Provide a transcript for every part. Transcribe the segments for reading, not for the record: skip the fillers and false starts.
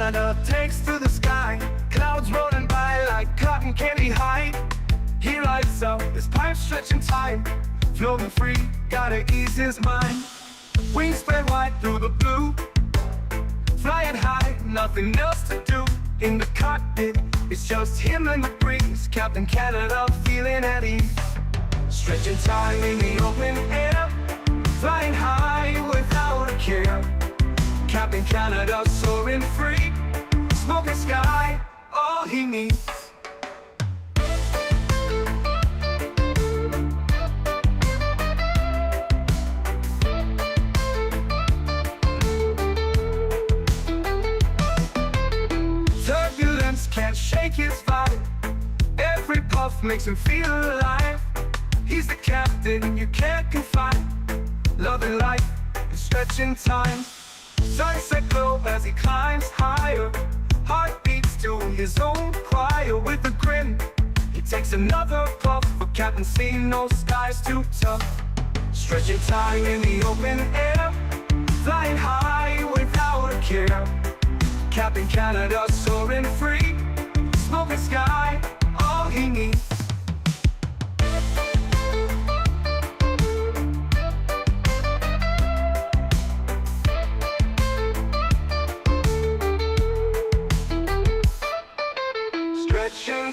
Canada takes to the sky, clouds rolling by like cotton candy high. He lights up, his pipe stretching time, floating free, gotta ease his mind. Wings spread wide through the blue, flying high, nothing else to do. In the cockpit, it's just him and the breeze, Captain Canada feeling at ease. Stretching time in the open air, flying high without a care. Captain Canada soaring free, smoking sky, all he needs. Turbulence can't shake his vibe, every puff makes him feel alive. He's the captain you can't confide, loving life and stretching time. Sunset glow as he climbs higher, heart beats to his own choir. With a grin, he takes another puff, for Captain C, no sky's too tough. Stretching time in the open air, flying high without a care. Captain Canada soaring free, smoking sky, all he needs.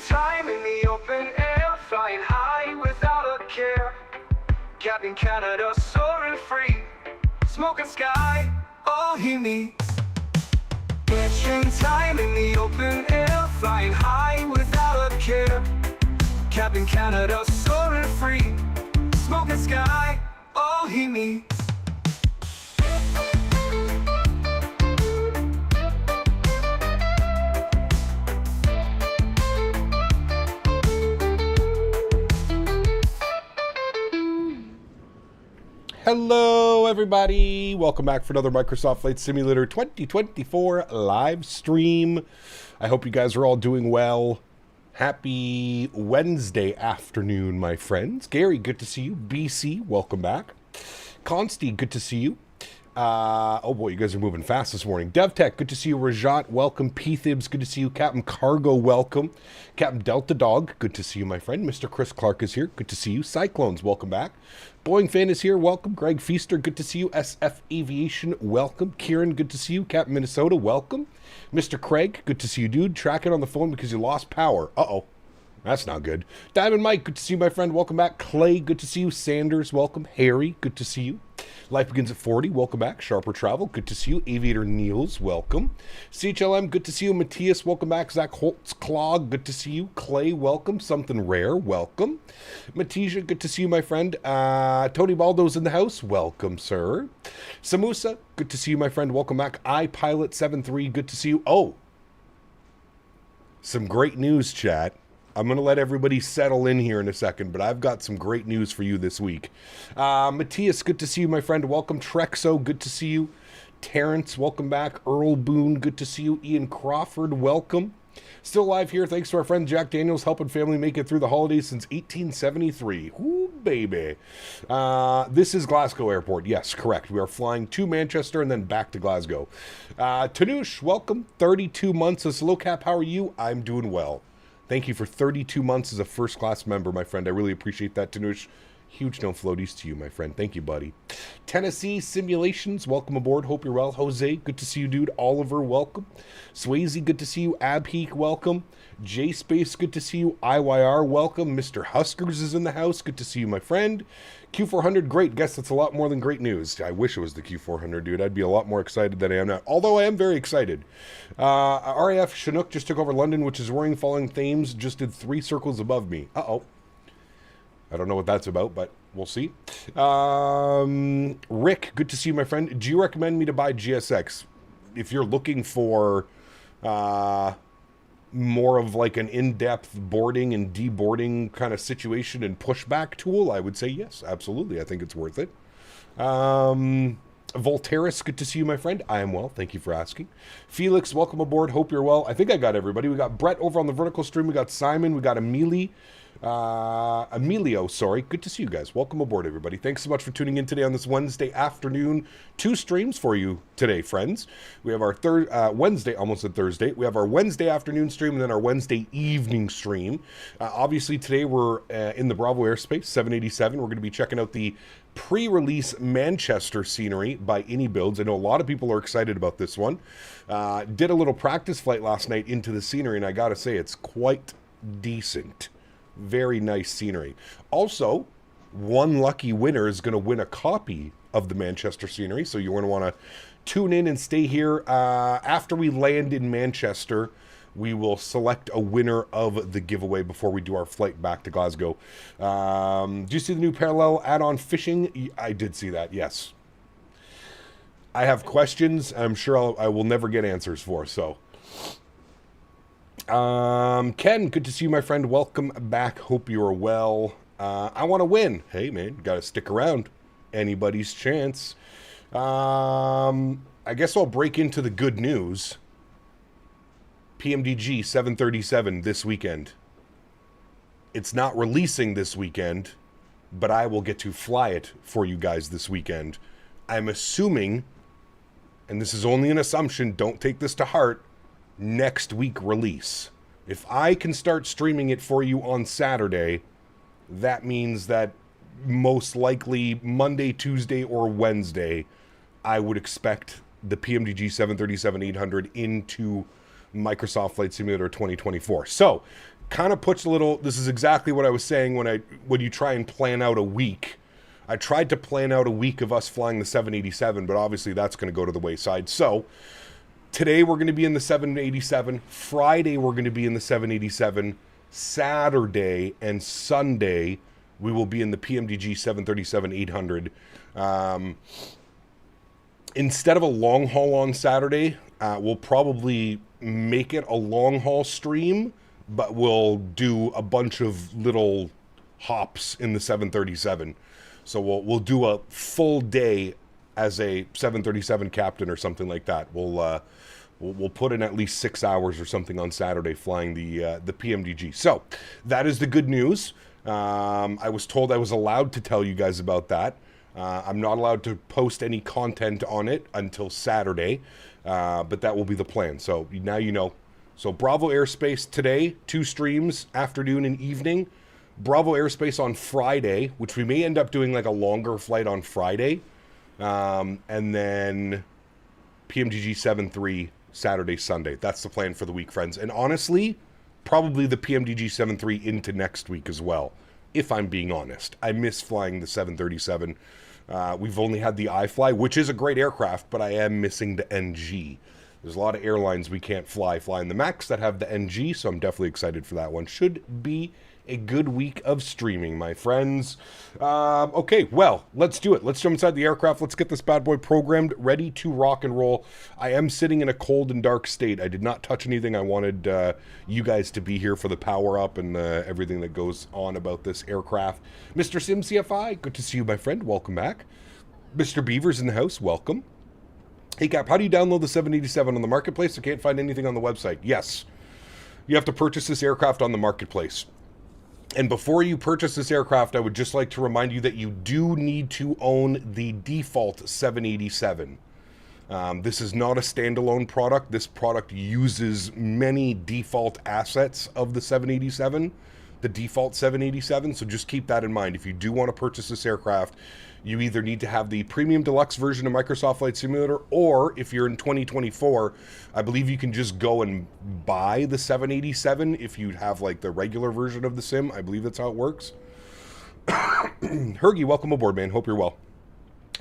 Time in the open air, flying high without a care. Captain Canada soaring free, smoking sky, all he needs. Stretching time in the open air, flying high without a care. Captain Canada soaring free, smoking sky, all he needs. Hello everybody, welcome back for another Microsoft Flight Simulator 2024 live stream. I hope you guys are all doing well. Happy Wednesday afternoon, my friends. Gary, good to see you. BC, welcome back. Consti, good to see you. Oh boy, you guys are moving fast this morning. DevTech, good to see you. Rajat, welcome. P-Thibs, good to see you. Captain Cargo, welcome. Captain Delta Dog, good to see you, my friend. Mr. Chris Clark is here, good to see you. Cyclones, welcome back. Boeing Fan is here, welcome. Greg Feaster, good to see you. SF Aviation, welcome. Kieran, good to see you. Captain Minnesota, welcome. Mr. Craig, good to see you, dude. Track it on the phone because you lost power. Uh-oh. That's not good. Diamond Mike, good to see you, my friend. Welcome back. Clay, good to see you. Sanders, welcome. Harry, good to see you. Life Begins at 40, welcome back. Sharper Travel, good to see you. Aviator Niels, welcome. CHLM, good to see you. Matthias, welcome back. Zach Holtz, Clog, good to see you. Clay, welcome. Something Rare, welcome. Matija, good to see you, my friend. Tony Baldo's in the house, welcome, sir. Samusa, good to see you, my friend. Welcome back. iPilot73, good to see you. Oh, some great news, chat. I'm going to let everybody settle in here in a second, but I've got some great news for you this week. Matthias, good to see you, my friend. Welcome. Trexo, good to see you. Terrence, welcome back. Earl Boone, good to see you. Ian Crawford, welcome. Still live here, thanks to our friend Jack Daniels, helping family make it through the holidays since 1873. Ooh, baby. This is Glasgow Airport. Yes, correct. We are flying to Manchester and then back to Glasgow. Tanush, welcome. 32 months as low cap. How are you? I'm doing well. Thank you for 32 months as a first-class member, my friend. I really appreciate that, Tanush. Huge no floaties to you, my friend. Thank you, buddy. Tennessee Simulations, welcome aboard. Hope you're well. Jose, good to see you, dude. Oliver, welcome. Swayze, good to see you. Abheek, welcome. J-Space, good to see you. IYR, welcome. Mr. Huskers is in the house. Good to see you, my friend. Q400, great. Guess that's a lot more than great news. I wish it was the Q400, dude. I'd be a lot more excited than I am now. Although I am very excited. RAF Chinook just took over London, which is worrying. Following Thames just did 3 circles above me. Uh-oh. I don't know what that's about, but we'll see. Rick, good to see you, my friend. Do you recommend me to buy GSX? If you're looking for more of like an in-depth boarding and deboarding kind of situation and pushback tool, I would say yes, absolutely. I think it's worth it. Volteris, good to see you, my friend. I am well. Thank you for asking. Felix, welcome aboard. Hope you're well. I think I got everybody. We got Brett over on the vertical stream. We got Simon. We got Amelie. Emilio, sorry. Good to see you guys. Welcome aboard, everybody. Thanks so much for tuning in today on this Wednesday afternoon. 2 streams for you today, friends. We have our Wednesday, almost a Thursday. We have our Wednesday afternoon stream and then our Wednesday evening stream. Obviously, today we're in the Bravo airspace, 787. We're going to be checking out the pre-release Manchester scenery by iniBuilds. I know a lot of people are excited about this one. Did a little practice flight last night into the scenery, and I gotta say, it's quite decent. Very nice scenery. Also, one lucky winner is going to win a copy of the Manchester scenery, so you're going to want to tune in and stay here. After we land in Manchester, we will select a winner of the giveaway before we do our flight back to Glasgow. Do you see the new parallel add-on fishing? I did see that, yes. I have questions I'm sure I will never get answers for, so... Ken, good to see you, my friend. Welcome back. Hope you are well. I want to win. Hey, man, gotta stick around. Anybody's chance. I guess I'll break into the good news. PMDG 737 this weekend. It's not releasing this weekend, but I will get to fly it for you guys this weekend. I'm assuming, and this is only an assumption, don't take this to heart, next week release. If I can start streaming it for you on Saturday, that means that most likely Monday, Tuesday, or Wednesday, I would expect the PMDG 737-800 into Microsoft Flight Simulator 2024. So, kind of puts a little, this is exactly what I was saying when you try and plan out a week. I tried to plan out a week of us flying the 787, but obviously that's going to go to the wayside. So, today we're going to be in the 787. Friday we're going to be in the 787. Saturday and Sunday we will be in the PMDG 737-800. Instead of a long haul on Saturday, we'll probably make it a long haul stream, but we'll do a bunch of little hops in the 737. So we'll do a full day as a 737 captain or something like that. We'll put in at least 6 hours or something on Saturday flying the PMDG. So that is the good news. I was told I was allowed to tell you guys about that. I'm not allowed to post any content on it until Saturday, but that will be the plan. So now you know. So Bravo Airspace today, 2 streams, afternoon and evening. Bravo Airspace on Friday, which we may end up doing like a longer flight on Friday. And then PMDG 7.3 Saturday, Sunday. That's the plan for the week, friends. And honestly, probably the PMDG 7.3 into next week as well, if I'm being honest. I miss flying the 737. We've only had the iFly, which is a great aircraft, but I am missing the NG. There's a lot of airlines we can't flying the MAX that have the NG, so I'm definitely excited for that one. Should be a good week of streaming, my friends. Okay, well, let's do it. Let's jump inside the aircraft. Let's get this bad boy programmed, ready to rock and roll. I am sitting in a cold and dark state. I did not touch anything. I wanted you guys to be here for the power up and everything that goes on about this aircraft. Mr. Sim CFI, good to see you, my friend. Welcome back. Mr. Beaver's in the house. Welcome. Hey, Cap, how do you download the 787 on the marketplace? I can't find anything on the website. Yes, you have to purchase this aircraft on the marketplace. And before you purchase this aircraft, I would just like to remind you that you do need to own the default 787. This is not a standalone product. This product uses many default assets of the 787, the default 787. So just keep that in mind. If you do want to purchase this aircraft, you either need to have the premium deluxe version of Microsoft Flight Simulator, or if you're in 2024, I believe you can just go and buy the 787 if you have like the regular version of the sim. I believe that's how it works. Hergy, welcome aboard, man. Hope you're well.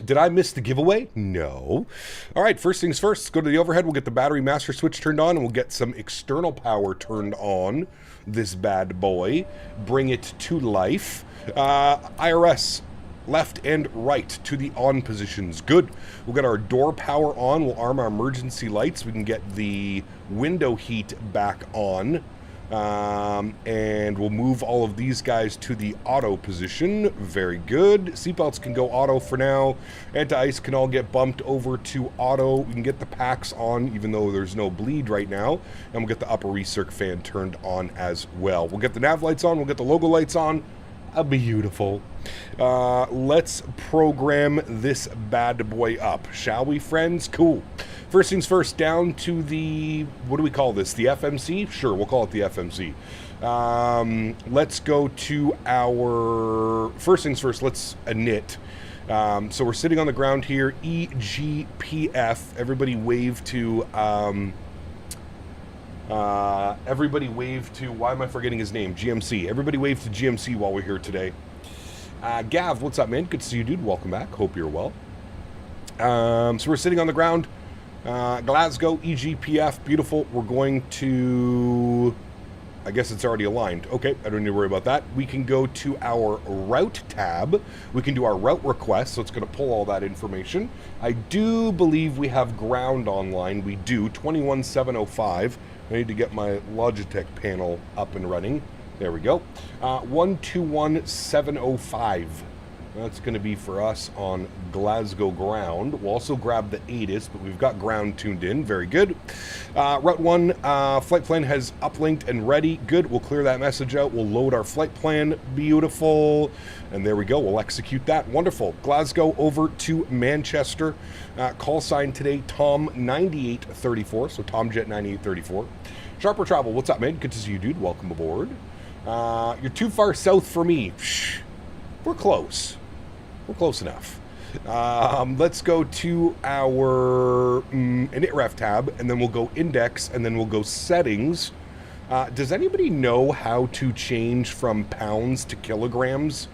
Did I miss the giveaway? No. All right, first things first, let's go to the overhead. We'll get the battery master switch turned on, and we'll get some external power turned on this bad boy. Bring it to life. IRS. Left and right to the on positions. Good. We'll get our door power on. We'll arm our emergency lights. We can get the window heat back on. And we'll move all of these guys to the auto position. Very good. Seatbelts can go auto for now. Anti-ice can all get bumped over to auto. We can get the packs on, even though there's no bleed right now. And we'll get the upper recirc fan turned on as well. We'll get the nav lights on. We'll get the logo lights on. Beautiful. Let's program this bad boy up, shall we, friends? Cool. First things first, down to the, what do we call this? The FMC? Sure, we'll call it the FMC. Let's go to our, first things first, let's init. So we're sitting on the ground here, EGPF. Everybody wave to, why am I forgetting his name? GMC. Everybody wave to GMC while we're here today. Gav, what's up, man? Good to see you, dude. Welcome back. Hope you're well. So we're sitting on the ground. Glasgow, EGPF, beautiful. We're going to, I guess it's already aligned. Okay, I don't need to worry about that. We can go to our route tab. We can do our route request, so it's going to pull all that information. I do believe we have ground online. We do, 21705. I need to get my Logitech panel up and running. There we go. 121705. That's going to be for us on Glasgow ground. We'll also grab the ATIS, but we've got ground tuned in. Very good. Route 1, flight plan has uplinked and ready. Good. We'll clear that message out. We'll load our flight plan. Beautiful. And there we go. We'll execute that. Wonderful. Glasgow over to Manchester. Call sign today, Tom9834. So Tomjet 9834. Sharper Travel, what's up, man? Good to see you, dude. Welcome aboard. You're too far south for me. We're close. We're close enough. Let's go to our initref tab, and then we'll go index, and then we'll go settings. Does anybody know how to change from pounds to kilograms?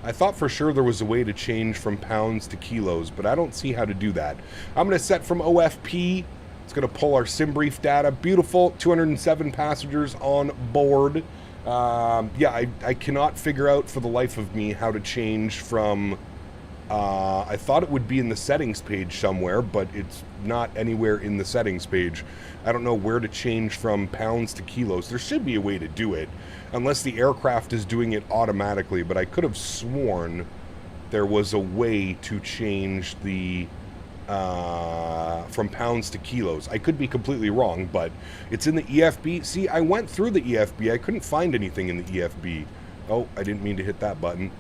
I thought for sure there was a way to change from pounds to kilos, but I don't see how to do that. I'm going to set from OFP. It's going to pull our sim brief data. Beautiful. 207 passengers on board. Yeah, I cannot figure out for the life of me how to change from, I thought it would be in the settings page somewhere, but it's not anywhere in the settings page. I don't know where to change from pounds to kilos. There should be a way to do it, unless the aircraft is doing it automatically, but I could have sworn there was a way to change the from pounds to kilos. I could be completely wrong, but it's in the EFB. See, I went through the EFB. I couldn't find anything in the EFB. Oh, I didn't mean to hit that button.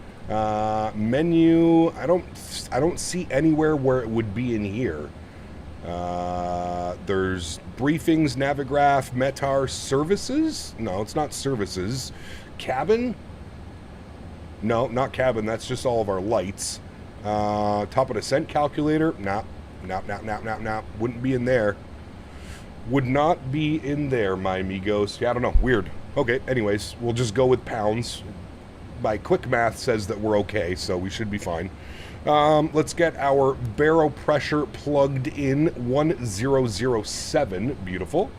Menu, I don't see anywhere where it would be in here. There's briefings, Navigraph, Metar, services. No, it's not services. Cabin? No, not cabin. That's just all of our lights. Top of descent calculator. Nah. Wouldn't be in there. Would not be in there, my amigos. Yeah, I don't know. Weird. Okay, anyways, we'll just go with pounds. My quick math says that we're okay, so we should be fine. Let's get our baro pressure plugged in. 1007. Beautiful.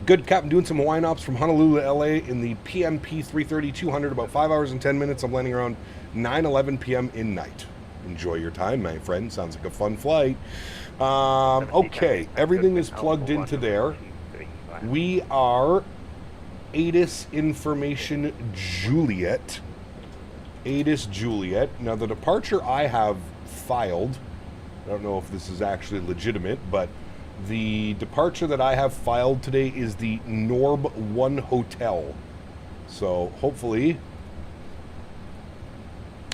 Good, Captain. Doing some Hawaiian ops from Honolulu to LA in the PMP 330-200, about 5 hours and 10 minutes. I'm landing around 9:11 p.m. in night. Enjoy your time, my friend. Sounds like a fun flight. Okay, everything is plugged into there. We are ATIS information Juliet. ATIS Juliet. Now, the departure I have filed, I don't know if this is actually legitimate, but the departure that I have filed today is the Norb 1 Hotel. So hopefully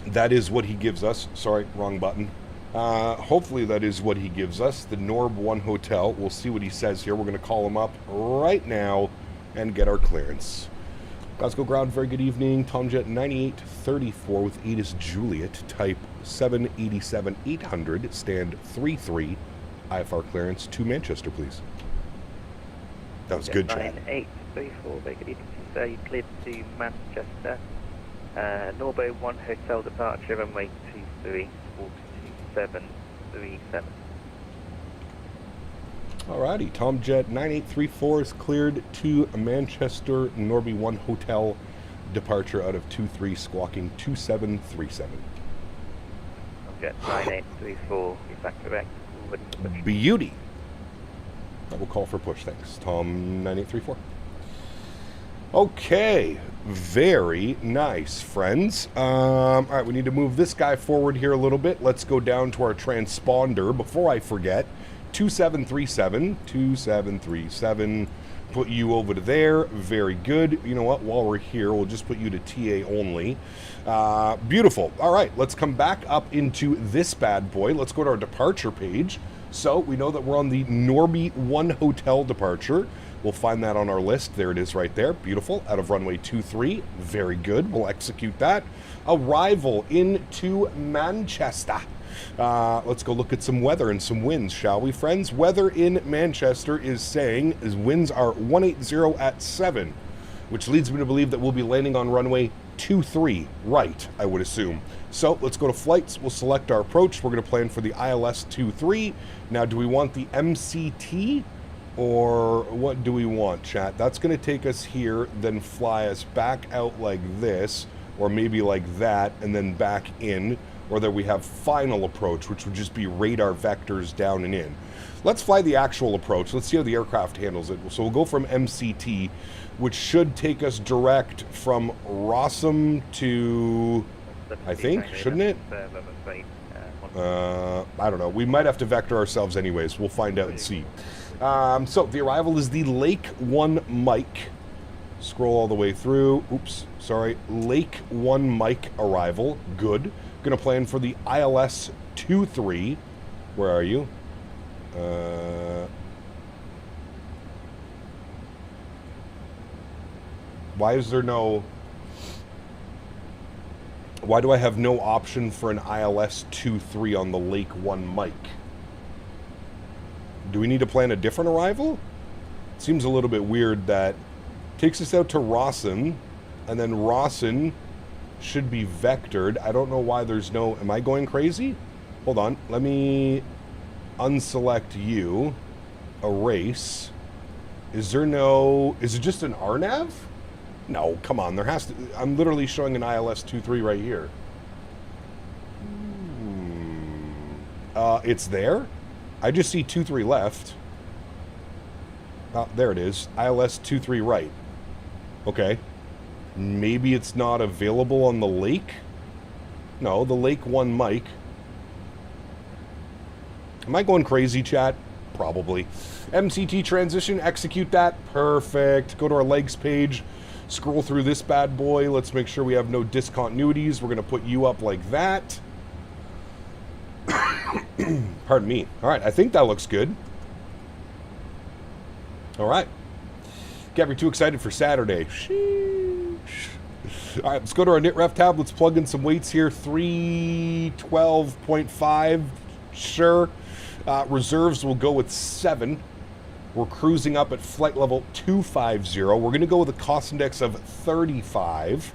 that is what he gives us. Sorry, wrong button. Hopefully that is what he gives us, the Norb 1 Hotel. We'll see what he says here. We're going to call him up right now and get our clearance. Glasgow ground, very good evening. Tomjet 9834 with ATIS Juliet, type 787-800, stand 33. IFR clearance to Manchester, please. That was good, Chad. 9834, very good evening, sir. You cleared to Manchester. Norbo 1 Hotel departure, runway 23, 42737. Alrighty, Tomjet 9834 is cleared to Manchester, Norby 1 Hotel, departure out of 23, squawking 2737. Tomjet 9834, is that correct? Beauty. I will call for push, thanks. Tom 9834. Okay, very nice, friends. All right, we need to move this guy forward here a little bit. Let's go down to our transponder. Before I forget, 2737, 2737. Put you over to there. Very good. You know what? While we're here, we'll just put you to TA only. Beautiful. All right, let's come back up into this bad boy. Let's go to our departure page. So we know that we're on the Norby 1 hotel departure. We'll find that on our list. There it is right there. Beautiful. Out of runway 23. Very good. We'll execute that. Arrival into Manchester. Let's go look at some weather and some winds, shall we, friends? Weather in Manchester is saying winds are 180 at 7, which leads me to believe that we'll be landing on runway 23 right, I would assume. So let's go to flights. We'll select our approach. We're going to plan for the ILS 23. Now, do we want the MCT? Or what do we want, chat? That's going to take us here, then fly us back out like this, or maybe like that, and then back in. Or that we have final approach, which would just be radar vectors down and in. Let's fly the actual approach. Let's see how the aircraft handles it. So we'll go from MCT, which should take us direct from Rossum to, I think, shouldn't it? I don't know. We might have to vector ourselves anyways. We'll find out and see. So the arrival is the Lake 1 Mike. Scroll all the way through. Oops, sorry. Lake 1 Mike arrival. Good. Going to plan for the ILS 23. Where are you? Why is there no... Why do I have no option for an ILS 23 on the Lake 1 Mike? Do we need to plan a different arrival? It seems a little bit weird that takes us out to Rawson, and then Rawson should be vectored. I don't know why there's no... Am I going crazy? Hold on. Let me unselect you. Erase. Is there no... Is it just an RNAV? No, come on. There has to... I'm literally showing an ILS 23 right here. It's there? I just see 23 left. Oh, there it is. ILS 23 right. Okay. Maybe it's not available on the lake? No, the Lake 1 Mike. Am I going crazy, chat? Probably. MCT transition, execute that. Perfect. Go to our legs page. Scroll through this bad boy. Let's make sure we have no discontinuities. We're going to put you up like that. Pardon me. All right, I think that looks good. All right. Can't be too excited for Saturday. Sheesh. All right, let's go to our knit ref tab. Let's plug in some weights here. 312.5. Sure. Reserves will go with 7. We're cruising up at flight level 250. We're going to go with a cost index of 35.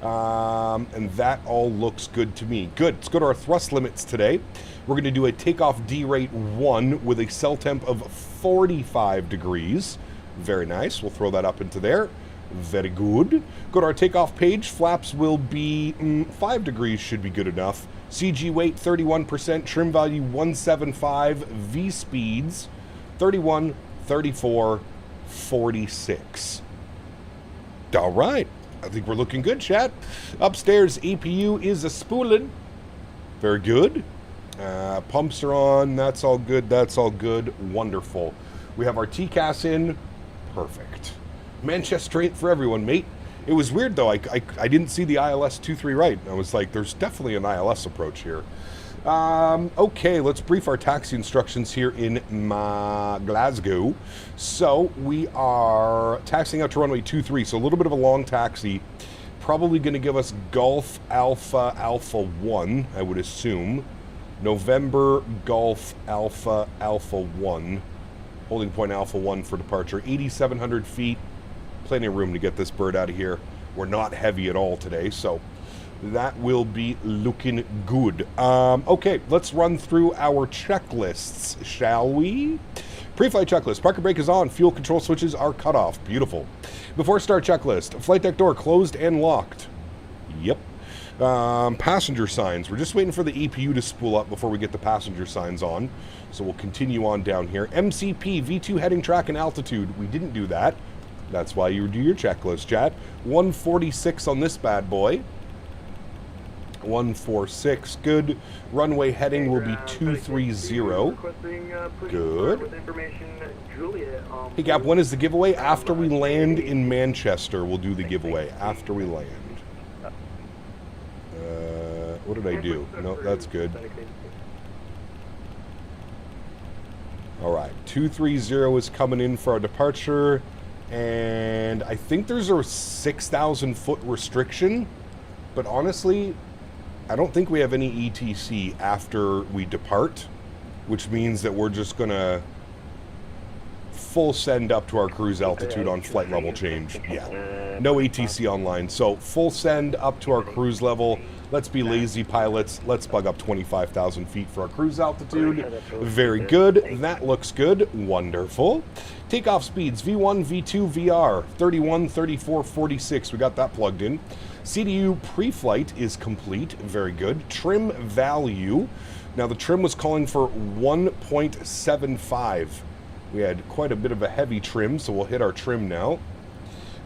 And that all looks good to me. Good. Let's go to our thrust limits today. We're going to do a takeoff D rate 1 with a cell temp of 45 degrees. Very nice. We'll throw that up into there. Very good. Go to our takeoff page. Flaps will be 5 degrees should be good enough. CG weight 31%. Trim value 175. V speeds 31, 34, 46. All right. I think we're looking good, chat. Upstairs, APU is a spoolin'. Very good. Pumps are on. That's all good. That's all good. Wonderful. We have our TCAS in. Perfect. Manchester 8 for everyone, mate. It was weird, though. I didn't see the ILS 23 right. I was like, there's definitely an ILS approach here. Okay, let's brief our taxi instructions here in Glasgow. So we are taxiing out to runway 23, so a little bit of a long taxi. Probably going to give us Golf Alpha Alpha 1, I would assume. November Golf Alpha Alpha 1. Holding point Alpha 1 for departure. 8,700 feet. Plenty of room to get this bird out of here. We're not heavy at all today, so that will be looking good. Okay, let's run through our checklists, shall we? Pre-flight checklist. Parking brake is on. Fuel control switches are cut off. Beautiful. Before start checklist. Flight deck door closed and locked. Yep. Passenger signs. We're just waiting for the EPU to spool up before we get the passenger signs on. So we'll continue on down here. MCP, V2 heading track and altitude. We didn't do that. That's why you do your checklist, chat. 146 on this bad boy. 146, good. Runway heading will be 230. Good. Hey, Gap, when is the giveaway? After we land in Manchester, we'll do the giveaway. After we land. What did I do? No, that's good. All right, 230 is coming in for our departure. And I think there's a 6,000 foot restriction. But honestly, I don't think we have any ETC after we depart, which means that we're just going to full send up to our cruise altitude on flight level change. Yeah, no ETC online. So full send up to our cruise level. Let's be lazy pilots. Let's bug up 25,000 feet for our cruise altitude. Very good. That looks good. Wonderful. Takeoff speeds, V1, V2, VR, 31, 34, 46. We got that plugged in. CDU pre-flight is complete. Very good. Trim value. Now the trim was calling for 1.75. We had quite a bit of a heavy trim, so we'll hit our trim now.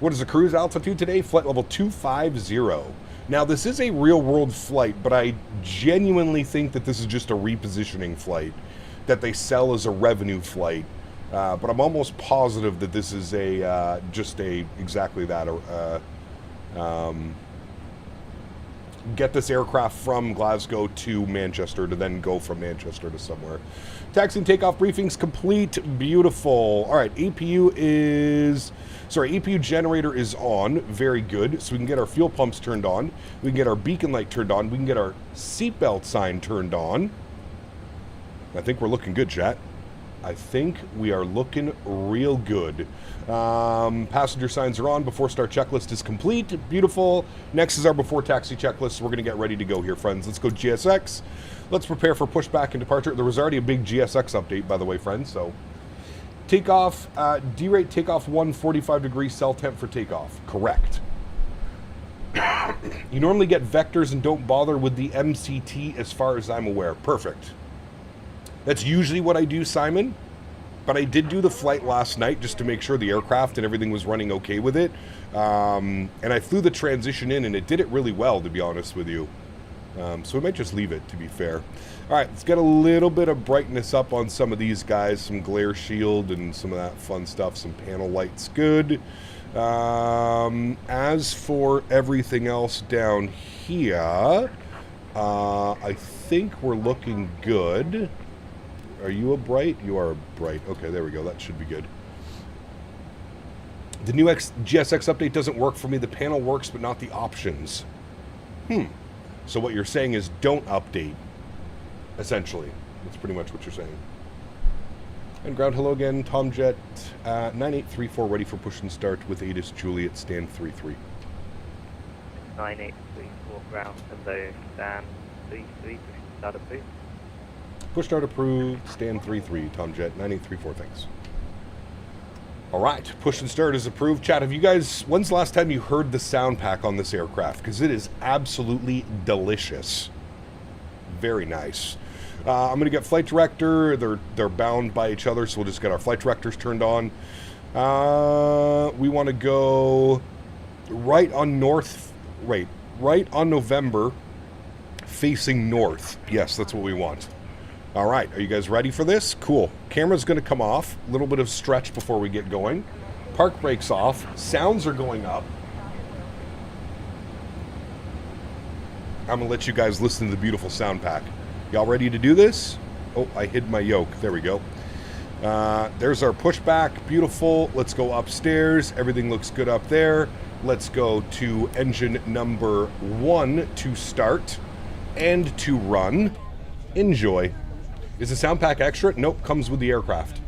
What is the cruise altitude today? Flight level 250. Now this is a real-world flight, but I genuinely think that this is just a repositioning flight that they sell as a revenue flight. But I'm almost positive that this is a just a exactly that. Get this aircraft from Glasgow to Manchester to then go from Manchester to somewhere. Taxi and takeoff briefings complete. Beautiful. All right, APU generator is on. Very good. So we can get our fuel pumps turned on. We can get our beacon light turned on. We can get our seatbelt sign turned on. I think we're looking good, chat. I think we are looking real good. Passenger signs are on. Before start checklist is complete. Beautiful. Next is our before taxi checklist. We're going to get ready to go here, friends. Let's go GSX. Let's prepare for pushback and departure. There was already a big GSX update, by the way, friends. So takeoff, D-rate takeoff 145 degrees cell temp for takeoff. Correct. You normally get vectors and don't bother with the MCT as far as I'm aware. Perfect. That's usually what I do, Simon, but I did do the flight last night just to make sure the aircraft and everything was running okay with it. And I flew the transition in, and it did it really well, to be honest with you. So we might just leave it, to be fair. All right, let's get a little bit of brightness up on some of these guys, some glare shield and some of that fun stuff, some panel lights, good. As for everything else down here, I think we're looking good. Are you a bright? You are a bright. Okay, there we go. That should be good. The new GSX update doesn't work for me. The panel works, but not the options. So what you're saying is don't update, essentially. That's pretty much what you're saying. And ground, hello again. Tomjet 9834, ready for push and start with ATIS Juliet, stand 33. 9834, ground, hello, stand 33, push and start approved. Push start approved, stand 33, Tomjet 9834, thanks. All right, push and start is approved. Chat, have you guys, when's the last time you heard the sound pack on this aircraft? Because it is absolutely delicious. Very nice. I'm going to get flight director. They're bound by each other, so we'll just get our flight directors turned on. We want to go right on November, facing north. Yes, that's what we want. All right, are you guys ready for this? Cool. Camera's going to come off. A little bit of stretch before we get going. Park brakes off. Sounds are going up. I'm going to let you guys listen to the beautiful sound pack. Y'all ready to do this? Oh, I hid my yoke. There we go. There's our pushback. Beautiful. Let's go upstairs. Everything looks good up there. Let's go to engine number 1 to start and to run. Enjoy. Is the sound pack extra? Nope, comes with the aircraft.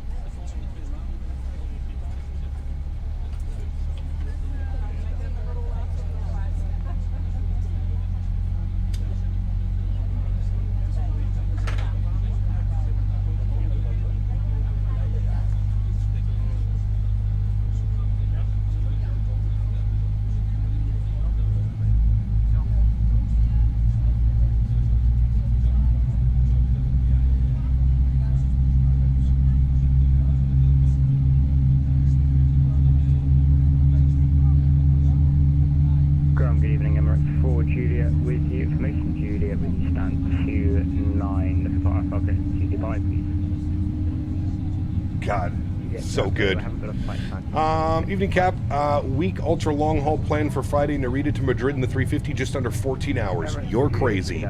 God, Yeah, so I good. haven't got a flight time. Evening cap, week ultra long haul plan for Friday, Narita to Madrid in the 350, just under 14 hours. You're crazy.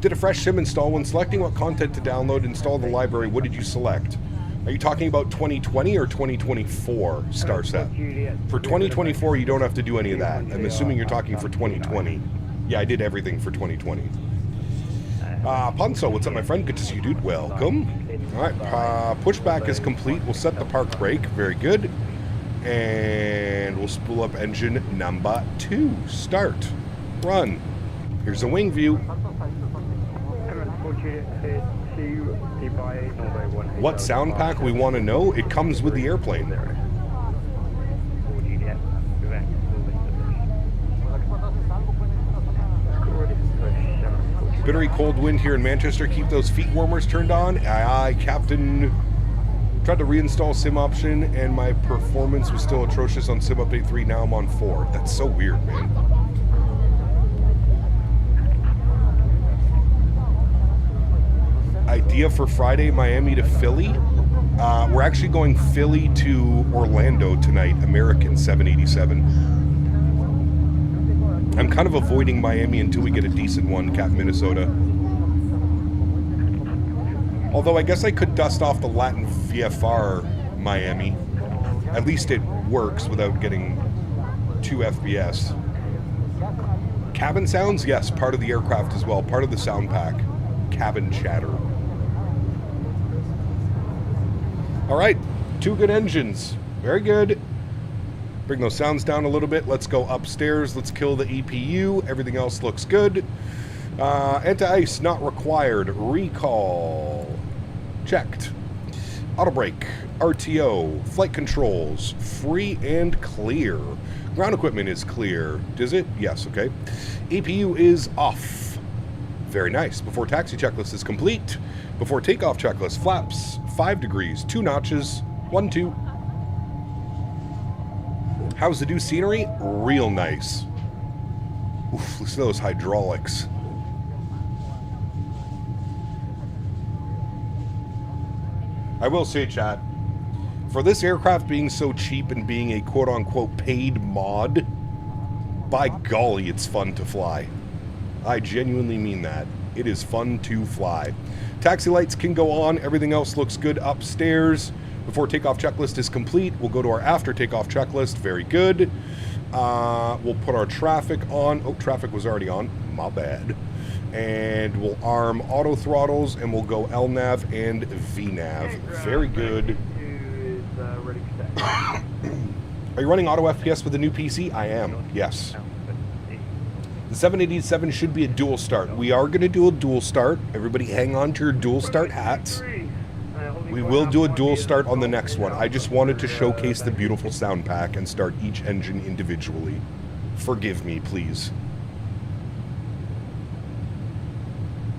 Did a fresh sim install. When selecting what content to download, install the library, what did you select? Are you talking about 2020 or 2024 star set? For 2024, you don't have to do any of that. I'm assuming you're talking for 2020. Yeah, I did everything for 2020. Ponzo, what's up, my friend? Good to see you, dude. Welcome. All right, pushback is complete. We'll set the park brake. Very good. And we'll spool up engine number 2. Start. Run. Here's a wing view. What sound pack we want to know? It comes with the airplane. Bittery cold wind here in Manchester. Keep those feet warmers turned on. Aye, aye, Captain. Tried to reinstall sim option and my performance was still atrocious on sim update 3. Now I'm on 4. That's so weird, man. Idea for Friday, Miami to Philly. We're actually going Philly to Orlando tonight, American 787. I'm kind of avoiding Miami until we get a decent one, Cap Minnesota. Although I guess I could dust off the Latin VFR Miami. At least it works without getting 2 FPS. Cabin sounds? Yes, part of the aircraft as well. Part of the sound pack. Cabin chatter. Alright, 2 good engines. Very good. Bring those sounds down a little bit. Let's go upstairs. Let's kill the EPU. Everything else looks good. Anti-ice not required. Recall. Checked. Auto brake. RTO. Flight controls. Free and clear. Ground equipment is clear. Is it? Yes, okay. EPU is off. Very nice. Before taxi checklist is complete. Before takeoff checklist. Flaps. 5 degrees. 2 notches. 1, 2. How's the new scenery? Real nice. Oof, listen to those hydraulics. I will say, chat, for this aircraft being so cheap and being a quote-unquote paid mod, by golly, it's fun to fly. I genuinely mean that. It is fun to fly. Taxi lights can go on. Everything else looks good upstairs. Before takeoff checklist is complete, we'll go to our after takeoff checklist. Very good. We'll put our traffic on. Oh, traffic was already on. My bad. And we'll arm auto throttles, and we'll go LNAV and VNAV. Very good. Are you running auto FPS with the new PC? I am, yes. The 787 should be a dual start. We are going to do a dual start. Everybody hang on to your dual start hats. We will do a dual start on the next one. I just wanted to showcase the beautiful sound pack and start each engine individually. Forgive me, please.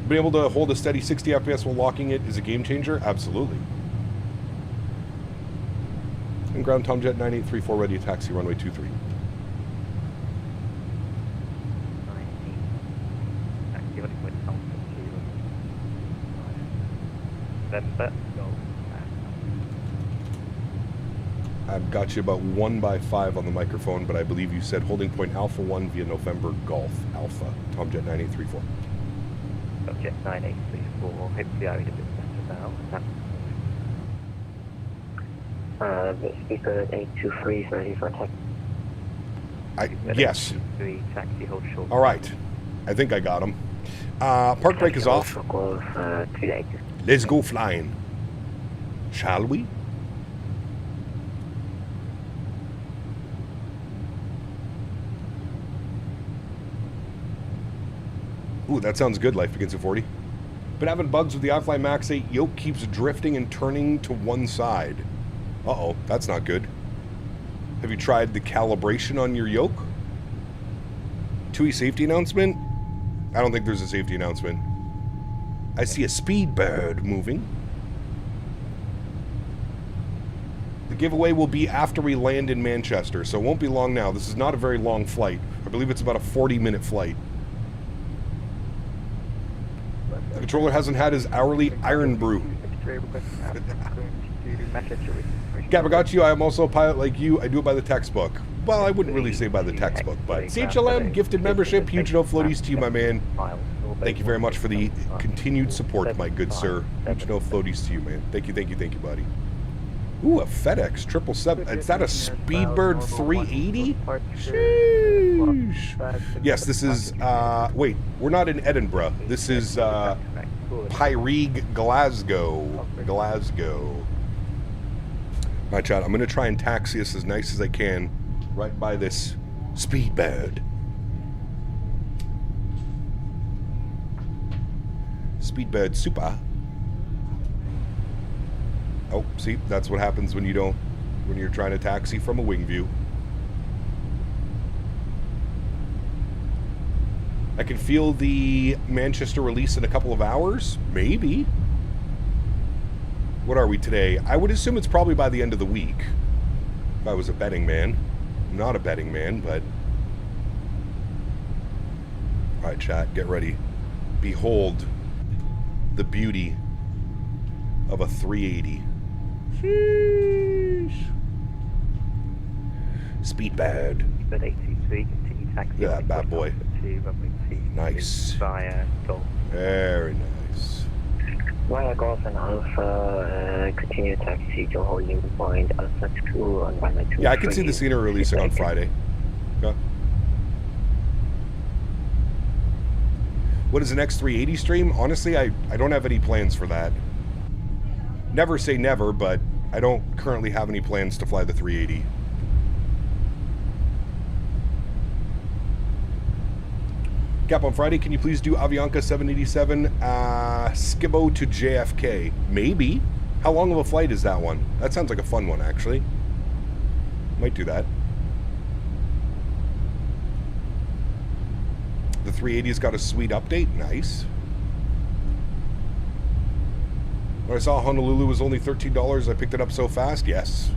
Being able to hold a steady 60 FPS while locking it is a game changer? Absolutely. And ground Tomjet 9834 ready to taxi runway 23. I've got you about 1/5 on the microphone, but I believe you said holding point Alpha 1 via November Golf Alpha. Tomjet 9834. Tomjet 9834. Hopefully I read a bit better now. Speaker 823 is ready for attack. Yes. 3 taxi hold short. All right. I think I got him. Park brake is off. Let's go flying. Shall we? Ooh, that sounds good, Life Begins at 40. Been having bugs with the iFly Max 8. Yoke keeps drifting and turning to one side. Uh-oh, that's not good. Have you tried the calibration on your yoke? TUI safety announcement? I don't think there's a safety announcement. I see a speed bird moving. The giveaway will be after we land in Manchester, so it won't be long now. This is not a very long flight. I believe it's about a 40-minute flight. The controller hasn't had his hourly iron brew. Cap, I got you. I am also a pilot like you. I do it by the textbook. Well, I wouldn't really say by the textbook, but CHLM, gifted membership, huge no floaties to you, my man. Thank you very much for the continued support, my good sir. Huge no floaties to you, man. Thank you, buddy. Ooh, a FedEx 777. Is that a Speedbird 380? Sheesh. Yes, this is, wait, we're not in Edinburgh. This is, Pyreeg, Glasgow. My chat, I'm going to try and taxi us as nice as I can right by this Speedbird. Speedbird Super. Oh, see, that's what happens when you're trying to taxi from a wing view. I can feel the Manchester release in a couple of hours, maybe. What are we today? I would assume it's probably by the end of the week. If I was a betting man. I'm not a betting man, but... Alright, chat, get ready. Behold the beauty of a 380. Sheesh. Speedbird. Yeah, bad boy. Nice. Very nice. Via Golf and Alpha, continue taxi to holding point Alpha 2 on runway 2. Yeah, I can see the scenery releasing on Friday. Yeah. What is the next 380 stream? Honestly, I don't have any plans for that. Never say never, but I don't currently have any plans to fly the 380. Cap, on Friday, can you please do Avianca 787 Skibo to JFK? Maybe. How long of a flight is that one? That sounds like a fun one, actually. Might do that. The 380's got a sweet update. Nice. When I saw Honolulu was only $13, I picked it up so fast. Yes.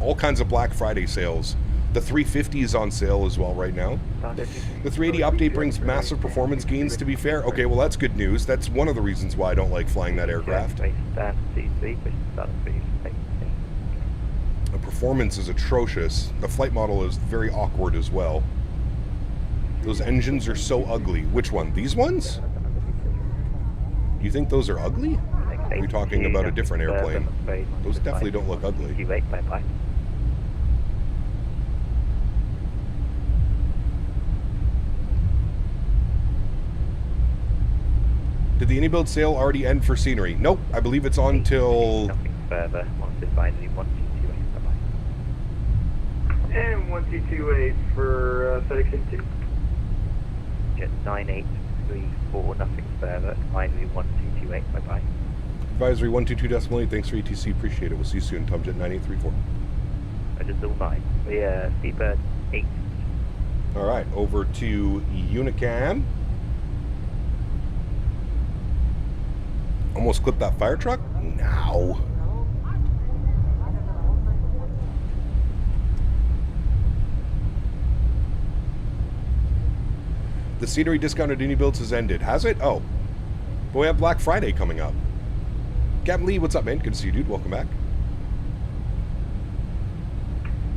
All kinds of Black Friday sales. The 350 is on sale as well right now. The 380 update brings massive performance gains, to be fair. Okay, well, that's good news. That's one of the reasons why I don't like flying that aircraft. The performance is atrocious. The flight model is very awkward as well. Those engines are so ugly. Which one? These ones? You think those are ugly? Are we talking about a different airplane? Those definitely don't look ugly. Did the iniBuild sale already end for scenery? Nope, I believe it's on till... Nothing further. Advisory 1228, bye-bye. And 1228 for FedEx 82. Jet 9834, nothing further. Advisory 1228, bye-bye. Advisory 122.8, thanks for ETC, appreciate it. We'll see you soon, Tomjet 9834. Just all 9. Seabird 8. Alright, over to Unicam. Almost clipped that fire truck? Now. The scenery discounted iniBuilds has ended. Has it? Oh. But we have Black Friday coming up. Captain Lee, what's up, man? Good to see you, dude. Welcome back.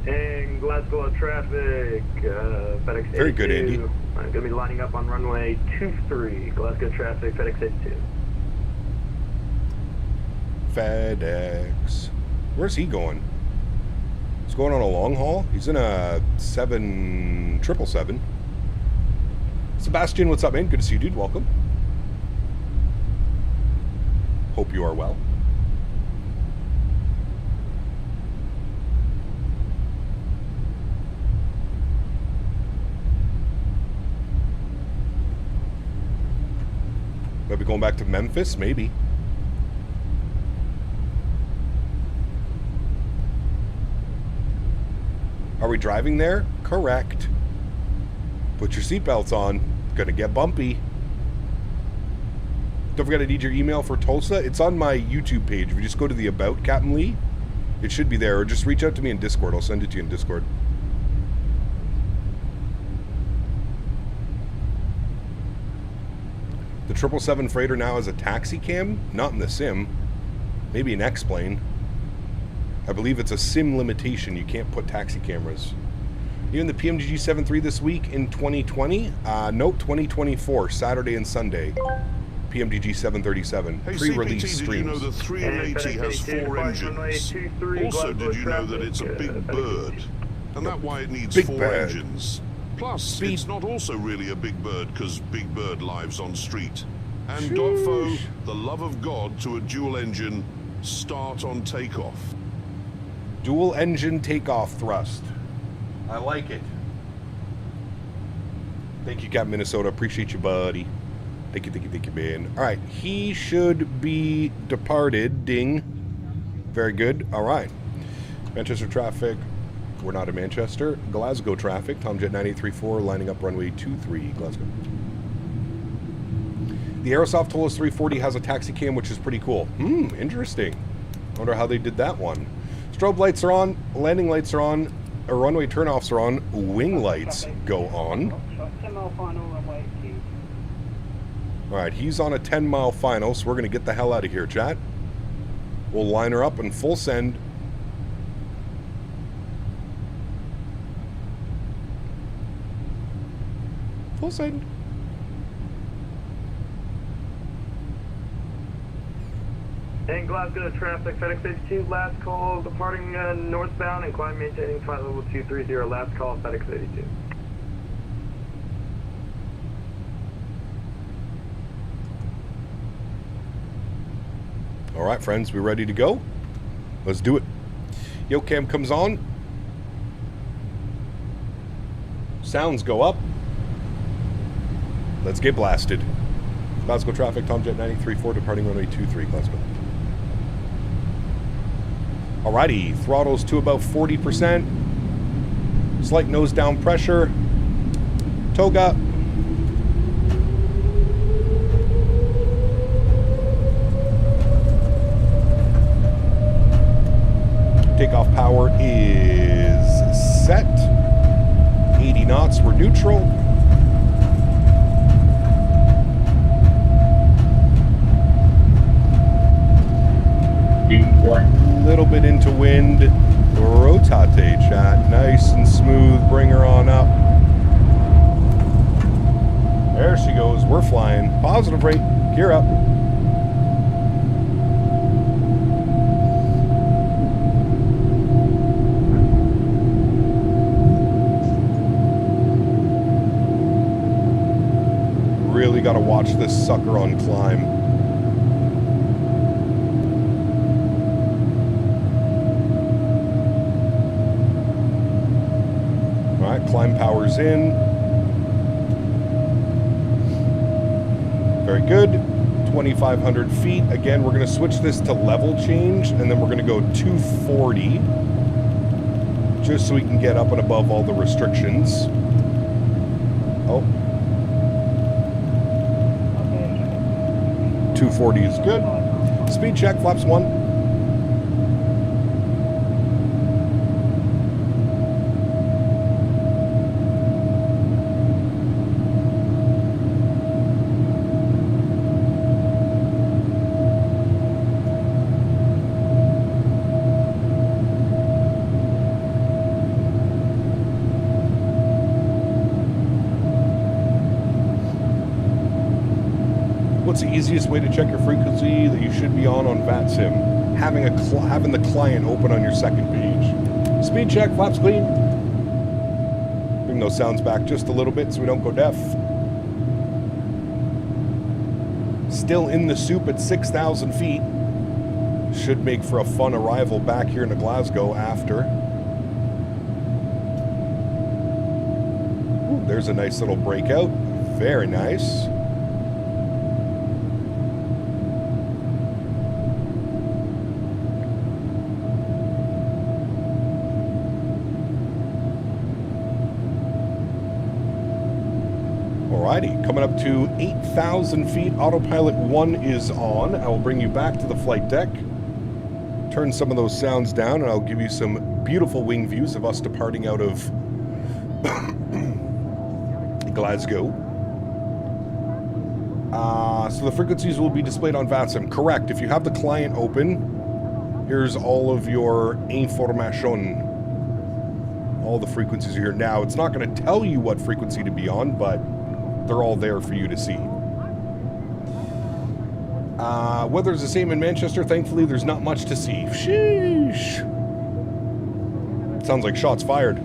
And Glasgow traffic, FedEx 82. Very good, Andy. I'm going to be lining up on runway 23, Glasgow traffic, FedEx 82. FedEx. Where's he going? He's going on a long haul? He's in a 777. Sebastian, what's up, man? Good to see you, dude. Welcome. Hope you are well. Might be going back to Memphis, maybe. Are we driving there? Correct. Put your seatbelts on. Gonna get bumpy. Don't forget I need your email for Tulsa. It's on my YouTube page. If you just go to the About, Captain Lee, it should be there. Or just reach out to me in Discord. I'll send it to you in Discord. The 777 freighter now has a taxi cam? Not in the sim. Maybe an X-plane. I believe it's a sim limitation. You can't put taxi cameras. You in the PMDG 73 this week in 2020? Nope, 2024, Saturday and Sunday. PMDG 737. Hey, Pre-release CPT, streams. did you know the 380 has 4 engines? Also, did you know that it's a big bird? And that's why it needs Big 4 bird. engines. Plus, it's not also really a big bird, because Big Bird lives on street. And Dotfo, the love of God to a dual engine, start on takeoff. Dual engine takeoff thrust. I like it. Thank you, Captain Minnesota. Appreciate you, buddy. Thank you, man. All right, he should be departed. Ding. Very good. All right. Manchester traffic. We're not in Manchester. Glasgow traffic. Tomjet 934 lining up runway 23, Glasgow. The Aerosoft Tolos 340 has a taxi cam, which is pretty cool. Interesting. I wonder how they did that one. Strobe lights are on. Landing lights are on. Runway turnoffs are on. Wing lights go on. Alright, he's on a 10-mile final, so we're going to get the hell out of here, chat. We'll line her up and full send. Full send. In Glasgow traffic, FedEx 82, last call, departing northbound and climb maintaining flight level 230, last call, FedEx 82. All right, friends, we ready to go? Let's do it. Yocam comes on. Sounds go up. Let's get blasted. Glasgow traffic, Tomjet 934, departing runway 23, Glasgow. Alrighty, throttles to about 40%. Slight nose down pressure. Toga. Takeoff power is set. 80 knots, we're neutral. A little bit into wind. Rotate, chat. Nice and smooth. Bring her on up. There she goes. We're flying. Positive rate. Gear up. Really got to watch this sucker on climb. Climb power's in. Very good. 2,500 feet. Again, we're going to switch this to level change, and then we're going to go 240, just so we can get up and above all the restrictions. Oh. 240 is good. Speed check, flaps 1. What's the easiest way to check your frequency that you should be on VATSIM? Having the client open on your second page. Speed check, flaps clean. Bring those sounds back just a little bit so we don't go deaf. Still in the soup at 6,000 feet. Should make for a fun arrival back here into Glasgow after. Ooh, there's a nice little breakout. Very nice. Alrighty, coming up to 8,000 feet. Autopilot 1 is on. I will bring you back to the flight deck. Turn some of those sounds down, and I'll give you some beautiful wing views of us departing out of Glasgow. So the frequencies will be displayed on VATSIM. Correct. If you have the client open, Here's all of your information. All the frequencies are here. Now, it's not going to tell you what frequency to be on, but they're all there for you to see. Weather's the same in Manchester. Thankfully, there's not much to see. Sheesh. Sounds like shots fired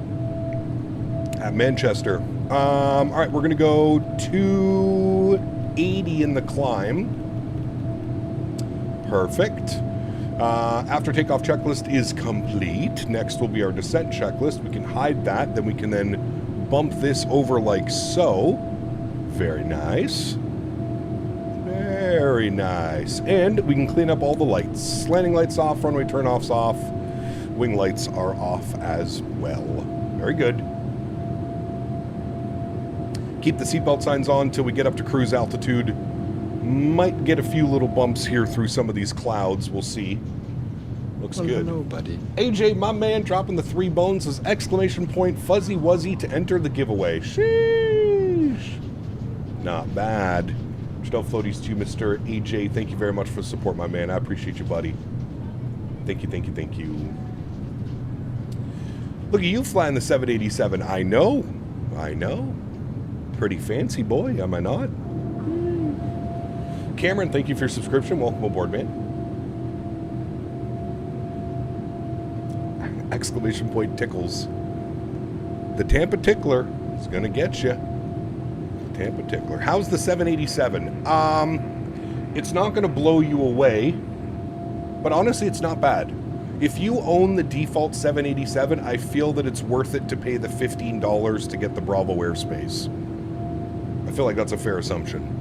at Manchester. All right, we're going to go 280 in the climb. Perfect. After takeoff checklist is complete. Next will be our descent checklist. We can hide that. Then we can then bump this over like so. Very nice. Very nice. And we can clean up all the lights. Landing lights off, runway turn-offs off. Wing lights are off as well. Very good. Keep the seatbelt signs on till we get up to cruise altitude. Might get a few little bumps here through some of these clouds. We'll see. Looks good. Hello, buddy. AJ, my man, dropping the 3 bones as exclamation point fuzzy wuzzy to enter the giveaway. Sheesh. Not bad. No floaties to you, Mr. AJ. Thank you very much for the support, my man. I appreciate you, buddy. Thank you, thank you, thank you. Look at you flying the 787. I know. I know. Pretty fancy, boy. Am I not? Cameron, thank you for your subscription. Welcome aboard, man. Exclamation point tickles. The Tampa Tickler is going to get you. Tampa Tickler. How's the 787? It's not going to blow you away, but honestly, it's not bad. If you own the default 787, I feel that it's worth it to pay the $15 to get the BravoAirspace. I feel like that's a fair assumption.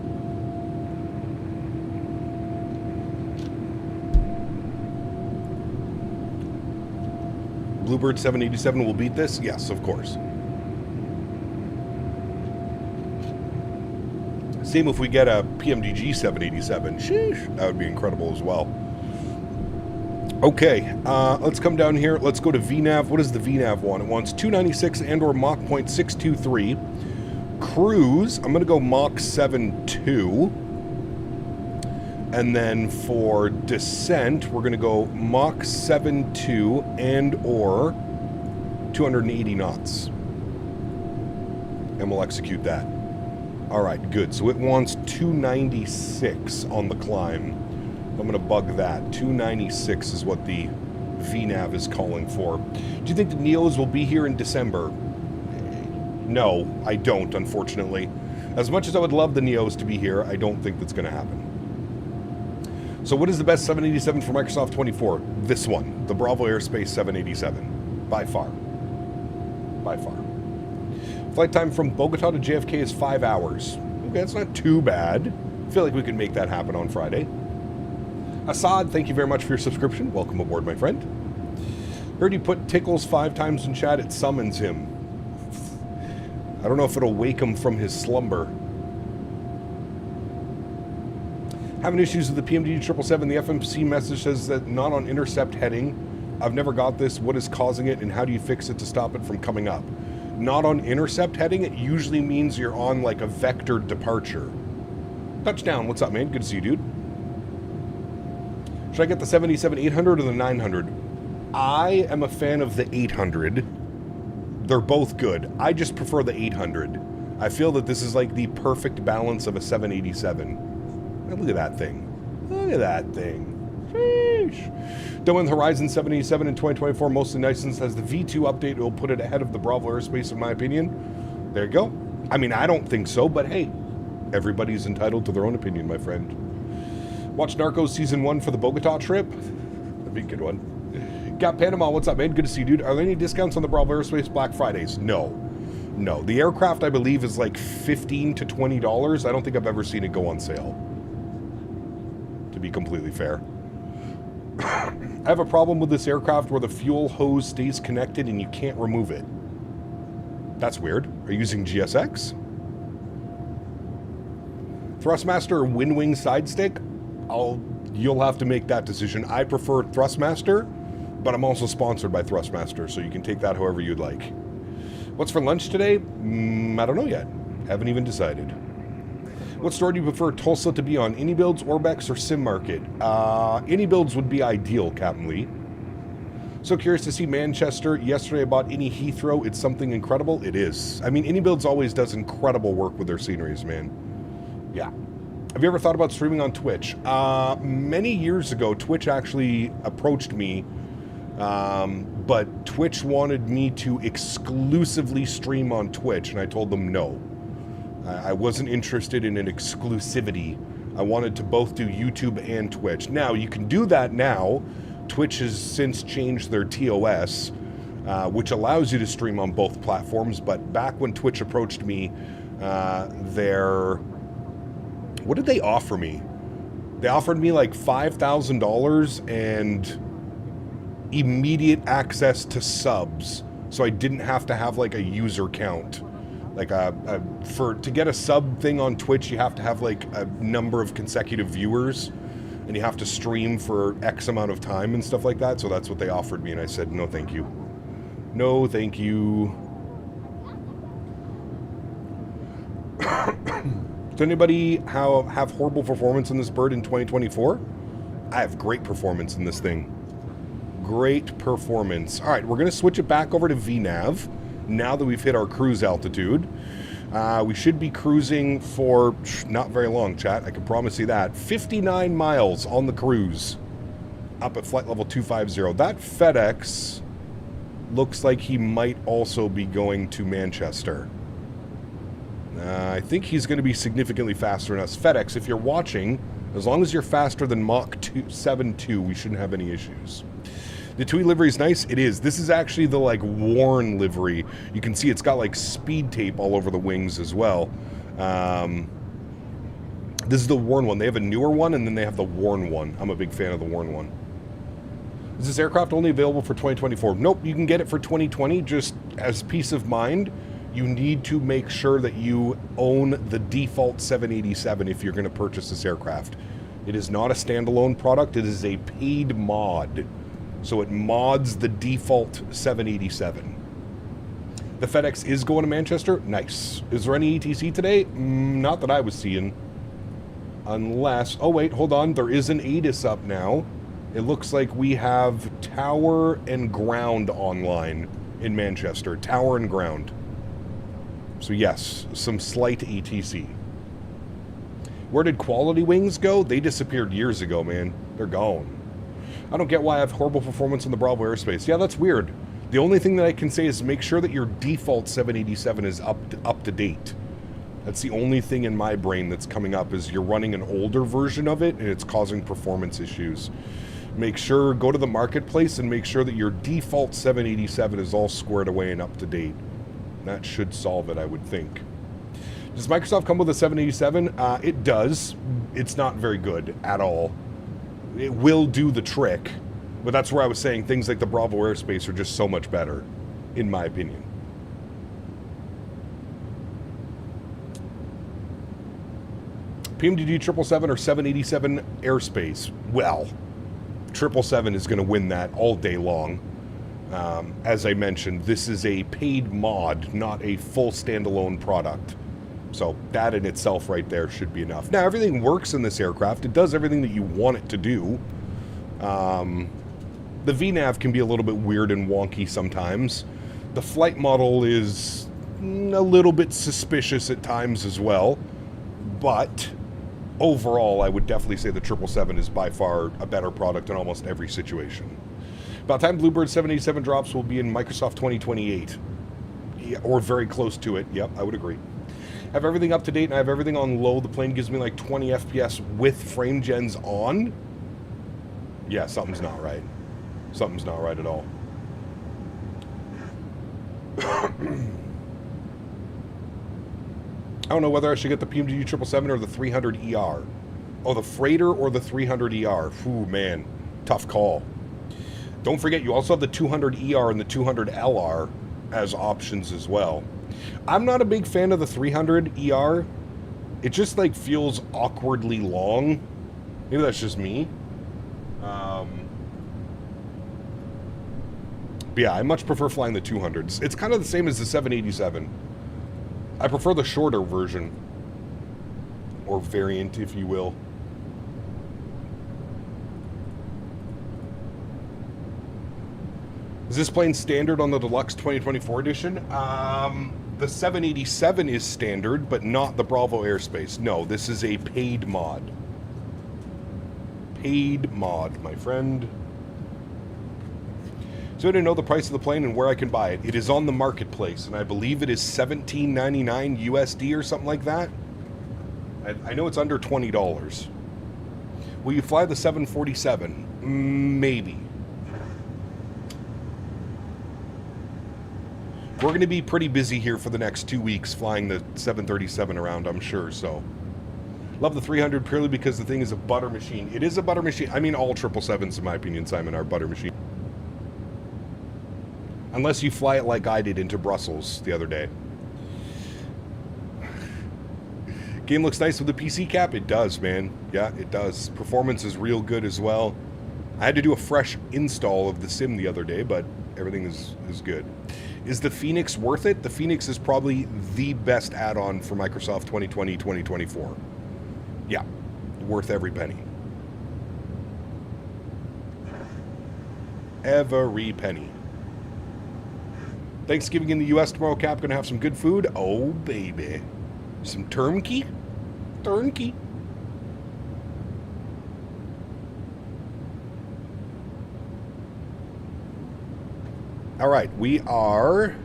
Bluebird 787 will beat this? Yes, of course. Same if we get a PMDG 787. Sheesh, that would be incredible as well. Okay, let's come down here. Let's go to VNAV. What does the VNAV want? It wants 296 and or Mach 0.623. Cruise, I'm going to go Mach 7.2. And then for descent, we're going to go Mach 7.2 and or 280 knots. And we'll execute that. All right, good. So it wants 296 on the climb. I'm going to bug that. 296 is what the VNAV is calling for. Do you think the Neos will be here in December? No, I don't, unfortunately. As much as I would love the Neos to be here, I don't think that's going to happen. So what is the best 787 for Microsoft 24? This one, the BravoAirspace 787. By far. By far. Flight time from Bogota to JFK is 5 hours. Okay, that's not too bad. I feel like we could make that happen on Friday. Assad, thank you very much for your subscription. Welcome aboard, my friend. Heard you put Tickles 5 times in chat. It summons him. I don't know if it'll wake him from his slumber. Having issues with the PMD 777. The FMC message says that not on intercept heading. I've never got this. What is causing it, and how do you fix it to stop it from coming up? Not on intercept heading, it usually means you're on like a vector departure. Touchdown, what's up, man? Good to see you, dude. Should I get the 77-800 or the 900? I am a fan of the 800. They're both good. I just prefer the 800. I feel that this is like the perfect balance of a 787. Now, look at that thing. Look at that thing. Sheesh. Done with Horizon 787 in 2024, mostly nice since has the V2 update. It will put it ahead of the BravoAirspace, in my opinion. There you go. I mean, I don't think so, but hey, everybody's entitled to their own opinion, my friend. Watch Narcos Season 1 for the Bogota trip. That'd be a good one. Got Panama, what's up, man? Good to see you, dude. Are there any discounts on the BravoAirspace Black Fridays? No. No. The aircraft, I believe, is like $15 to $20. I don't think I've ever seen it go on sale, to be completely fair. I have a problem with this aircraft where the fuel hose stays connected and you can't remove it. That's weird. Are you using GSX? Thrustmaster or Windwing side stick? You'll have to make that decision. I prefer Thrustmaster, but I'm also sponsored by Thrustmaster, so you can take that however you'd like. What's for lunch today? I don't know yet. Haven't even decided. What store do you prefer Tulsa to be on? iniBuilds, Orbex, or Sim Market? iniBuilds would be ideal, Captain Lee. So curious to see Manchester. Yesterday I bought Ini Heathrow. It's something incredible. It is. I mean, iniBuilds always does incredible work with their sceneries, man. Yeah. Have you ever thought about streaming on Twitch? Many years ago, Twitch actually approached me, but Twitch wanted me to exclusively stream on Twitch, and I told them no. I wasn't interested in an exclusivity. I wanted to both do YouTube and Twitch. Now, you can do that now. Twitch has since changed their TOS, which allows you to stream on both platforms, but back when Twitch approached me, what did they offer me? They offered me like $5,000 and immediate access to subs, so I didn't have to have like a user count. Like to get a sub thing on Twitch, you have to have like a number of consecutive viewers, and you have to stream for X amount of time and stuff like that. So that's what they offered me, and I said no, thank you. No, thank you. Does anybody have horrible performance in this bird in 2024? I have great performance in this thing. Great performance. All right, we're going to switch it back over to VNAV now that we've hit our cruise altitude. We should be cruising for not very long, chat. I can promise you that. 59 miles on the cruise up at flight level 250. That FedEx looks like he might also be going to Manchester. I think he's going to be significantly faster than us. FedEx, if you're watching, as long as you're faster than Mach 7.2, we shouldn't have any issues. The TUI livery is nice. It is. This is actually the like worn livery. You can see it's got like speed tape all over the wings as well. This is the worn one. They have a newer one, and then they have the worn one. I'm a big fan of the worn one. Is this aircraft only available for 2024? Nope, you can get it for 2020. Just as peace of mind, you need to make sure that you own the default 787 if you're going to purchase this aircraft. It is not a standalone product. It is a paid mod. So it mods the default 787. The FedEx is going to Manchester. Nice. Is there any ETC today? Not that I was seeing. Unless... Oh, wait. Hold on. There is an ATIS up now. It looks like we have tower and ground online in Manchester. Tower and ground. So yes, some slight ATC. Where did Quality Wings go? They disappeared years ago, man. They're gone. I don't get why I have horrible performance in the BravoAirspace. Yeah, that's weird. The only thing that I can say is make sure that your default 787 is up to date. That's the only thing in my brain that's coming up is you're running an older version of it and it's causing performance issues. Make sure, go to the marketplace and make sure that your default 787 is all squared away and up to date. That should solve it, I would think. Does Microsoft come with a 787? It does. It's not very good at all. It will do the trick, but that's where I was saying things like the BravoAirspace are just so much better, in my opinion. PMDG 777 or 787 airspace? Well, 777 is going to win that all day long. As I mentioned, this is a paid mod, not a full standalone product. So that in itself right there should be enough. Now, everything works in this aircraft. It does everything that you want it to do. The VNAV can be a little bit weird and wonky sometimes. The flight model is a little bit suspicious at times as well. But overall, I would definitely say the 777 is by far a better product in almost every situation. About time Bluebird 787 drops will be in Microsoft 2028. Yeah, or very close to it. Yep, I would agree. Have everything up to date and I have everything on low. The plane gives me like 20 FPS with frame gens on. Yeah, something's not right. Something's not right at all. I don't know whether I should get the PMDG 777 or the 300ER. Oh, the freighter or the 300ER. Ooh, man. Tough call. Don't forget, you also have the 200ER and the 200LR as options as well. I'm not a big fan of the 300ER. It just like feels awkwardly long. Maybe that's just me. But yeah, I much prefer flying the 200s. It's kind of the same as the 787. I prefer the shorter version. or variant, if you will. Is this plane standard on the Deluxe 2024 edition? The 787 is standard, but not the BravoAirspace. No, this is a paid mod. Paid mod, my friend. So I didn't know the price of the plane and where I can buy it. It is on the marketplace, and I believe it is $17.99 USD or something like that. I know it's under $20. Will you fly the 747? Maybe. We're going to be pretty busy here for the next 2 weeks flying the 737 around, I'm sure, so. Love the 300 purely because the thing is a butter machine. It is a butter machine. I mean, all 777s, in my opinion, Simon, are butter machine. Unless you fly it like I did into Brussels the other day. Game looks nice with the PC cap. It does, man. Yeah, it does. Performance is real good as well. I had to do a fresh install of the sim the other day, but everything is good. Is the Phoenix worth it? The Phoenix is probably the best add-on for Microsoft 2020-2024. Yeah, worth every penny. Every penny. Thanksgiving in the U.S. tomorrow, Cap. Gonna have some good food. Oh, baby. Some turkey? Turkey. All right, we are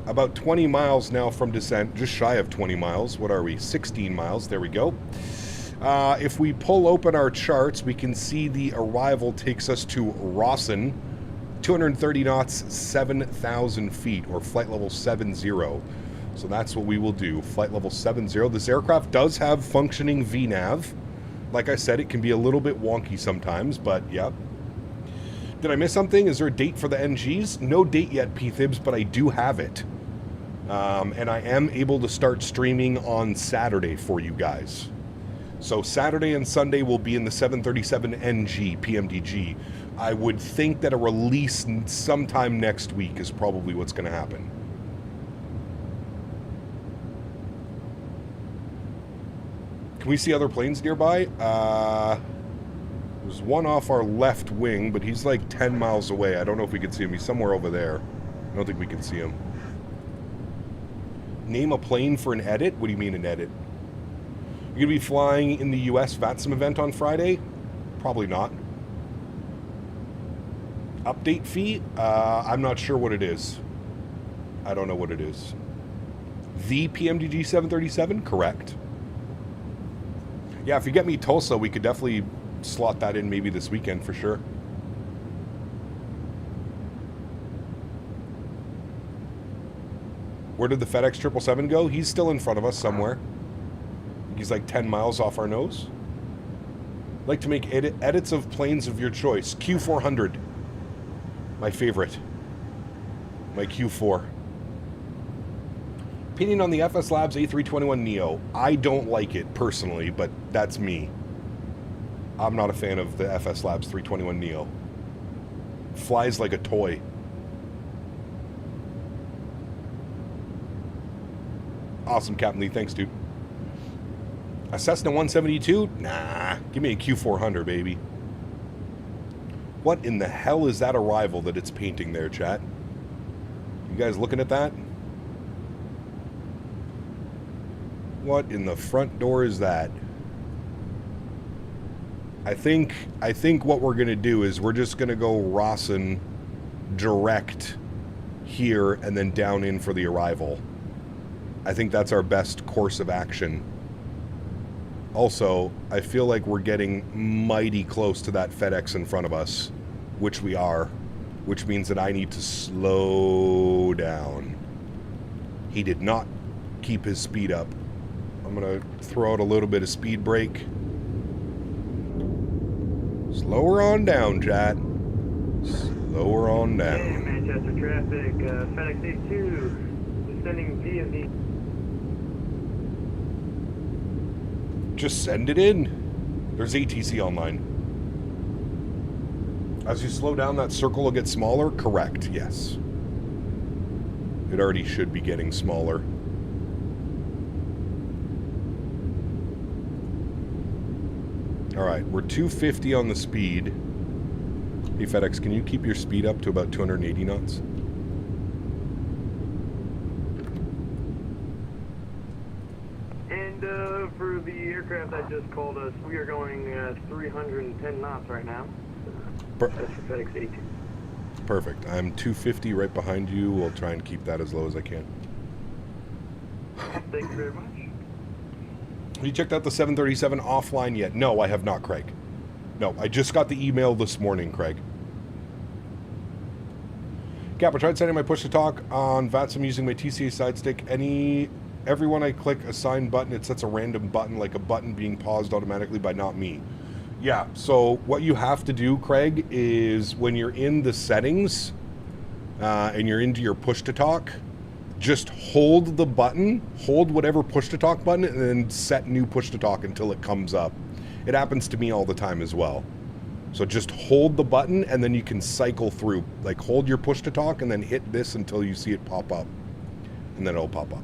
about 20 miles now from descent, just shy of 20 miles. What are we? 16 miles. There we go. If we pull open our charts, we can see the arrival takes us to Rawson, 230 knots, 7,000 feet, or flight level 70. So that's what we will do, flight level 70. This aircraft does have functioning VNAV. Like I said, it can be a little bit wonky sometimes, but yeah. Did I miss something? Is there a date for the NGs? No date yet, P-Thibs, but I do have it. And I am able to start streaming on Saturday for you guys. So Saturday and Sunday will be in the 737 NG PMDG. I would think that a release sometime next week is probably what's going to happen. Can we see other planes nearby? There's one off our left wing, but he's like 10 miles away. I don't know if we can see him. He's somewhere over there. I don't think we can see him. Name a plane for an edit? What do you mean an edit? You're going to be flying in the US VATSIM event on Friday? Probably not. Update fee? I'm not sure what it is. I don't know what it is. The PMDG 737? Correct. Yeah, if you get me Tulsa, we could definitely slot that in maybe this weekend for sure. Where did the FedEx 777 go? He's still in front of us somewhere. He's like 10 miles off our nose. Like to make edits of planes of your choice. Q400. My favorite. My Q4. Opinion on the FS Labs A321neo. I don't like it personally, but that's me. I'm not a fan of the FS Labs 321neo. Flies like a toy. Awesome, Captain Lee. Thanks, dude. A Cessna 172? Nah. Give me a Q400, baby. What in the hell is that arrival that it's painting there, chat? You guys looking at that? What in the front door is that? I think what we're going to do is we're just going to go Rawson direct here and then down in for the arrival. I think that's our best course of action. Also, I feel like we're getting mighty close to that FedEx in front of us, which we are, which means that I need to slow down. He did not keep his speed up. I'm going to throw out a little bit of speed brake. Slower on down, chat. Slower on down. Hey, Manchester traffic, FedEx A2, descending DMV. Just send it in. There's ATC online. As you slow down, that circle will get smaller? Correct, yes. It already should be getting smaller. All right, we're 250 on the speed. Hey, FedEx, can you keep your speed up to about 280 knots? And for the aircraft that just called us, we are going 310 knots right now. That's for FedEx 82. Perfect. I'm 250 right behind you. We'll try and keep that as low as I can. Thank you very much. Have you checked out the 737 offline yet? No, I have not, Craig. No, I just got the email this morning, Craig. Cap, I tried setting my push-to-talk on VATSIM using my TCA side stick. Everyone I click a sign button, it sets a random button, like a button being paused automatically by not me. Yeah, so what you have to do, Craig, is when you're in the settings and you're into your push-to-talk, just hold the button, hold whatever push-to-talk button, and then set new push-to-talk until it comes up. It happens to me all the time as well. So just hold the button, and then you can cycle through. Like, hold your push-to-talk, and then hit this until you see it pop up. And then it'll pop up.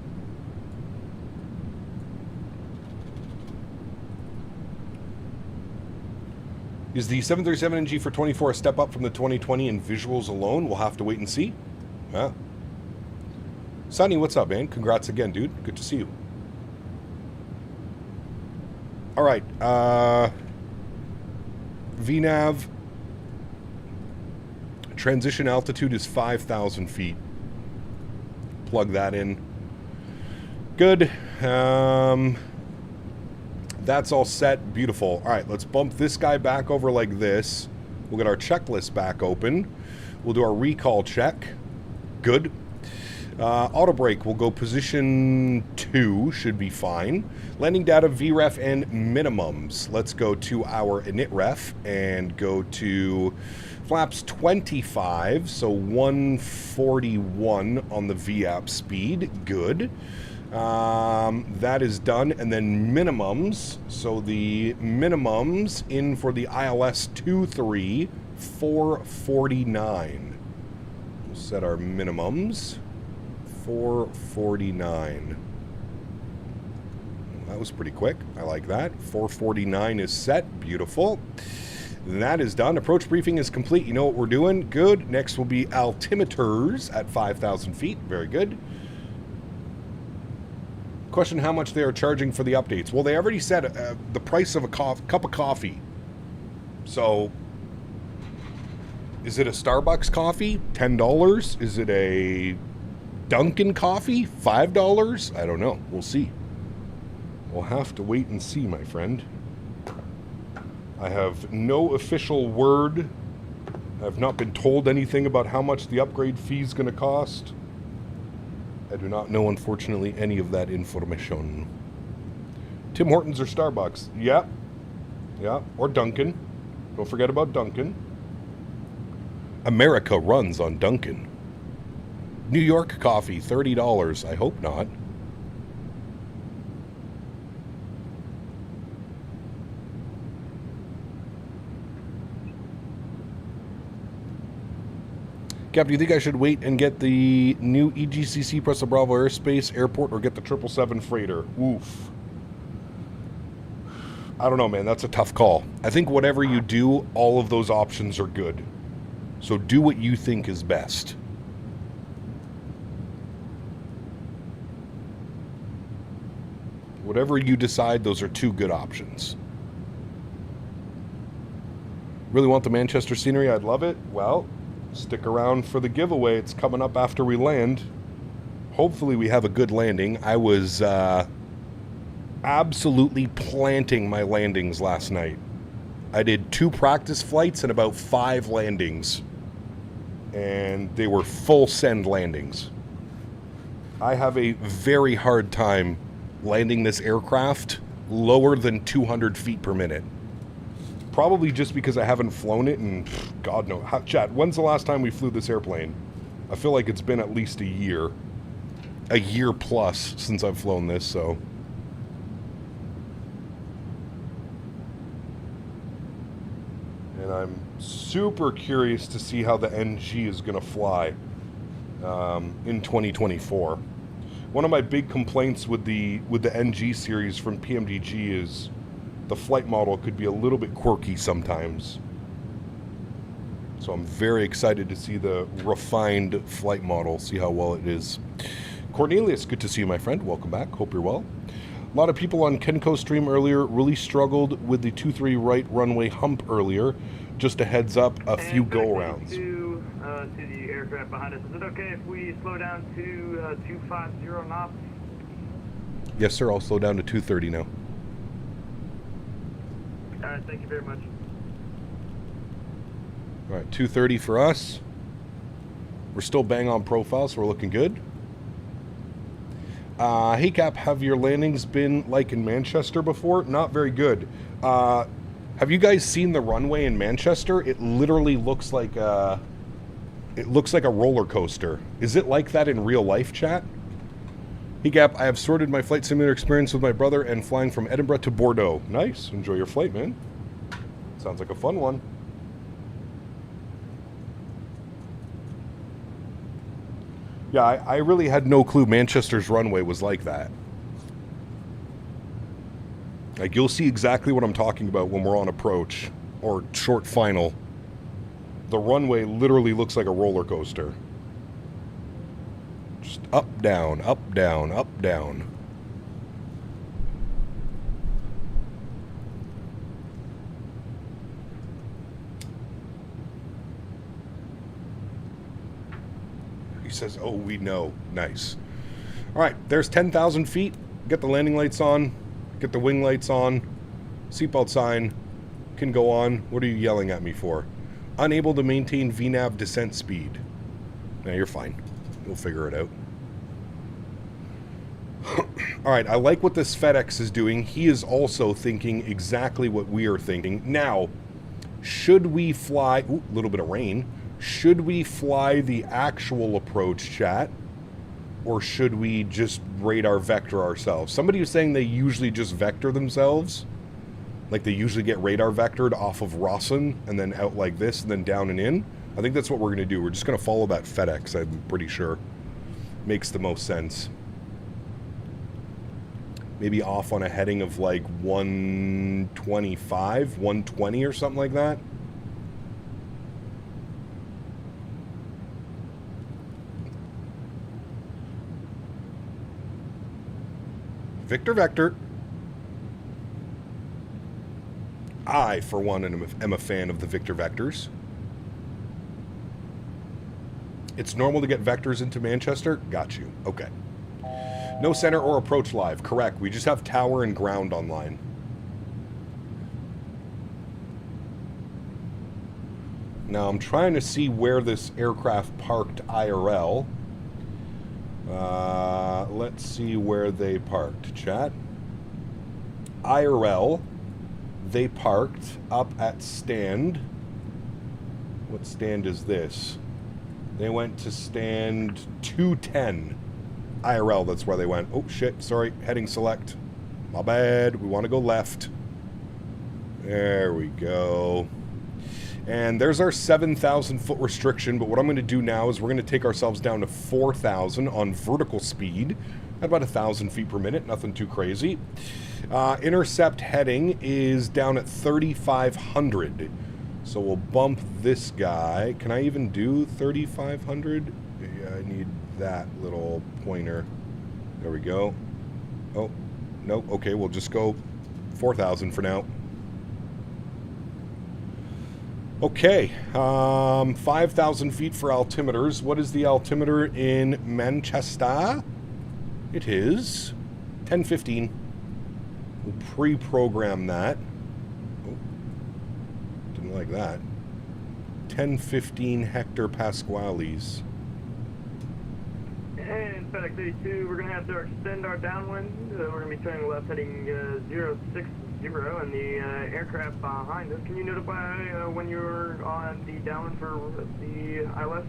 Is the 737NG for 24 a step up from the 2020 in visuals alone? We'll have to wait and see. Yeah. Sonny, what's up, man? Congrats again, dude. Good to see you. All right. VNAV. Transition altitude is 5,000 feet. Plug that in. Good. That's all set. Beautiful. All right, let's bump this guy back over like this. We'll get our checklist back open. We'll do our recall check. Good. Auto brake, we'll go position 2, should be fine. Landing data, VREF, and minimums. Let's go to our init ref and go to flaps 25, so 141 on the VAP speed. Good. That is done. And then minimums, so the minimums in for the ILS 23, 449. We'll set our minimums. 449. That was pretty quick. I like that. 449 is set. Beautiful. That is done. Approach briefing is complete. You know what we're doing? Good. Next will be altimeters at 5,000 feet. Very good. Question how much they are charging for the updates. Well, they already said the price of a cup of coffee. So, is it a Starbucks coffee? $10? Is it a Dunkin' coffee? $5? I don't know. We'll see. We'll have to wait and see, my friend. I have no official word. I have not been told anything about how much the upgrade fee is going to cost. I do not know, unfortunately, any of that information. Tim Hortons or Starbucks? Yeah. Yeah. Or Dunkin'. Don't forget about Dunkin'. America runs on Dunkin'. New York coffee, $30. I hope not. Cap, do you think I should wait and get the new EGCC plus the BravoAirspace airport or get the 777 freighter? Oof. I don't know, man. That's a tough call. I think whatever you do, all of those options are good. So do what you think is best. Whatever you decide, those are two good options. Really want the Manchester scenery? I'd love it. Well, stick around for the giveaway. It's coming up after we land. Hopefully we have a good landing. I was absolutely planting my landings last night. I did 2 practice flights and about 5 landings. And they were full send landings. I have a very hard time landing this aircraft lower than 200 feet per minute. Probably just because I haven't flown it, and God knows. Chat, when's the last time we flew this airplane? I feel like it's been at least a year plus since I've flown this, so. And I'm super curious to see how the NG is going to fly in 2024. One of my big complaints with the NG series from PMDG is the flight model could be a little bit quirky sometimes. So I'm very excited to see the refined flight model, see how well it is. Cornelius, good to see you, my friend. Welcome back. Hope you're well. A lot of people on Kenko's stream earlier really struggled with the 23 right runway hump earlier. Just a heads up, a few go-arounds. To the aircraft behind us, is it okay if we slow down to 250 knots? Yes, sir. I'll slow down to 230 now. All right, thank you very much. All right, 230 for us. We're still bang on profile, so we're looking good. Hey, Cap, have your landings been like in Manchester before? Not very good. Have you guys seen the runway in Manchester? It literally looks like a roller coaster. Is it like that in real life, chat? Hey, Cap, I have sorted my flight simulator experience with my brother and flying from Edinburgh to Bordeaux. Nice. Enjoy your flight, man. Sounds like a fun one. Yeah, I really had no clue Manchester's runway was like that. Like, you'll see exactly what I'm talking about when we're on approach or short final. The runway literally looks like a roller coaster. Just up, down, up, down, up, down. He says, oh, we know. Nice. All right, there's 10,000 feet. Get the landing lights on. Get the wing lights on. Seatbelt sign can go on. What are you yelling at me for? Unable to maintain VNAV descent speed. No, you're fine. We'll figure it out. All right, I like what this FedEx is doing. He is also thinking exactly what we are thinking. Now, should we fly... Ooh, a little bit of rain. Should we fly the actual approach, chat? Or should we just radar vector ourselves? Somebody was saying they usually just vector themselves. Like they usually get radar vectored off of Rawson and then out like this and then down and in. I think that's what we're going to do. We're just going to follow that FedEx, I'm pretty sure. Makes the most sense. Maybe off on a heading of like 125, 120 or something like that. Victor Vector. I, for one, am a fan of the Victor Vectors. It's normal to get vectors into Manchester? Got you. Okay. No center or approach live. Correct. We just have tower and ground online. Now, I'm trying to see where this aircraft parked IRL. Let's see where they parked, chat. IRL, they parked up at stand. What stand is this? They went to stand 210. IRL, that's where they went. Oh, shit, sorry, heading select. My bad, we want to go left. There we go. And there's our 7,000 foot restriction, but what I'm going to do now is we're going to take ourselves down to 4,000 on vertical speed, at about 1,000 feet per minute, nothing too crazy. Intercept heading is down at 3,500, so we'll bump this guy. Can I even do 3,500? Yeah, I need that little pointer. There we go. Oh, no, okay, we'll just go 4,000 for now. Okay, 5,000 feet for altimeters. What is the altimeter in Manchester? It is 1015. We'll pre-program that. Oh, didn't like that. 1015 hectopascales. And FedEx 82, we're going to have to extend our downwind. We're going to be turning left heading 060, and the aircraft behind us. Can you notify when you're on the downwind for the ILS?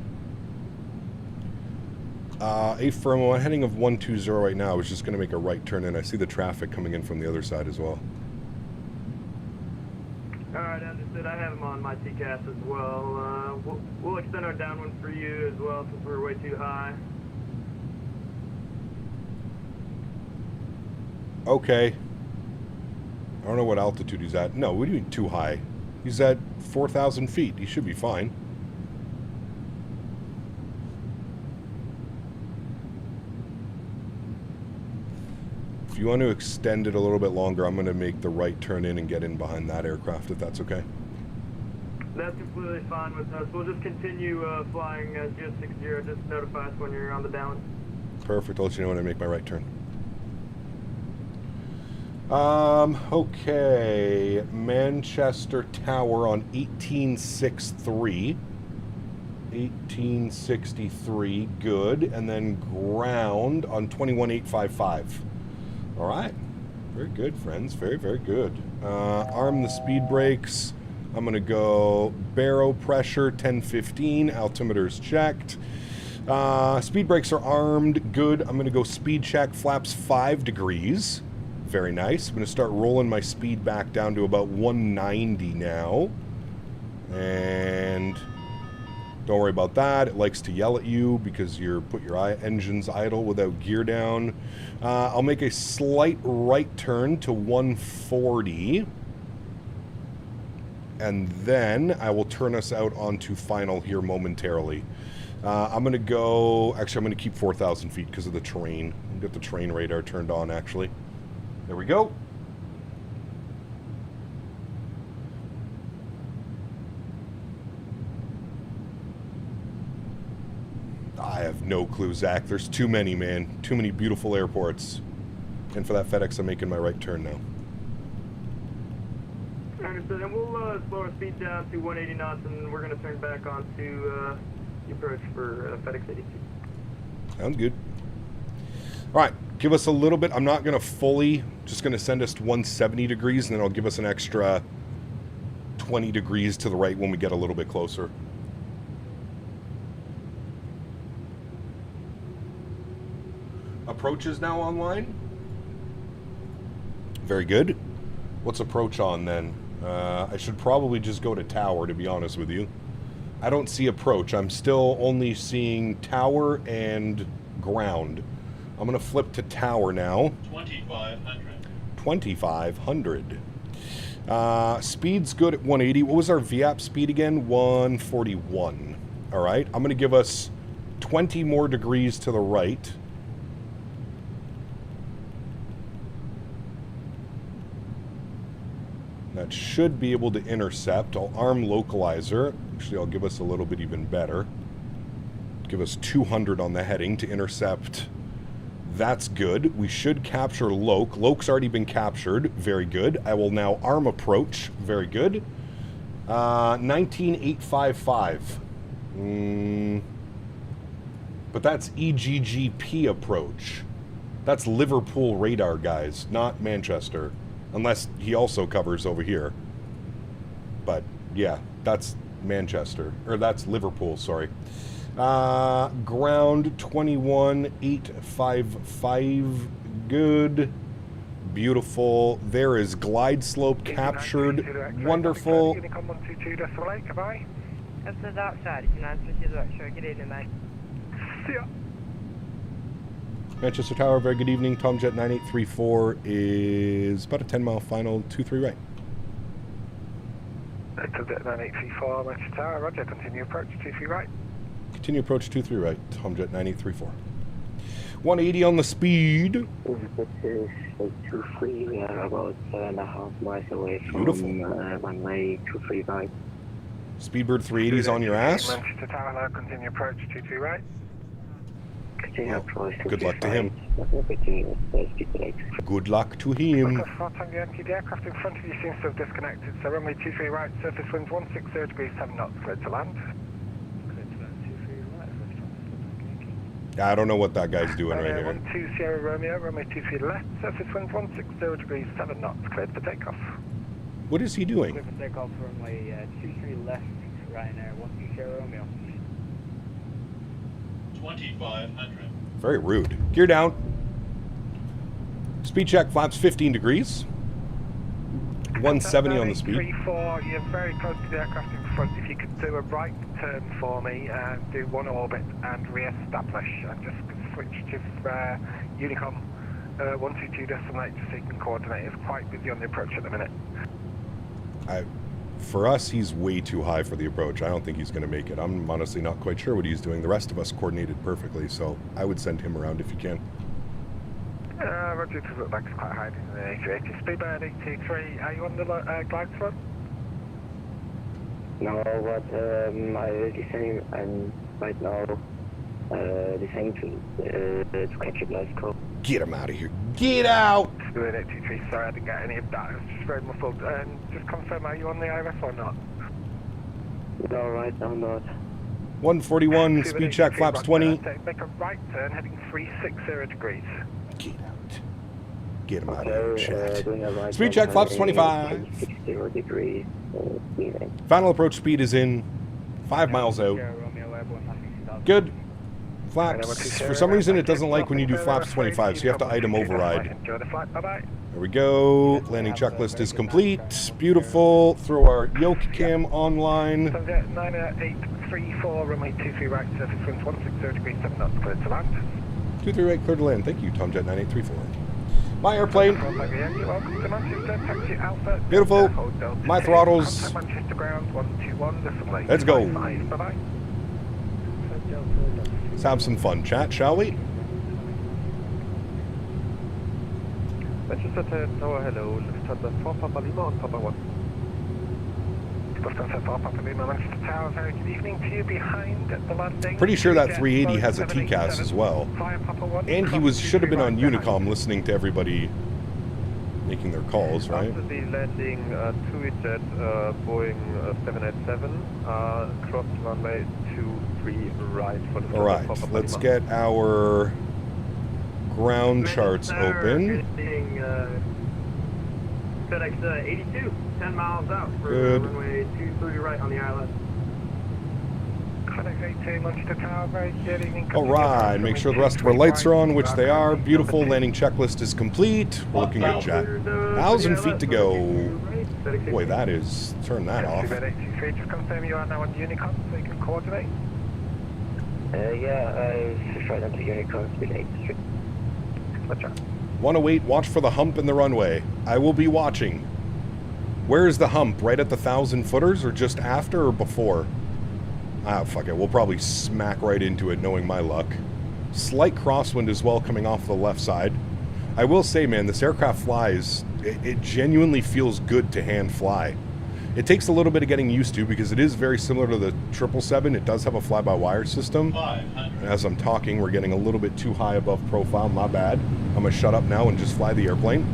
A firm one heading of 120 right now. I was just going to make a right turn in. I see the traffic coming in from the other side as well. Alright, understood. I have them on my TCAS as well. We'll extend our downwind for you as well since we're way too high. Okay. don't know what altitude he's at. No, what do you mean too high? He's at 4,000 feet. He should be fine. If you want to extend it a little bit longer, I'm going to make the right turn in and get in behind that aircraft, if that's okay. That's completely fine with us. We'll just continue flying 060. Just notify us when you're on the downwind. Perfect. I'll let you know when I make my right turn. Okay. Manchester Tower on 1863. 1863. Good. And then ground on 21855. All right. Very good, friends. Very, very good. Arm the speed brakes. I'm going to go barrow pressure 1015. Altimeter's checked. Speed brakes are armed. Good. I'm going to go speed check. Flaps 5 degrees. Very nice. I'm going to start rolling my speed back down to about 190 now. And don't worry about that. It likes to yell at you because you put your engines idle without gear down. I'll make a slight right turn to 140. And then I will turn us out onto final here momentarily. I'm going to go... Actually, I'm going to keep 4,000 feet because of the terrain. I'll get the terrain radar turned on, actually. There we go. I have no clue, Zach. There's too many, man. Too many beautiful airports. And for that FedEx, I'm making my right turn now. Understood. And we'll slow our speed down to 180 knots, and we're going to turn back onto the approach for FedEx 82. Sounds good. All right, give us a little bit. I'm not going to fully, just going to send us to 170 degrees, and then I'll give us an extra 20 degrees to the right when we get a little bit closer. Approach is now online. Very good. What's approach on then? I should probably just go to tower, to be honest with you. I don't see approach. I'm still only seeing tower and ground. I'm going to flip to tower now. 2,500. 2,500. Speed's good at 180. What was our VAP speed again? 141. All right. I'm going to give us 20 more degrees to the right. That should be able to intercept. I'll arm localizer. Actually, I'll give us a little bit even better. Give us 200 on the heading to intercept. That's good. We should capture Loc. Loc's already been captured. Very good. I will now arm approach. Very good. 19,855. But that's EGCC approach. That's Liverpool radar, guys, not Manchester. Unless he also covers over here. But, yeah, that's Manchester. Or that's Liverpool, sorry. Ground 21,855. Good. Beautiful. There is glide slope captured. Wonderful. Unicom 122.8, goodbye. Everything's outside. You can answer your direction. Good evening, mate. See ya. Manchester Tower, very good evening. Tomjet 9834 is about a 10-mile final, 23 right. Tomjet 9834, Manchester Tower, roger. Continue approach, 23 right. Continue approach, 23 right. Tomjet 9834. 180 on the speed. This is 23. We are about 7.5 miles away from runway 23 right. Speedbird 380 is on your ass. Manchester Tower, now continue approach, 23 right. Well, good luck to him. Good luck to him. The aircraft in front of you seems to have disconnected, so runway 23 right, surface winds 160 degrees, 7 knots, clear to land. I don't know what that guy's doing right here. 12 Sierra Romeo, runway 23 left, surface winds 160 degrees, 7 knots, cleared for takeoff. What is he doing? Clear for takeoff, runway 23 left, right now, 12 Sierra Romeo. 2,500. Very rude. Gear down. Speed check, flaps 15 degrees. 170 on the speed. 34, you're very close to the aircraft in front. If you could do a right turn for me and do one orbit and re-establish and just switch to Unicom 122.8 just so you can coordinate. It's quite busy on the approach at the minute. For us, he's way too high for the approach. I don't think he's going to make it. I'm honestly not quite sure what he's doing. The rest of us coordinated perfectly, so I would send him around if you can. Roger, it look like it's quite high in the A380. Speedbird 83, are you on the glide slope? No, but I descend and right now descend to catch a Glasgow. Get him out of here. Get out! Speedbird 83, sorry I didn't get any of that. It was just very muffled. Just confirm, are you on the IRS or not? No, right now not. 141, speed check, flaps 20. Make a right turn, heading 360 degrees. Get out. Get him out of here, chat. Right Speed check, flaps 25. 360 degrees. Final approach speed is in 5 miles out. Good. Flaps. For some reason, it doesn't like when you do flaps 25, so you have to item override. Enjoy the flight, bye-bye. There we go. Landing checklist is complete. Beautiful. Throw our yoke cam online. 9834, runway 23 right, surface winds 160 degrees, 7 knots, clear to land. 23 right, clear to land. Thank you, Tomjet 9834. My airplane. Welcome to Manchester, taxi Alpha. Beautiful. My throttles. Contact Manchester ground 121, display. Let's go. Bye-bye. Let's have some fun, chat, shall we? Manchester Tower, hello. Lufthansa 4 Papa Lima on Papa 1. Lufthansa 4 Papa Lima, Manchester Tower, very good evening to you behind the landing. Pretty sure that 380 has a TCAS as well. And he should have been on Unicom listening to everybody making their calls, right? After the landing, TUI-Jet Boeing 787, cross runway 23 right for the Alright, let's get our ground charts open. FedEx 82, 10 miles out for Good. runway 23 right on the island. FedEx 82, Manchester Tower, very good evening. Alright, make sure the rest of our lights are on, which they are. Beautiful. Landing checklist is complete. We're looking good, chat. 1,000 feet to go. Boy, that is... Turn that off. Just confirm you are now on Unicom so you can coordinate. Yeah, I tried onto Unicom, speed 83. Let's go. 108, watch for the hump in the runway. I will be watching. Where is the hump? Right at the 1,000 footers or just after or before? Ah, fuck it. We'll probably smack right into it knowing my luck. Slight crosswind as well coming off the left side. I will say, man, this aircraft flies. It genuinely feels good to hand fly. It takes a little bit of getting used to because it is very similar to the 777. It does have a fly-by-wire system. And as I'm talking, we're getting a little bit too high above profile. My bad. I'm going to shut up now and just fly the airplane.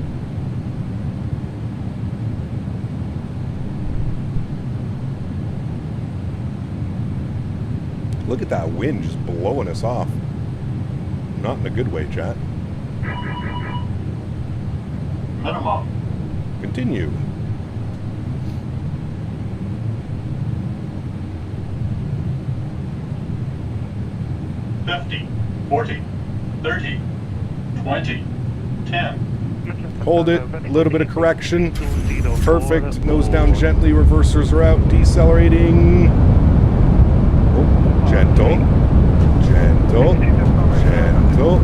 Look at that wind just blowing us off. Not in a good way, chat. Minimum. Continue. $50, $40, $30, $20, $10. Hold it. A little bit of correction. Perfect. Nose down gently. Reversers are out. Decelerating. Oh, gentle. Gentle. Gentle.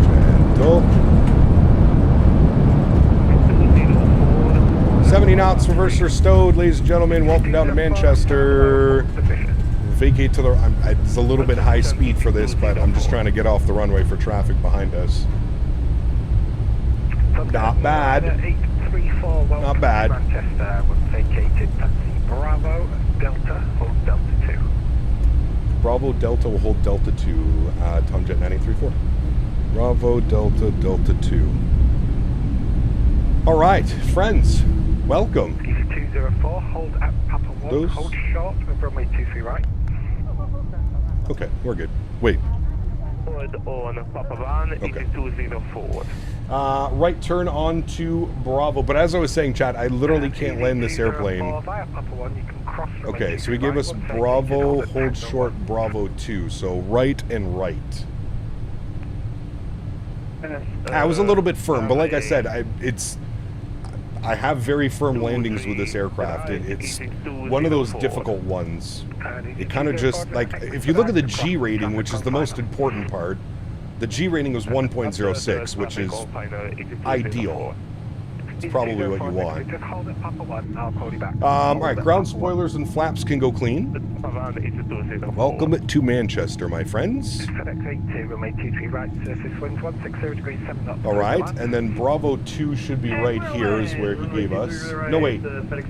Gentle. 70 knots. Reverser stowed. Ladies and gentlemen, welcome down to Manchester. Vacate to the... it's a little bit high speed for this, but I'm just trying to get off the runway for traffic behind us. Not bad. Not bad. Manchester was vacated. Taxi Bravo Delta, hold Delta 2. Bravo Delta will hold Delta 2. Tomjet 9834. Bravo Delta Delta 2. All right, friends, welcome. 204, hold at Papa 1, Those... hold short with runway 23 right. Okay, we're good. Wait. Hold on Papa 1, Okay. 204. Right turn on to Bravo. But as I was saying, chat, I literally can't land this airplane. Okay, so he gave us Bravo, hold short, Bravo 2. So right and right. I was a little bit firm, but like I said, I have very firm landings with this aircraft. It's one of those difficult ones. It kind of just, like, if you look at the G rating, which is the most important part, The G rating was 1.06, which is ideal. It's probably what you want. Just hold it, Papa 1, I'll call you back. All right, ground spoilers and flaps can go clean. Welcome to Manchester, my friends. FedEx 82, runway 23 right, surface winds 160 degrees 7 knots. All right, and then Bravo 2 should be right here is where he gave us. No, wait.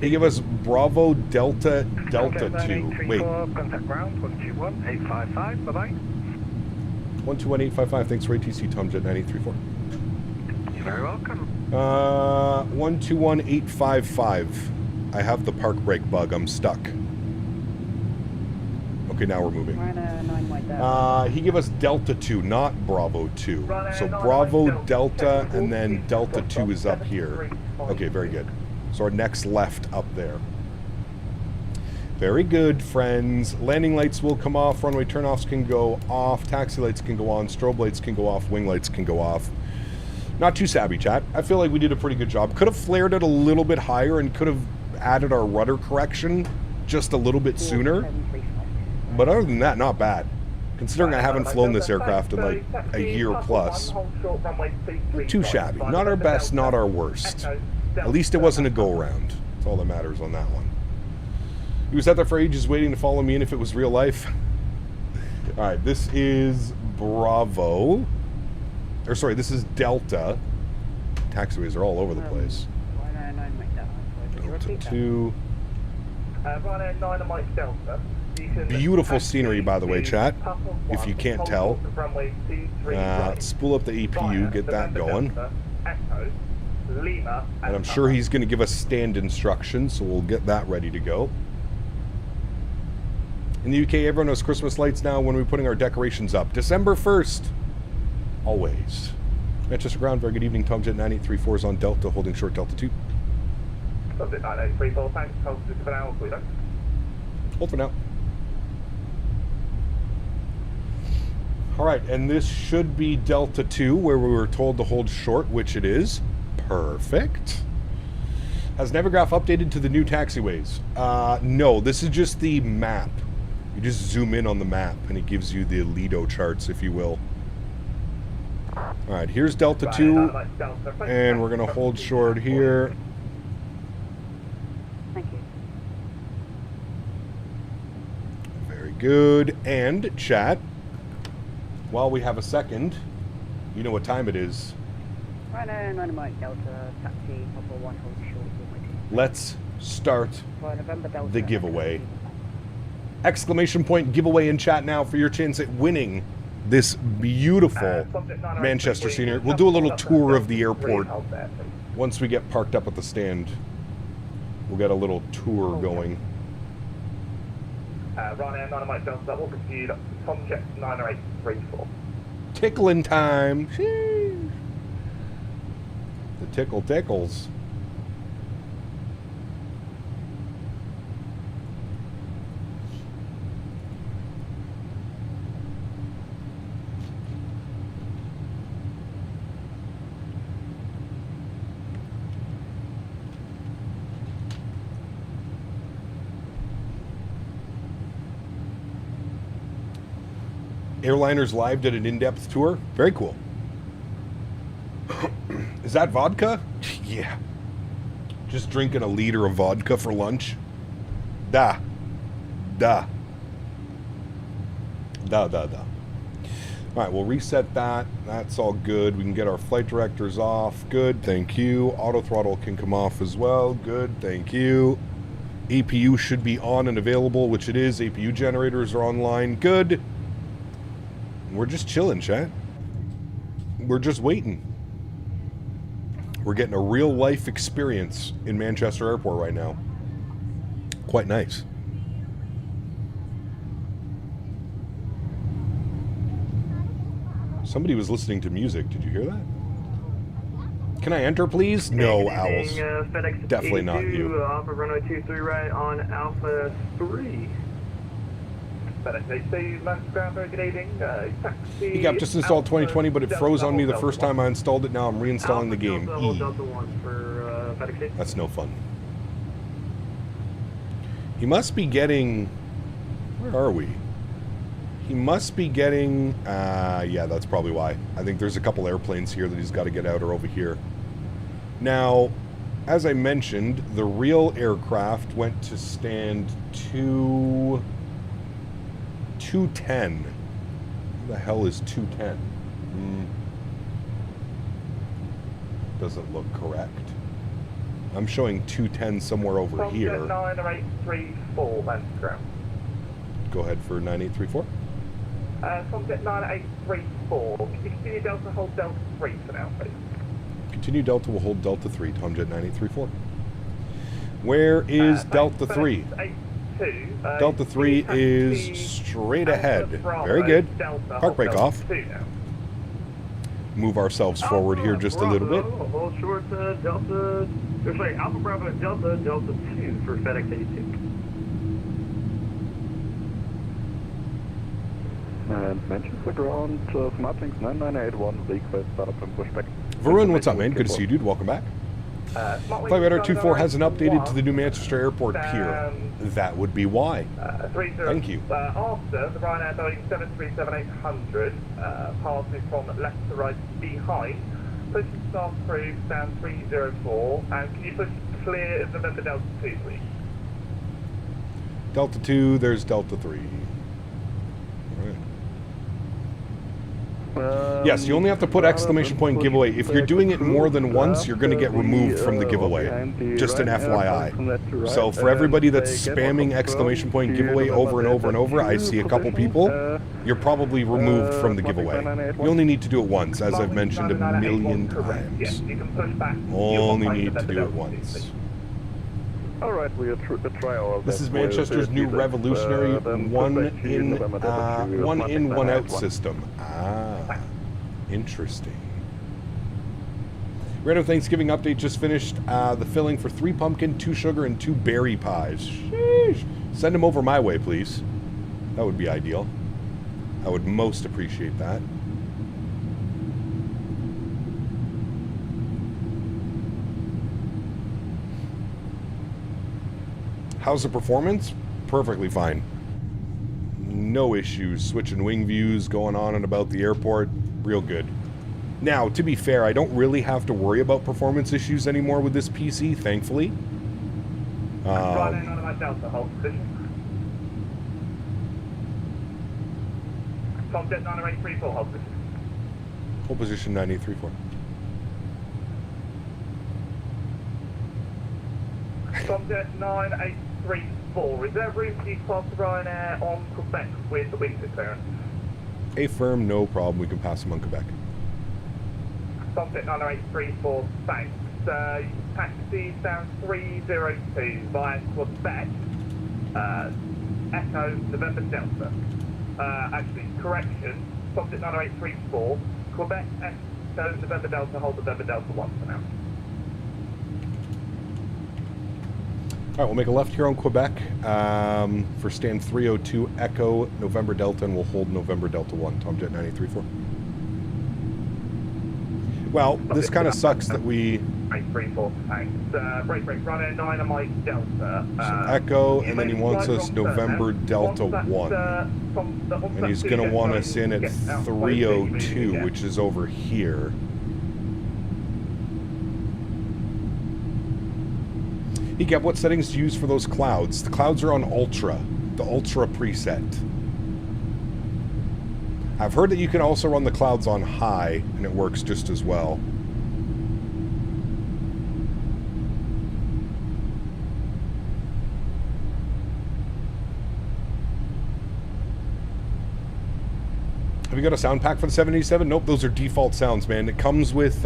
He gave us Bravo Delta 2. Wait. Contact ground 121855, bye-bye. 121855, thanks for ATC, Tomjet 934. You're very welcome. 121855. I have the park brake bug. I'm stuck. Okay, now we're moving. He gave us Delta 2, not Bravo 2. So Bravo, Delta, and then Delta 2 is up here. Okay, very good. So our next left up there. Very good, friends. Landing lights will come off. Runway turnoffs can go off. Taxi lights can go on. Strobe lights can go off. Wing lights can go off. Not too savvy, chat. I feel like we did a pretty good job. Could have flared it a little bit higher and could have added our rudder correction just a little bit sooner. But other than that, not bad. Considering I haven't flown this aircraft in like a year plus. Not too shabby. Not our best, not our worst. At least it wasn't a go-around. That's all that matters on that one. He was out there for ages waiting to follow me in if it was real life. Alright, this is Bravo. Or sorry, this is Delta. Taxiways are all over the place. Delta 2. Beautiful scenery, by the way, chat. If you can't tell. Spool up the APU, get that going. And I'm sure he's going to give us stand instructions, so we'll get that ready to go. In the UK, everyone has Christmas lights now when we're putting our decorations up. December 1st. Always. Manchester ground, very good evening. Tomjet 9834 is on Delta, holding short Delta 2. Tomjet 9834, thanks. Hold for now, please. Hold for now. Alright, and this should be Delta 2, where we were told to hold short, which it is. Perfect. Has Navigraph updated to the new taxiways? No, this is just the map. You just zoom in on the map, and it gives you the Lido charts, if you will. Alright, here's Delta 2, and we're going to hold short here. Thank you. Very good. And, chat, while we have a second, you know what time it is. Let's start the giveaway. Exclamation point giveaway in chat now for your chance at winning this beautiful Manchester scenery. We'll do a little tour of the airport once we get parked up at the stand. We'll get a little tour going. Ryanair 9 Delta, we'll proceed Tomjet 90834. Tickling time. Sheesh. The tickle tickles. Airliners Live did an in-depth tour. Very cool. Is that vodka? Yeah. Just drinking a liter of vodka for lunch? Da. All right, we'll reset that. That's all good. We can get our flight directors off. Good, thank you. Auto throttle can come off as well. Good, thank you. APU should be on and available, which it is. APU generators are online. Good. We're just chilling, chat. We're just waiting. We're getting a real life experience in Manchester Airport right now. Quite nice. Somebody was listening to music. Did you hear that? Can I enter, please? No, Owls. Definitely not you. Alpha runway 23 right on Alpha 3. Yeah, I've just installed 2020, but it froze on me the first time I installed it. Now I'm reinstalling the game. That's no fun. He must be getting... Where are we? He must be getting... yeah, that's probably why. I think there's a couple airplanes here that he's got to get out or over here. Now, as I mentioned, the real aircraft went to stand 210. Who the hell is 210? Doesn't look correct. I'm showing 210 somewhere over here. 9834, that's ground. Go ahead for 9834. Tomjet 9834. Can you continue Delta, hold Delta 3 for now, please? Continue Delta will hold Delta 3, Tomjet 9834. Where is Delta 3? Delta 3 is straight ahead. Very good. Park brake off. Move ourselves forward here just a little bit. Hold short Delta, sorry, Alpha Bravo Delta, Delta 2 for FedEx 82. And Manchester ground, Smartlinks 9981, request startup and pushback. Varun, what's up, man? Good to see you, dude. Welcome back. Flight Radar 24 hasn't updated to the new Manchester Airport pier. That would be why. Thank you. After the Ryanair Boeing 737-800 passes from left to right behind, push and start through stand 304, and can you push clear of November Delta 2, please? Delta 2, there's Delta 3. Yes, you only have to put exclamation point giveaway. If you're doing it more than once, you're going to get removed from the giveaway. Just an FYI. So for everybody that's spamming exclamation point giveaway over and over and over, I see a couple people, you're probably removed from the giveaway. You only need to do it once, as I've mentioned a million times. Only need to do it once. Alright, we'll try all This is Manchester's new revolutionary one in, one out system. Ah, interesting. Random Thanksgiving update just finished. The filling for 3 pumpkin, 2 sugar, and 2 berry pies. Sheesh. Send them over my way, please. That would be ideal. I would most appreciate that. How's the performance? Perfectly fine. No issues. Switching wing views, going on and about the airport. Real good. Now, to be fair, I don't really have to worry about performance issues anymore with this PC, thankfully. Tomjet 9834, hold position. Hold position 9834. Tomjet 9834, is there room for you to pass the Ryanair on Quebec with the wing clearance? A firm, no problem. We can pass them on Quebec. Tomjet 9834, thanks. Taxi down 302 via Quebec, Echo November Delta. Actually, correction, Tomjet 9834, Quebec Echo November Delta, hold November Delta 1 for now. Alright, we'll make a left here on Quebec for stand 302 Echo November Delta, and we'll hold November Delta 1, Tomjet 9834. Well, this kind of sucks that we... 834, thanks. Break, Ryanair 9 on Mike Delta. So Echo, and then he wants us November Delta 1. And he's going to want us in at 302, which is over here. Egap, what settings do you use for those clouds? The clouds are on Ultra, the Ultra preset. I've heard that you can also run the clouds on high, and it works just as well. Have you got a sound pack for the 787? Nope, those are default sounds, man. It comes with,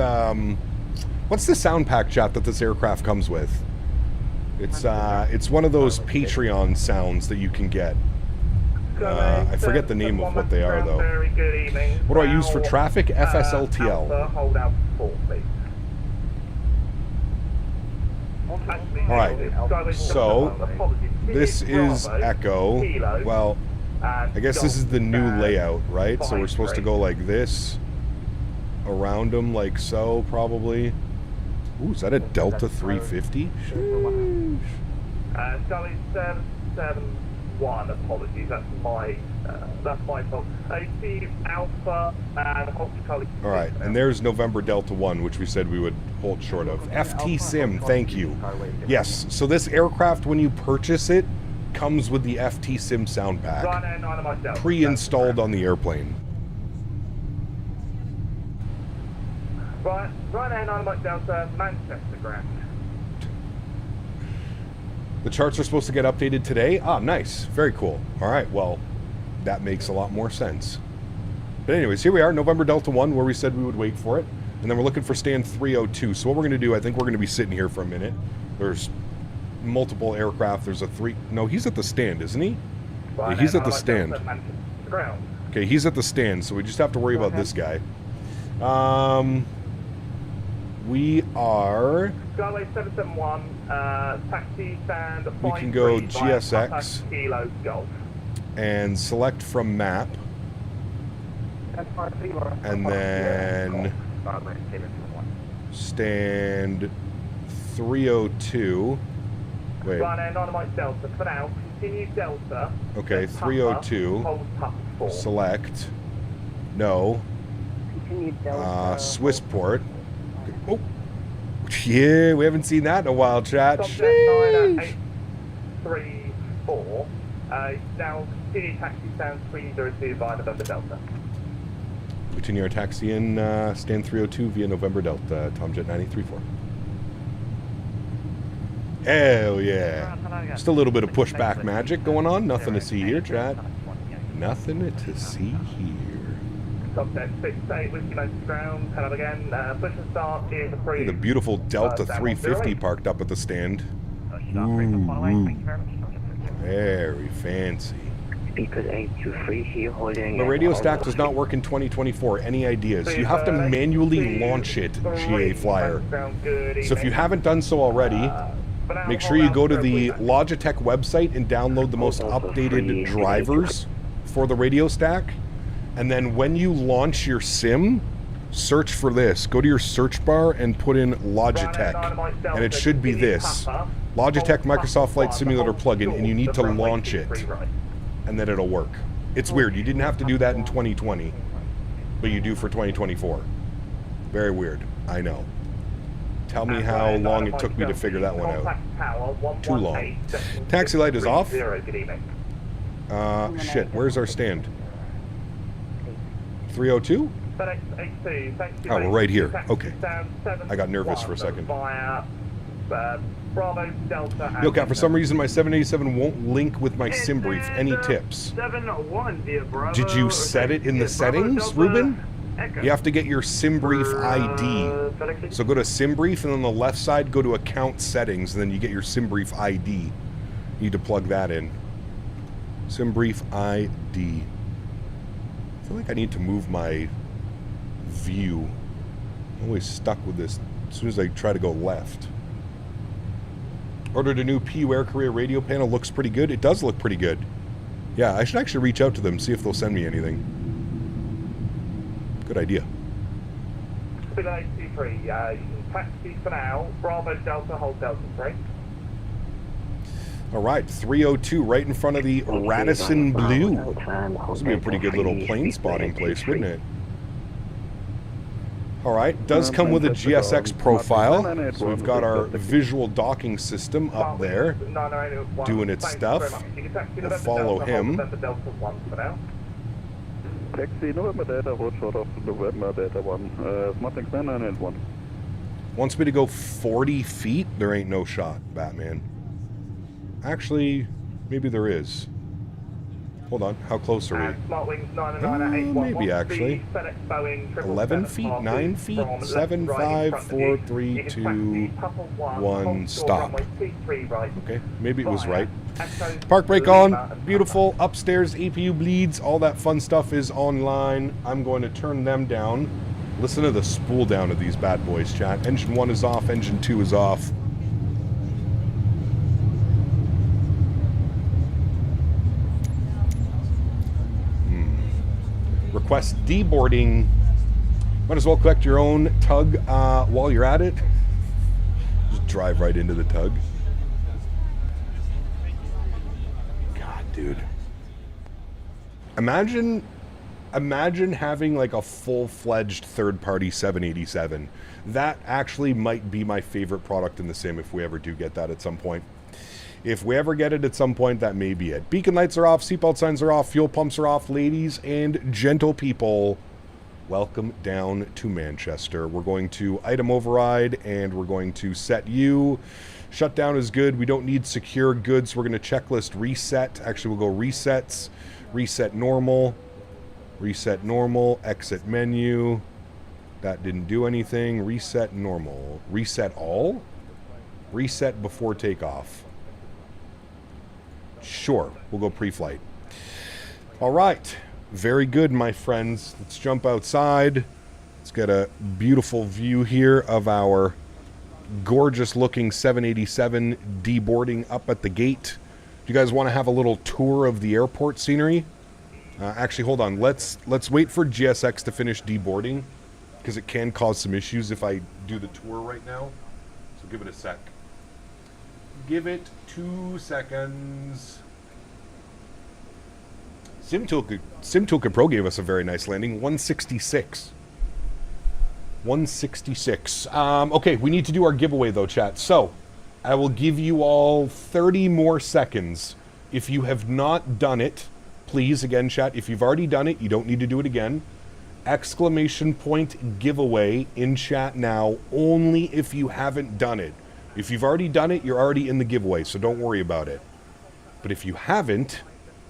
what's the sound pack, chat, that this aircraft comes with? It's one of those Patreon sounds that you can get. I forget the name of what they are, though. What do I use for traffic? FSLTL. Alright, so this is Echo. Well, I guess this is the new layout, right? So we're supposed to go like this, around them like so, probably. Ooh, is that a Delta 350? Sheesh. Charlie 77 1, apologies, that's my fault. Steve Alpha and Holt Charlie. All right, and there's November Delta 1, which we said we would hold short of. FT Sim, thank you. Yes, so this aircraft, when you purchase it, comes with the FT Sim sound pack, pre-installed on the airplane. Right, Ryanair 9 Mike Delta, Manchester ground. The charts are supposed to get updated today. Ah, nice. Very cool. All right, well, that makes a lot more sense. But anyways, here we are, November Delta 1, where we said we would wait for it. And then we're looking for stand 302. So what we're going to do, I think we're going to be sitting here for a minute. There's multiple aircraft. There's a three... No, he's at the stand, isn't he? Yeah, he's at the stand. Okay, he's at the stand, so we just have to worry about this guy. We are... Skyway 771, taxi stand... We can go GSX Kilo Golf. and select from map. And then stand 302. Wait. Ryanair 9 Mike Delta, for now, continue Delta. Okay, 302. Select. No. Swissport. Oh. Yeah, we haven't seen that in a while, chat. Subject 98334. Now, continue taxi stand 302 via November Delta. Continue our taxi in stand 302 via November Delta, Tomjet 934. Hell yeah. Just a little bit of pushback magic going on. Nothing to see here, chat. Nothing to see here. Subject 68 Whiskey Motor ground. Hello again. Push and start. Here's the free. The beautiful Delta 350 parked up at the stand. Ooh. Very fancy. The radio stack does not work in 2024. Any ideas? You have to manually launch it, GA Flyer. So if you haven't done so already, make sure you go to the Logitech website and download the most updated drivers for the radio stack. And then when you launch your sim, search for this. Go to your search bar and put in Logitech. And it should be this. Logitech Microsoft Flight Simulator plugin, and you need to launch it. And then it'll work. It's weird. You didn't have to do that in 2020, but you do for 2024. Very weird. I know. Tell me how long it took me to figure that one out. Too long. Taxi light is off. Shit. Where's our stand? 302? Oh, we're right here. Okay. I got nervous for a second. Bravo, Delta, Yo, Cat, for some reason my 787 won't link with my sim brief. Any tips? 701 via Bravo. Did you set it in the settings, Ruben? You have to get your sim brief ID. So go to sim brief, and on the left side go to account settings, and then you get your sim brief ID. You need to plug that in. Sim brief ID. I feel like I need to move my view. I'm always stuck with this as soon as I try to go left. Ordered a new PU Air Korea radio panel. Looks pretty good. It does look pretty good. Yeah, I should actually reach out to them, see if they'll send me anything. Good idea. Taxi for now. Bravo, Delta, hold Delta 3. All right, 302 right in front of the Radisson Blue. This would be a pretty good little plane spotting place, wouldn't it? All right, does come with a GSX profile. So we've got our visual docking system up there doing its stuff. We'll follow him. Taxi November Delta, hold short of November Delta 1. Smartlinks 991. Wants me to go 40 feet? There ain't no shot, Batman. Actually, maybe there is. Hold on, how close are we? Maybe actually. 11 feet, 9 feet, 7, 5, 4, 3, 2, 1, stop. Okay, maybe it was right. Park brake on, beautiful. Upstairs, APU bleeds, all that fun stuff is online. I'm going to turn them down. Listen to the spool down of these bad boys, chat. Engine 1 is off, engine 2 is off. Request deboarding. Might as well collect your own tug while you're at it. Just drive right into the tug. God dude. Imagine having like a full-fledged third-party 787. That actually might be my favorite product in the sim if we ever do get that at some point. If we ever get it at some point, that may be it. Beacon lights are off, seatbelt signs are off, fuel pumps are off. Ladies and gentle people, welcome down to Manchester. We're going to item override, and we're going to set you. Shutdown is good. We don't need secure goods. We're going to checklist reset. Actually, we'll go resets, reset normal, exit menu. That didn't do anything. Reset normal. Reset all? Reset before takeoff. Sure, we'll go pre-flight. All right. Very good, my friends. Let's jump outside. Let's get a beautiful view here of our gorgeous-looking 787 deboarding up at the gate. Do you guys want to have a little tour of the airport scenery? Actually, hold on. Let's wait for GSX to finish deboarding, because it can cause some issues if I do the tour right now. So give it a sec. Give it 2 seconds. SimToolkit Pro gave us a very nice landing. 166. 166. Okay, we need to do our giveaway though, chat. So, I will give you all 30 more seconds. If you have not done it, please, again, chat, if you've already done it, you don't need to do it again. Exclamation point giveaway in chat now, only if you haven't done it. If you've already done it, you're already in the giveaway, so don't worry about it. But if you haven't,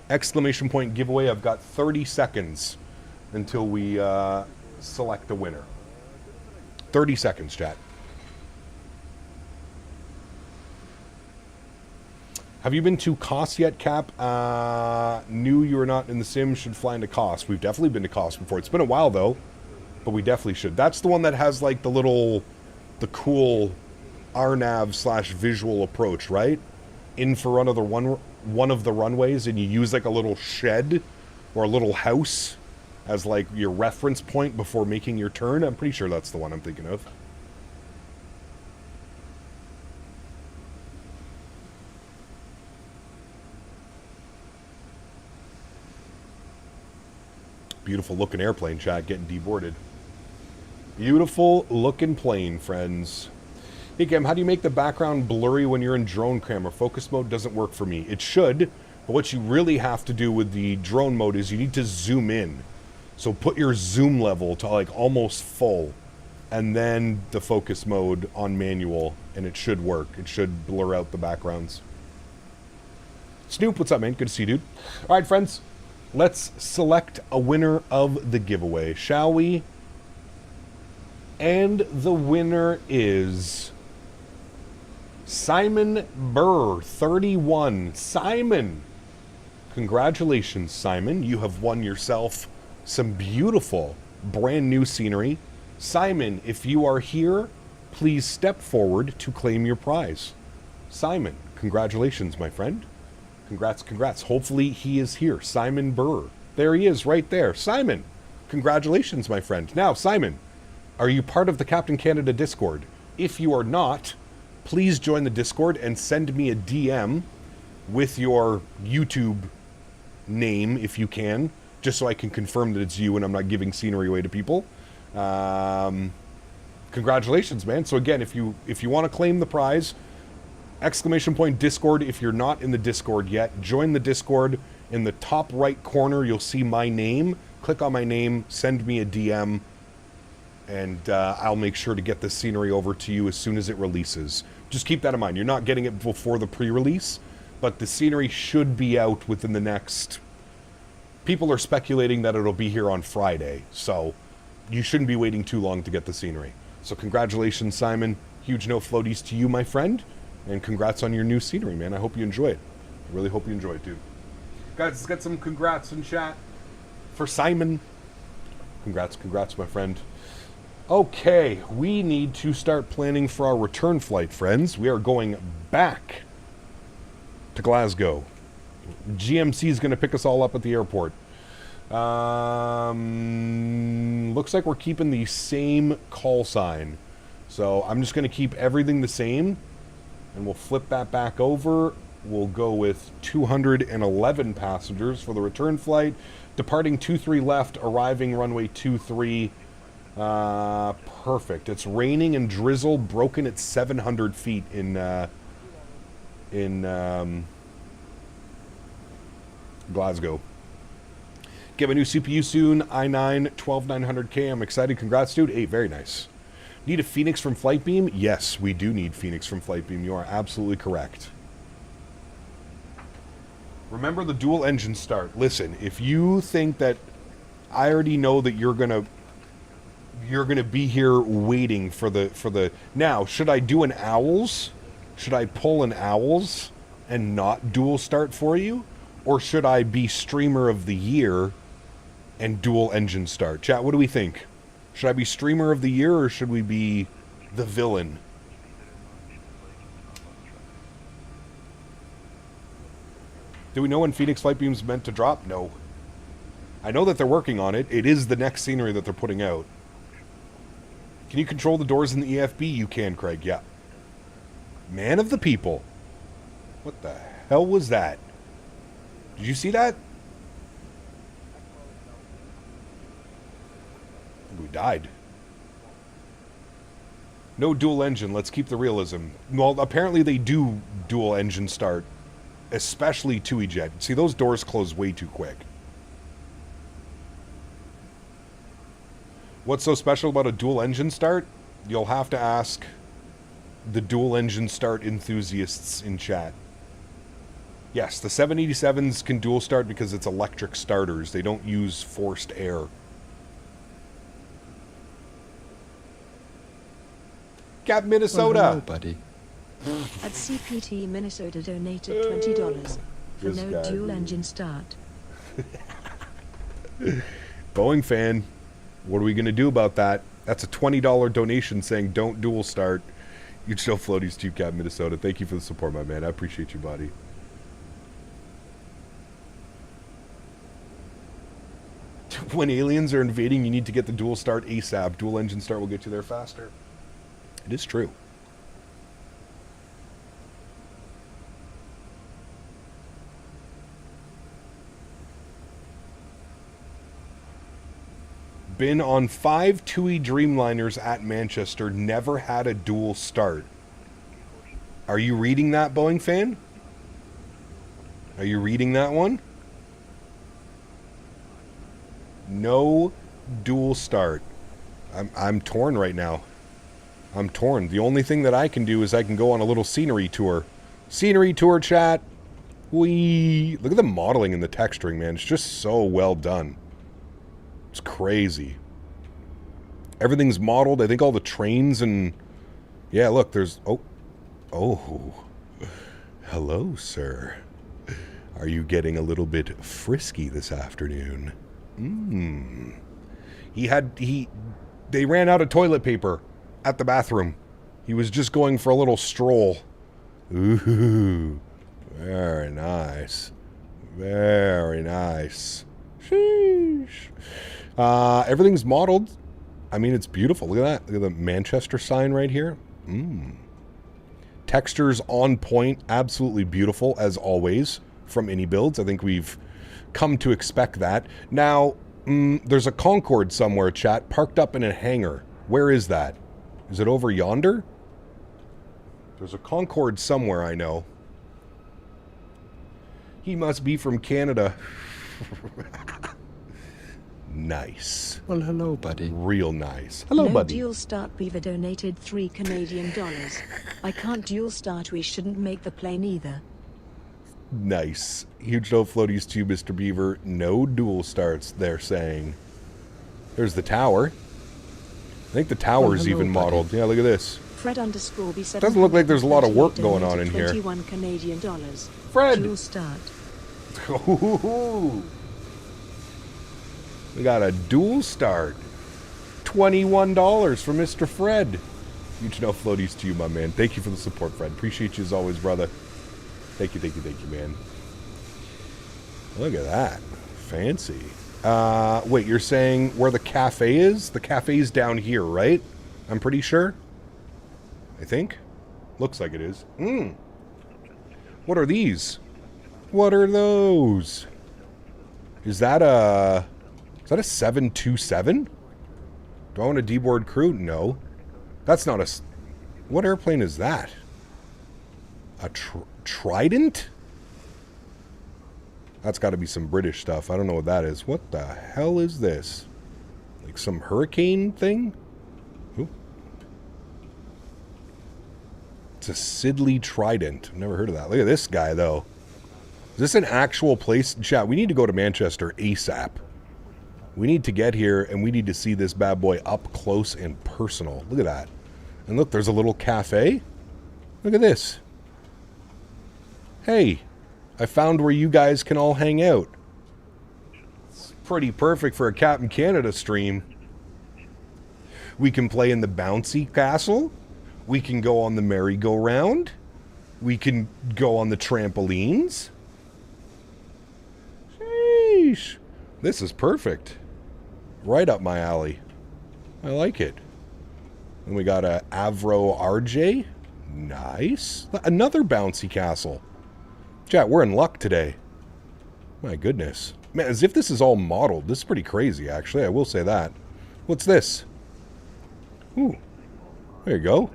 exclamation point giveaway, I've got 30 seconds until we select a winner. 30 seconds, chat. Have you been to Koch yet, Cap? Knew you were not in the sim, should fly into Koch. We've definitely been to Koch before. It's been a while, though, but we definitely should. That's the one that has, like, the cool RNAV/visual approach, right? In for another one of the runways, and you use, like, a little shed or a little house as, like, your reference point before making your turn. I'm pretty sure that's the one I'm thinking of. Beautiful looking airplane, chat, getting deboarded. Beautiful looking plane, friends. Hey, Cam, how do you make the background blurry when you're in drone camera? Focus mode doesn't work for me. It should, but what you really have to do with the drone mode is you need to zoom in. So put your zoom level to like almost full, and then the focus mode on manual, and it should work. It should blur out the backgrounds. Snoop, what's up, man? Good to see you, dude. All right, friends. Let's select a winner of the giveaway, shall we? And the winner is Simon Burr, 31. Simon! Congratulations, Simon. You have won yourself some beautiful brand new scenery. Simon, if you are here, please step forward to claim your prize. Simon, congratulations, my friend. Congrats, congrats. Hopefully he is here. Simon Burr. There he is, right there. Simon, congratulations, my friend. Now, Simon, are you part of the Captain Canada Discord? If you are not, please join the Discord and send me a DM with your YouTube name, if you can, just so I can confirm that it's you and I'm not giving scenery away to people. Congratulations, man. So again, if you want to claim the prize, exclamation point Discord. If you're not in the Discord yet, join the Discord. In the top right corner, you'll see my name. Click on my name, send me a DM, and I'll make sure to get the scenery over to you as soon as it releases. Just keep that in mind. You're not getting it before the pre-release, but the scenery should be out within the next... People are speculating that it'll be here on Friday, so you shouldn't be waiting too long to get the scenery. So congratulations, Simon. Huge no floaties to you, my friend. And congrats on your new scenery, man. I hope you enjoy it. I really hope you enjoy it, dude. Guys, let's get some congrats in chat for Simon. Congrats, congrats, my friend. Okay, we need to start planning for our return flight, friends. We are going back to Glasgow. GMC is going to pick us all up at the airport. Looks like we're keeping the same call sign. So I'm just going to keep everything the same. And we'll flip that back over. We'll go with 211 passengers for the return flight. Departing 23 left, arriving runway 23. Perfect. It's raining and drizzle, broken at 700 feet in Glasgow. Get my new CPU soon. i9 12900K. I'm excited. Congrats, dude. Hey, very nice. Need a Phoenix from Flightbeam? Yes, we do need Phoenix from Flightbeam. You are absolutely correct. Remember the dual engine start. Listen, if you think that I already know that you're gonna be here waiting for the now, should I do an Owls? Should I pull an Owls and not dual start for you? Or should I be streamer of the year and dual engine start? Chat, what do we think? Should I be streamer of the year or should we be the villain? Do we know when Phoenix Flightbeam's meant to drop? No. I know that they're working on it. It is the next scenery that they're putting out. Can you control the doors in the EFB? You can, Craig, yeah. Man of the people. What the hell was that? Did you see that? We died. No dual engine. Let's keep the realism. Well, apparently they do dual engine start. Especially TUI-Jet. See, those doors close way too quick. What's so special about a dual engine start? You'll have to ask the dual engine start enthusiasts in chat. Yes, the 787s can dual start because it's electric starters. They don't use forced air. Cap Minnesota. Hello, buddy. At CPT Minnesota donated $20 for This no guy, dual dude. engine start. Boeing fan, what are we going to do about that? That's a $20 donation saying don't dual start. You'd show floaties to Cap Minnesota. Thank you for the support, my man. I appreciate you, buddy. When aliens are invading, you need to get the dual start ASAP. Dual engine start will get you there faster. It is true. Been on 5 TUI Dreamliners at Manchester. Never had a dual start. Are you reading that, Boeing fan? Are you reading that one? No dual start. I'm torn right now. I'm torn. The only thing that I can do is I can go on a little scenery tour. Scenery tour, chat. Whee! Look at the modeling and the texturing, man. It's just so well done. It's crazy. Everything's modeled. I think all the trains and... Yeah, look, there's... Oh. Hello, sir. Are you getting a little bit frisky this afternoon? They ran out of toilet paper at the bathroom. He was just going for a little stroll. Ooh. Very nice. Very nice. Sheesh. Everything's modeled. I mean, it's beautiful. Look at that. Look at the Manchester sign right here. Textures on point. Absolutely beautiful, as always, from iniBuilds. I think we've come to expect that. Now, there's a Concorde somewhere, chat, parked up in a hangar. Where is that? Is it over yonder? There's a Concorde somewhere, I know. He must be from Canada. Nice. Well, hello, buddy. Real nice. Hello, no buddy. Dual start Beaver donated $3 Canadian. I can't dual start. We shouldn't make the plane either. Nice. Huge no floaties to you, Mr. Beaver. No dual starts, they're saying. There's the tower. I think the tower's even modeled. Yeah, look at this. Fred underscore B7. Doesn't look like there's a lot of work going on in here. $21 Canadian. Fred! Dual start. Ooh. We got a dual start. $21 for Mr. Fred. Huge no floaties to you, my man. Thank you for the support, Fred. Appreciate you as always, brother. Thank you, man. Look at that. Fancy. Wait, you're saying where the cafe is? The cafe's down here, right? I'm pretty sure. I think. Looks like it is. What are these? What are those? Is that a 727? Do I want a D-board crew? No. That's not a... What airplane is that? A Trident? That's got to be some British stuff. I don't know what that is. What the hell is this? Like some hurricane thing? Ooh. It's a Siddeley Trident. I've never heard of that. Look at this guy, though. Is this an actual place? Chat, we need to go to Manchester ASAP. We need to get here, and we need to see this bad boy up close and personal. Look at that. And look, there's a little cafe. Look at this. Hey, I found where you guys can all hang out. It's pretty perfect for a Captain Canada stream. We can play in the bouncy castle. We can go on the merry-go-round. We can go on the trampolines. Sheesh. This is perfect. Right up my alley. I like it. And we got a Avro RJ. Nice. Another bouncy castle. Chat, we're in luck today. My goodness. Man, as if this is all modeled. This is pretty crazy, actually. I will say that. What's this? Ooh. There you go.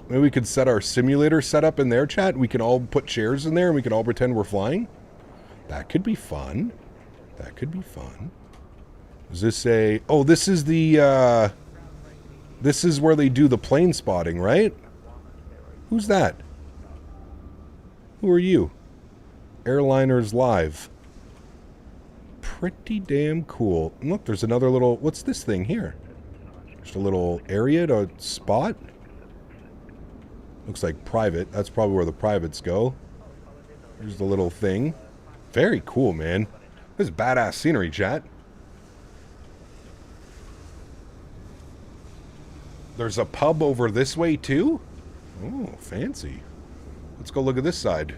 Maybe we could set our simulator setup in there, chat. We can all put chairs in there and we can all pretend we're flying. That could be fun. That could be fun. Is this a... Oh, this is the, this is where they do the plane spotting, right? Who's that? Who are you? Airliners Live. Pretty damn cool. And look, there's another little... What's this thing here? Just a little area to spot. Looks like private. That's probably where the privates go. Here's the little thing. Very cool, man. This is badass scenery, chat. There's a pub over this way, too? Oh, fancy. Let's go look at this side.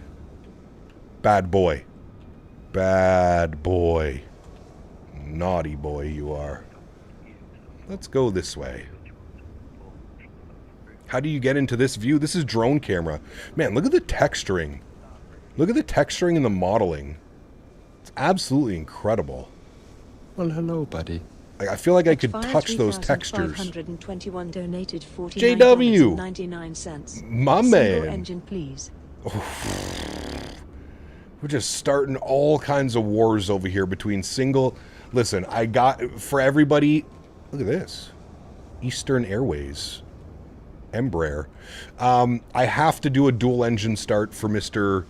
Bad boy. Bad boy. Naughty boy you are. Let's go this way. How do you get into this view? This is drone camera. Man, look at the texturing. Look at the texturing and the modeling. It's absolutely incredible. Well, hello, buddy. Like, I feel like I could touch those textures. Donated JW. My man. Engine, please. We're just starting all kinds of wars over here between single... Listen, I got... For everybody... Look at this. Eastern Airways. Embraer. I have to do a dual engine start for Mr.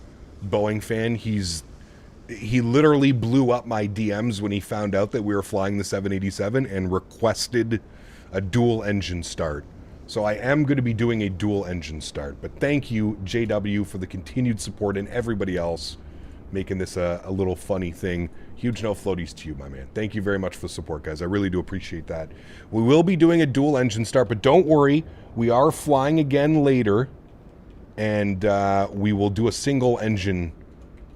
Boeing fan. He literally blew up my DMs when he found out that we were flying the 787 and requested a dual engine start. So I am going to be doing a dual engine start. But thank you, JW, for the continued support and everybody else making this a little funny thing. Huge no floaties to you, my man. Thank you very much for the support, guys. I really do appreciate that. We will be doing a dual engine start, but don't worry. We are flying again later, and we will do a single engine.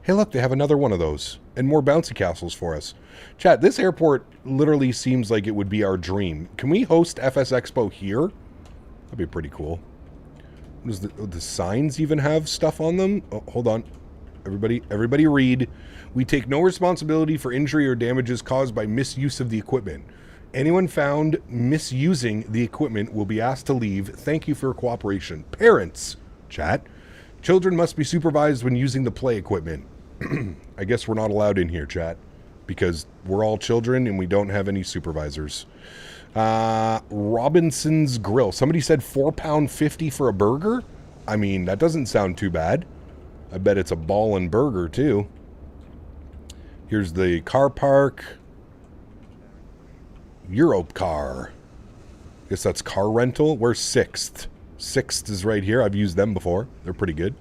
Hey, look, they have another one of those, and more bouncy castles for us. Chat, this airport literally seems like it would be our dream. Can we host FS Expo here? That'd be pretty cool. Does the signs even have stuff on them? Oh, hold on. Everybody read. We take no responsibility for injury or damages caused by misuse of the equipment. Anyone found misusing the equipment will be asked to leave. Thank you for your cooperation. Parents, chat. Children must be supervised when using the play equipment. I guess we're not allowed in here, chat, because we're all children and we don't have any supervisors. Robinson's Grill. Somebody said £4.50 for a burger? I mean, that doesn't sound too bad. I bet it's a ballin' burger, too. Here's the car park. Europcar. Guess that's car rental. Where's Sixth? Sixth is right here. I've used them before. They're pretty good.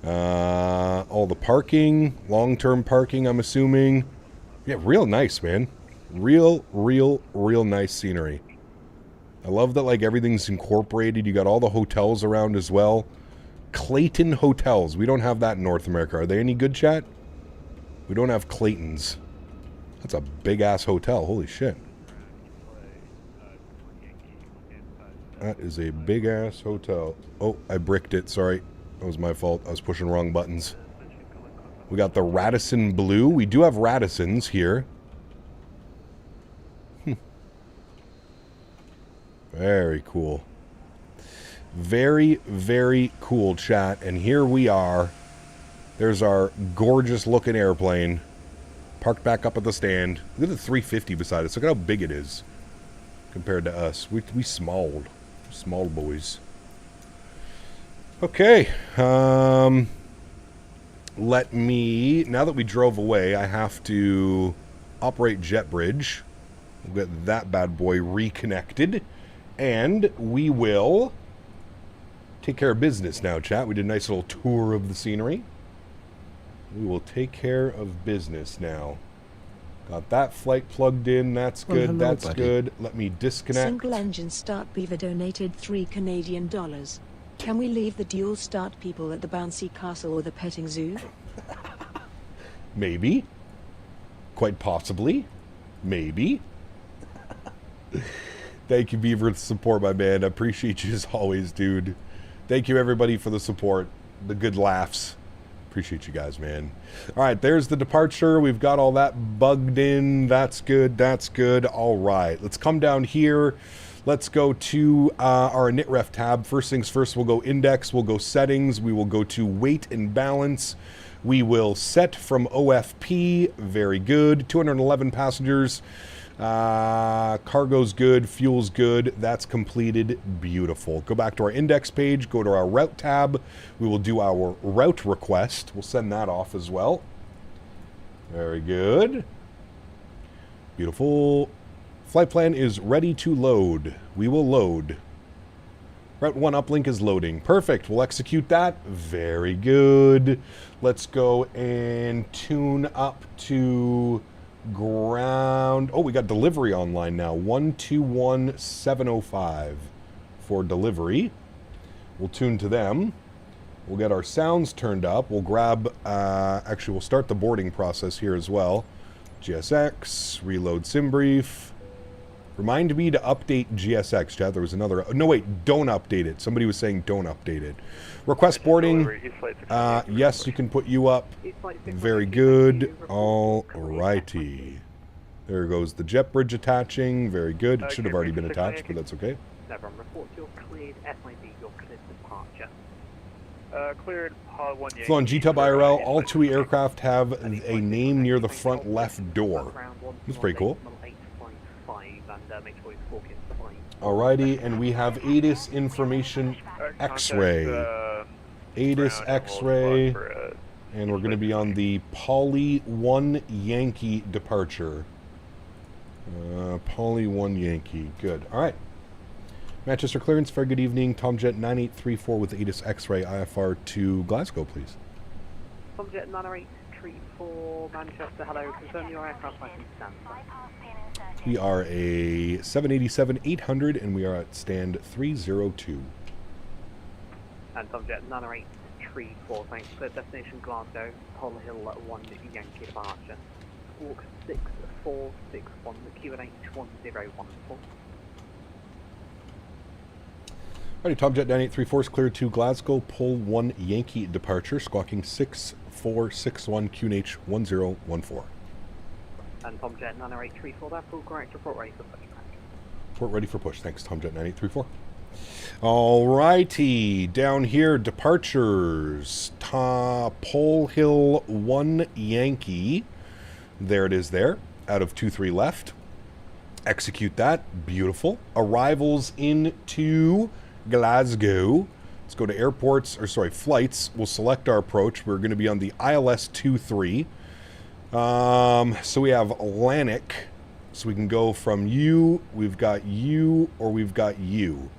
All the parking. Long-term parking, I'm assuming. Yeah, real nice, man. Real nice scenery. I love that, like, everything's incorporated. You got all the hotels around as well. Clayton Hotels. We don't have that in North America. Are they any good, chat? We don't have Claytons. That's a big-ass hotel. Holy shit. That is a big-ass hotel. Oh, I bricked it. Sorry. That was my fault. I was pushing wrong buttons. We got the Radisson Blue. We do have Radissons here. Very cool. Very, very cool, chat. And here we are. There's our gorgeous looking airplane. Parked back up at the stand. Look at the 350 beside us. Look at how big it is compared to us. We small boys. Okay. Let me, now that we drove away, I have to operate jet bridge. We'll get that bad boy reconnected. And we will take care of business now, chat. We did a nice little tour of the scenery. We will take care of business now. Got that flight plugged in. That's good. Hello, that's buddy. good. Let me disconnect. Single engine start Beaver donated $3 Canadian. Can we leave the dual start people at the bouncy castle or the petting zoo? Maybe. Quite possibly. Maybe. Thank you, Beaver, for the support, my man. I appreciate you as always, dude. Thank you, everybody, for the support. The good laughs. Appreciate you guys, man. All right, there's the departure. We've got all that bugged in. That's good. That's good. All right, let's come down here. Let's go to our initRef tab. First things first, we'll go index. We'll go settings. We will go to weight and balance. We will set from OFP. Very good. 211 passengers. Cargo's good, fuel's good, that's completed, beautiful. Go back to our index page, go to our route tab, we will do our route request, we'll send that off as well. Very good. Beautiful. Flight plan is ready to load. We will load. Route 1 uplink is loading. Perfect, we'll execute that. Very good. Let's go and tune up to ground. Oh, we got delivery online now. 121705 for delivery. We'll tune to them. We'll get our sounds turned up. We'll grab, actually, we'll start the boarding process here as well. GSX, reload sim brief. Remind me to update GSX, chat. There was another, no wait, don't update it. Somebody was saying don't update it. Request boarding. Yes, you can put you up. Very good. All righty. There goes the jet bridge attaching. Very good. It should have already been attached, but that's okay. Everyone report you're cleared. FIB, you're cleared departure. Cleared Par 1 Yankee. Flown GTUB IRL. All TUI aircraft have a name near the front left door. That's pretty cool. Alrighty, and we have ATIS information X-ray. ATIS X-ray. And we're going to be on the Poly 1 Yankee departure. Poly 1 Yankee. Good. Alright. Manchester clearance. Very good evening. Tomjet 9834 with ATIS X-ray IFR to Glasgow, please. Tomjet 9834 Manchester, hello. Confirm your aircraft license standby. We are a 787-800 and we are at stand 302. And Tomjet 9834, thanks. Clear destination Glasgow, Pole Hill 1 Yankee departure. Walk 6461, the Q&H 1014. Alrighty, Tomjet 9834 is cleared to Glasgow, Pole 1 Yankee departure, squawking 6461 QNH 1014. And Tomjet 9834, that's all correct. Report ready for push. Report ready for push. Thanks, Tomjet 9834. Alrighty, down here, departures. Pole Hill 1 Yankee. There it is there, out of 23 left. Execute that, beautiful. Arrivals into Glasgow. Let's go to airports, or sorry, flights. We'll select our approach. We're going to be on the ILS 23. So we have Lannick. So we can go from you, we've got you, or we've got you.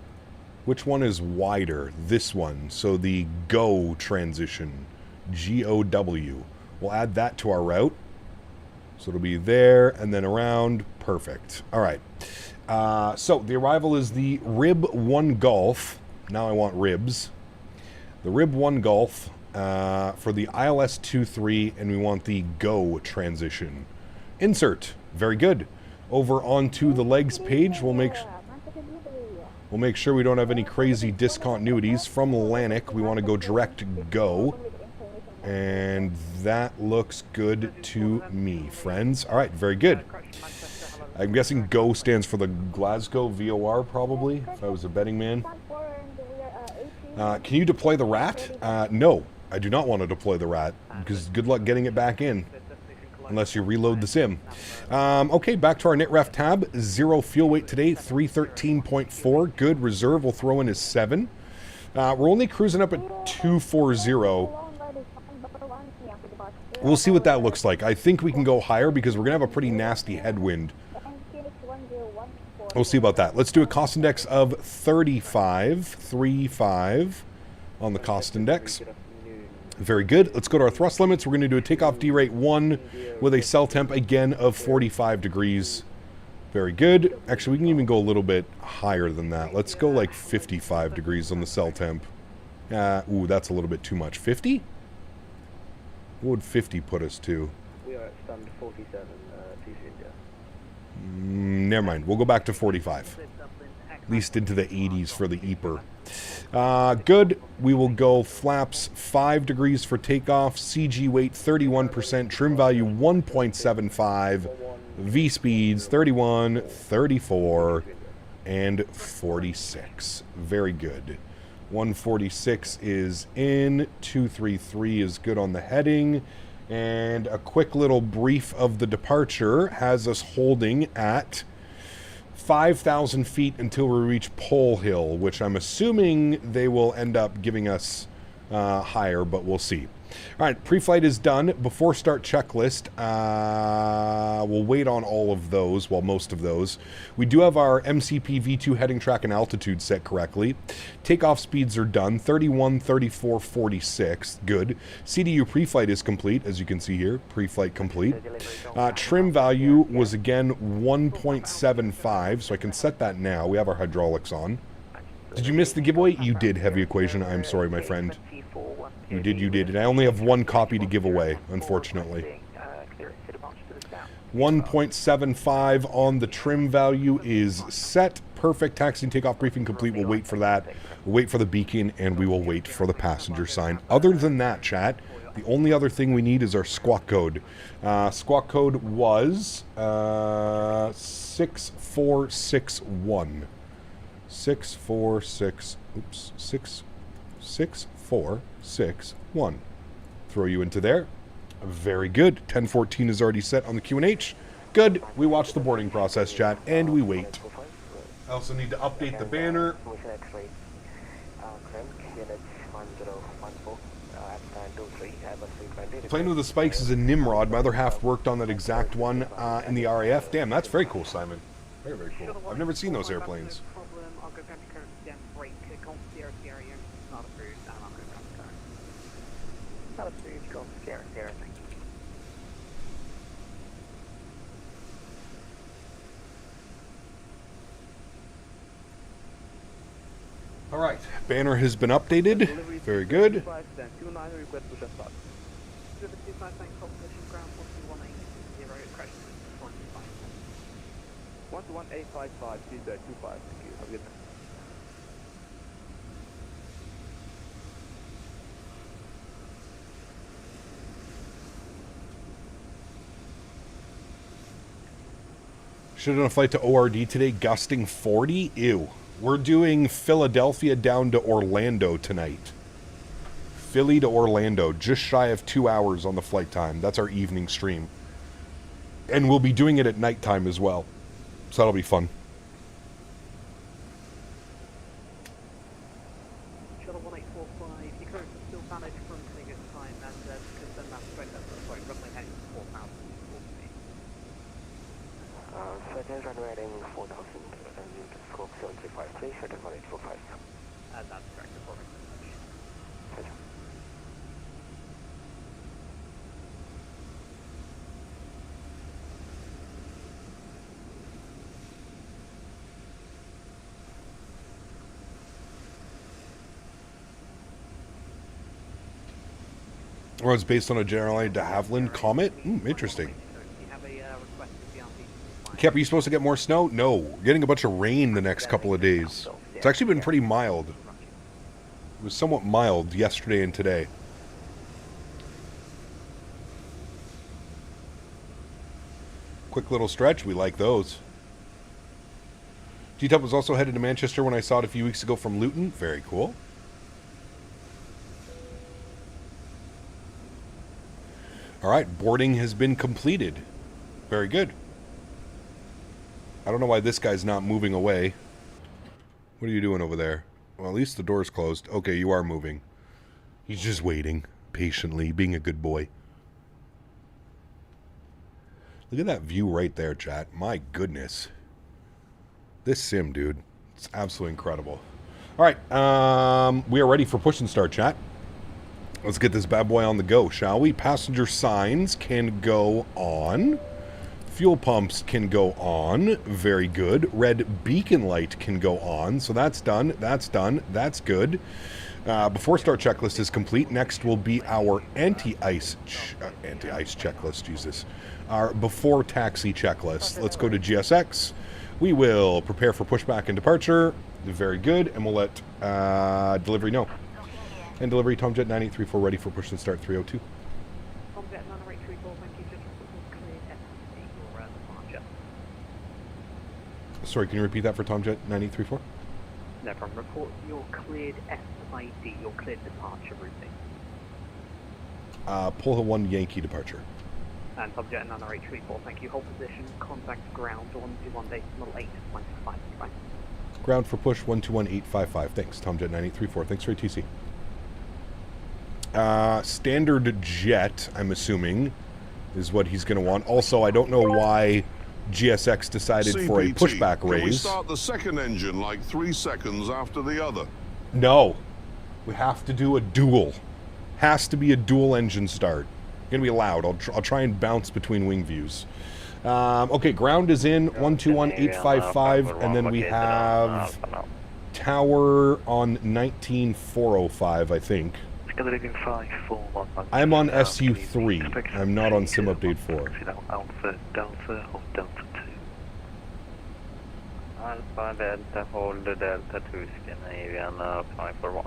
Which one is wider? This one. So the GO transition. G-O-W. We'll add that to our route. So it'll be there and then around. Perfect. All right. So the arrival is the Rib 1 Golf. Now I want ribs. The Rib 1 Golf for the ILS 23, and we want the GO transition. Insert. Very good. Over onto the legs page, we'll make sure we don't have any crazy discontinuities. From Lannick, we want to go direct GO. And that looks good to me, friends. All right, very good. I'm guessing GO stands for the Glasgow VOR, probably, if I was a betting man. Can you deploy the rat? No, I do not want to deploy the rat, because good luck getting it back in, unless you reload the sim. Okay, back to our NitRef tab. 0 fuel weight today, 313.4. Good. Reserve we'll throw in is 7. We're only cruising up at 240. We'll see what that looks like. I think we can go higher because we're going to have a pretty nasty headwind. We'll see about that. Let's do a cost index of 35 on the cost index. Very good. Let's go to our thrust limits. We're going to do a takeoff D rate 1 with a cell temp again of 45 degrees. Very good. Actually, we can even go a little bit higher than that. Let's go like 55 degrees on the cell temp. Ooh, that's a little bit too much. 50? What would 50 put us to? We are at stand 47, India. Never mind. We'll go back to 45. At least into the 80s for the EPR. Good. We will go flaps 5 degrees for takeoff. CG weight 31%. Trim value 1.75. V speeds 31, 34, and 46. Very good. 146 is in. 233 is good on the heading. And a quick little brief of the departure has us holding at 5,000 feet until we reach Pole Hill, which I'm assuming they will end up giving us higher, but we'll see. All right, pre-flight is done. Before start checklist, we'll wait on all of those, well, most of those. We do have our MCP V2 heading track and altitude set correctly. Takeoff speeds are done, 31, 34, 46. Good. CDU pre-flight is complete, as you can see here. Pre-flight complete. Trim value was, again, 1.75, so I can set that now. We have our hydraulics on. Did you miss the giveaway? You did, Heavy Equation. I'm sorry, my friend. You did. And I only have one copy to give away, unfortunately. 1.75 on the trim value is set. Perfect. Taxi and takeoff briefing complete. We'll wait for that. We'll wait for the beacon, and we will wait for the passenger sign. Other than that, chat, the only other thing we need is our squawk code. Squawk code was 6461. 6461. Throw you into there. Very good. 1014 is already set on the QNH. Good. We watch the boarding process, chat, and we wait. I also need to update the banner. Plane with the spikes is a Nimrod. My other half worked on that exact one in the RAF. Damn, that's very cool, Simon. Very, very cool. I've never seen those airplanes. All right, banner has been updated. Very good. Should have done a flight to ORD today, gusting 40. Ew. We're doing Philadelphia down to Orlando tonight. Philly to Orlando, just shy of 2 hours on the flight time. That's our evening stream. And we'll be doing it at nighttime as well. So that'll be fun. Or it's based on a General de Havilland comet? Interesting. Cap, are you supposed to get more snow? No. We're getting a bunch of rain the next couple of days. It's actually been pretty mild. It was somewhat mild yesterday and today. Quick little stretch. We like those. G-Tub was also headed to Manchester when I saw it a few weeks ago from Luton. Very cool. All right, boarding has been completed. Very good. I don't know why this guy's not moving away. What are you doing over there? Well, at least the door's closed. Okay, you are moving. He's just waiting, patiently, being a good boy. Look at that view right there, chat. My goodness. This sim, dude. It's absolutely incredible. All right, we are ready for push and start, chat. Let's get this bad boy on the go, shall we? Passenger signs can go on. Fuel pumps can go on. Very good. Red beacon light can go on. So that's done. That's done. That's good. Before start checklist is complete, next will be our anti-ice checklist, Jesus. Our before taxi checklist. Let's go to GSX. We will prepare for pushback and departure. Very good. And we'll let delivery know. And delivery, Tomjet 9834 ready for push and start 302. Tomjet 9834, thank you. Just cleared SID your departure. Sorry, can you repeat that for Tomjet 9834? No problem. Report your cleared SID, your cleared departure routing. Pull Hill 1 Yankee departure. And Tomjet 9834, thank you. Hold position, contact ground 121 decimal 825. Bye. Ground for push 121855. Thanks, Tomjet 9834. Thanks for ATC. Standard jet, I'm assuming, is what he's going to want. Also, I don't know why GSX decided CPT, for a pushback can we raise. start the second engine like 3 seconds after the other? No. We have to do a dual. Has to be a dual engine start. Going to be loud. I'll try and bounce between wing views. Okay, ground is in 121855, and then we have tower on 19405, I think. I'm on SU3. I'm not on Sim Update 4. Alpha, Delta, or Delta 2. Alpha, Delta, hold the Delta 2, Scandinavian, apply for 1.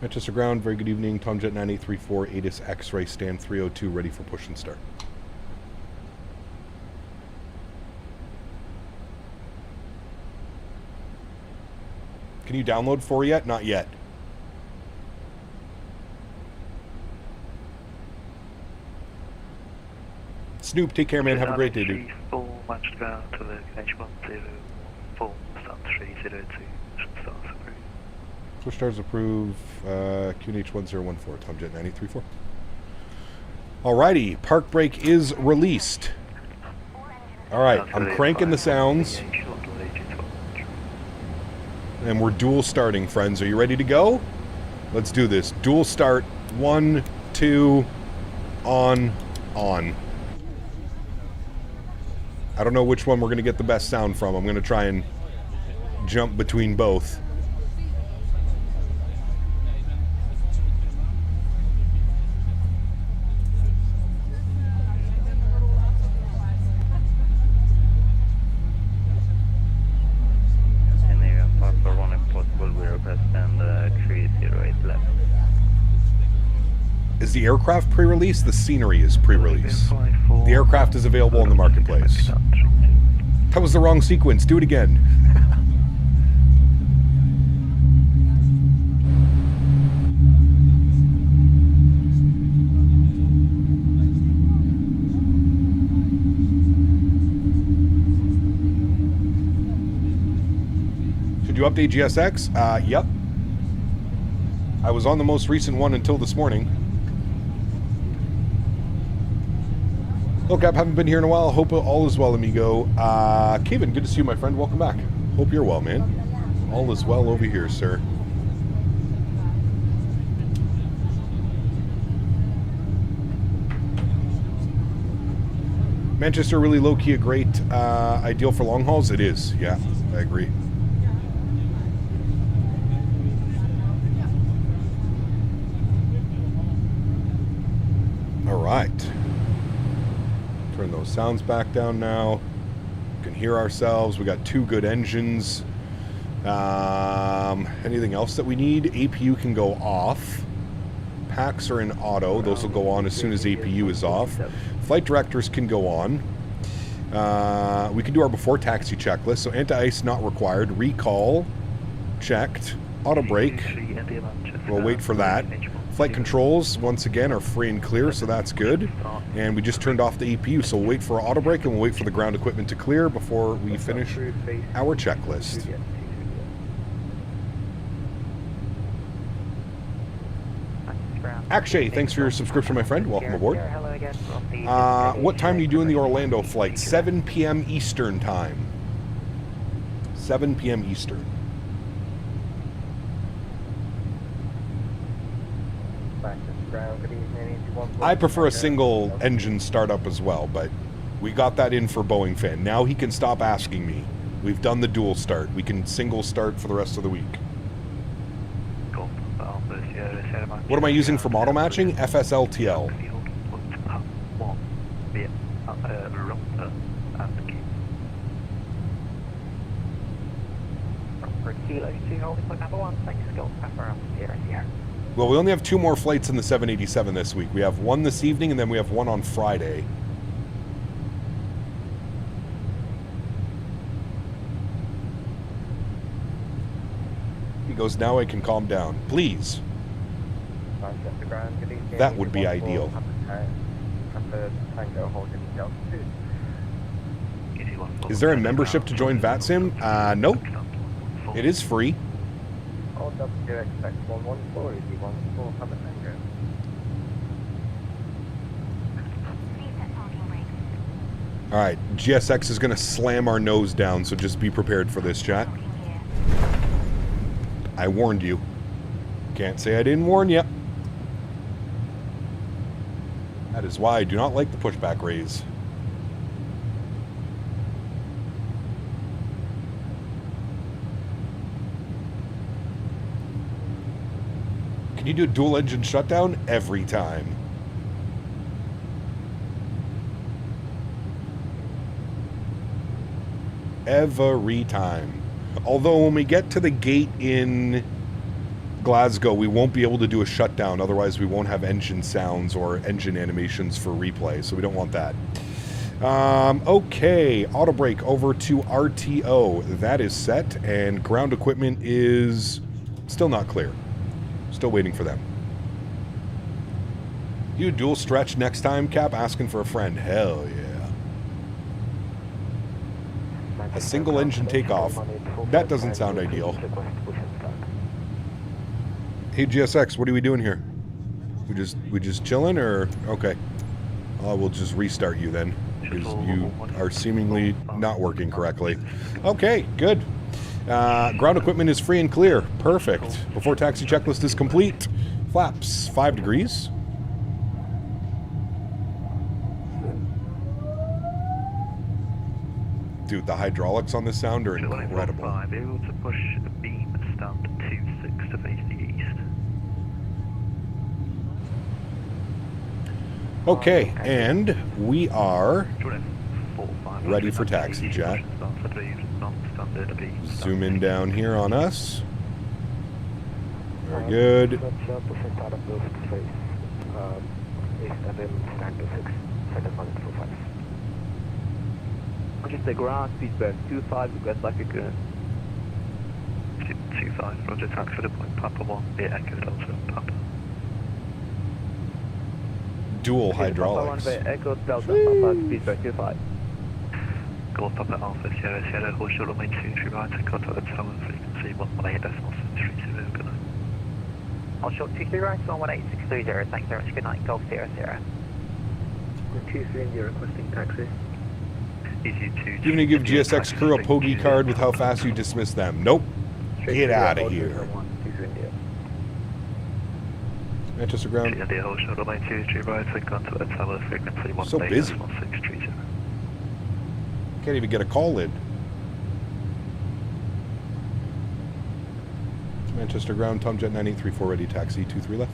Manchester ground, very good evening. Tomjet 9834, ATIS X-ray, stand 302, ready for push and start. Can you download 4 yet? Not yet. Snoop, take care, man. Have a great day, dude. Matched ground to the H1014, start 302, start approved. Push stars approve, QNH 1014, Tomjet 9834. Alrighty, park brake is released. Alright, I'm cranking the sounds. And we're dual starting, friends. Are you ready to go? Let's do this. Dual start. 1, 2, on. I don't know which one we're going to get the best sound from. I'm going to try and jump between both. Is the aircraft pre-release? The scenery is pre-release. The aircraft is available in the marketplace. That was the wrong sequence. Do it again. Should you update GSX? Yep. I was on the most recent one until this morning. Look, I haven't been here in a while. Hope all is well, amigo. Kevin, good to see you, my friend. Welcome back. Hope you're well, man. All is well over here, sir. Manchester, really low-key a great ideal for long hauls? It is, yeah, I agree. All right. Turn those sounds back down now. We can hear ourselves. We got 2 good engines. Anything else that we need? APU can go off. Packs are in auto. Those will go on as soon as APU is off. Flight directors can go on. We can do our before taxi checklist. So anti-ice not required. Recall checked. Auto brake. We'll wait for that. Flight controls, once again, are free and clear, so that's good. And we just turned off the EPU, so we'll wait for auto brake and we'll wait for the ground equipment to clear before we finish our checklist. Akshay, thanks for your subscription, my friend. Welcome aboard. What time are you doing the Orlando flight? 7 p.m. Eastern time. 7 p.m. Eastern. I prefer a single engine startup as well, but we got that in for Boeing fan. Now he can stop asking me. We've done the dual start. We can single start for the rest of the week. What am I using for model matching? FSLTL. Well, we only have 2 more flights in the 787 this week. We have one this evening, and then we have one on Friday. He goes, now I can calm down. Please. That would be ideal. Is there a membership to join VATSIM? Nope. It is free. Alright, GSX is going to slam our nose down, so just be prepared for this, chat. I warned you. Can't say I didn't warn you. That is why I do not like the pushback raise. Can you do a dual engine shutdown? Every time. Every time. Although when we get to the gate in Glasgow, we won't be able to do a shutdown. Otherwise, we won't have engine sounds or engine animations for replay. So we don't want that. Okay. Auto brake over to RTO. That is set. And ground equipment is still not clear. Still waiting for them. You dual stretch next time, Cap? Asking for a friend. Hell yeah. A single engine takeoff. That doesn't sound ideal. Hey GSX, what are we doing here? We just chilling, or okay? We'll just restart you then, because you are seemingly not working correctly. Okay, good. Ground equipment is free and clear. Perfect. Before taxi checklist is complete. Flaps 5 degrees. Dude, the hydraulics on this sound are incredible. Able to push the beam stand 26 to face the east. Okay, and we are ready for taxi, chat. Zoom in down here on us. Very good. Just the ground speed burn 25, request like a gun. 25, Roger, taxi for the point, Papa 1, the Echo Delta, Papa. Dual hydraulics. Papa 1, Echo Delta, Papa, speed burn 25. Golf Papa Alpha, Sierra, Sierra, hold short on my 2, right, and contact the tower, frequency 118.30, good night. I'll short 23 right, on 18630, thanks very much, good night, Golf Sierra, Sierra. 23 you're requesting taxi. You're going to give GSX crew a pogey card with how fast you dismiss them. Nope. Get out of here. Manchester ground. So busy. Can't even get a call in. Manchester ground, Tomjet 9834 ready, taxi 23 left.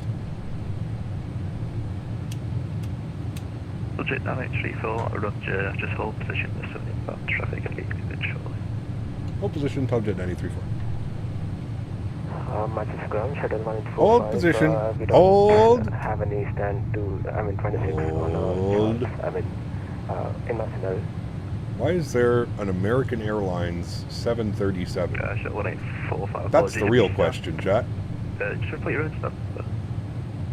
Budget 9834, Roger, just hold position, there's some inbound traffic and leaving it shortly. Hold position, Tomjet 9834. Manchester ground, shuttle 145. Hold position. We don't Hold. have any stand to, 26 on Hold. international. Why is there an American Airlines 737? Shuttle 1845. That's the real question, chat. Just repeat your own stuff.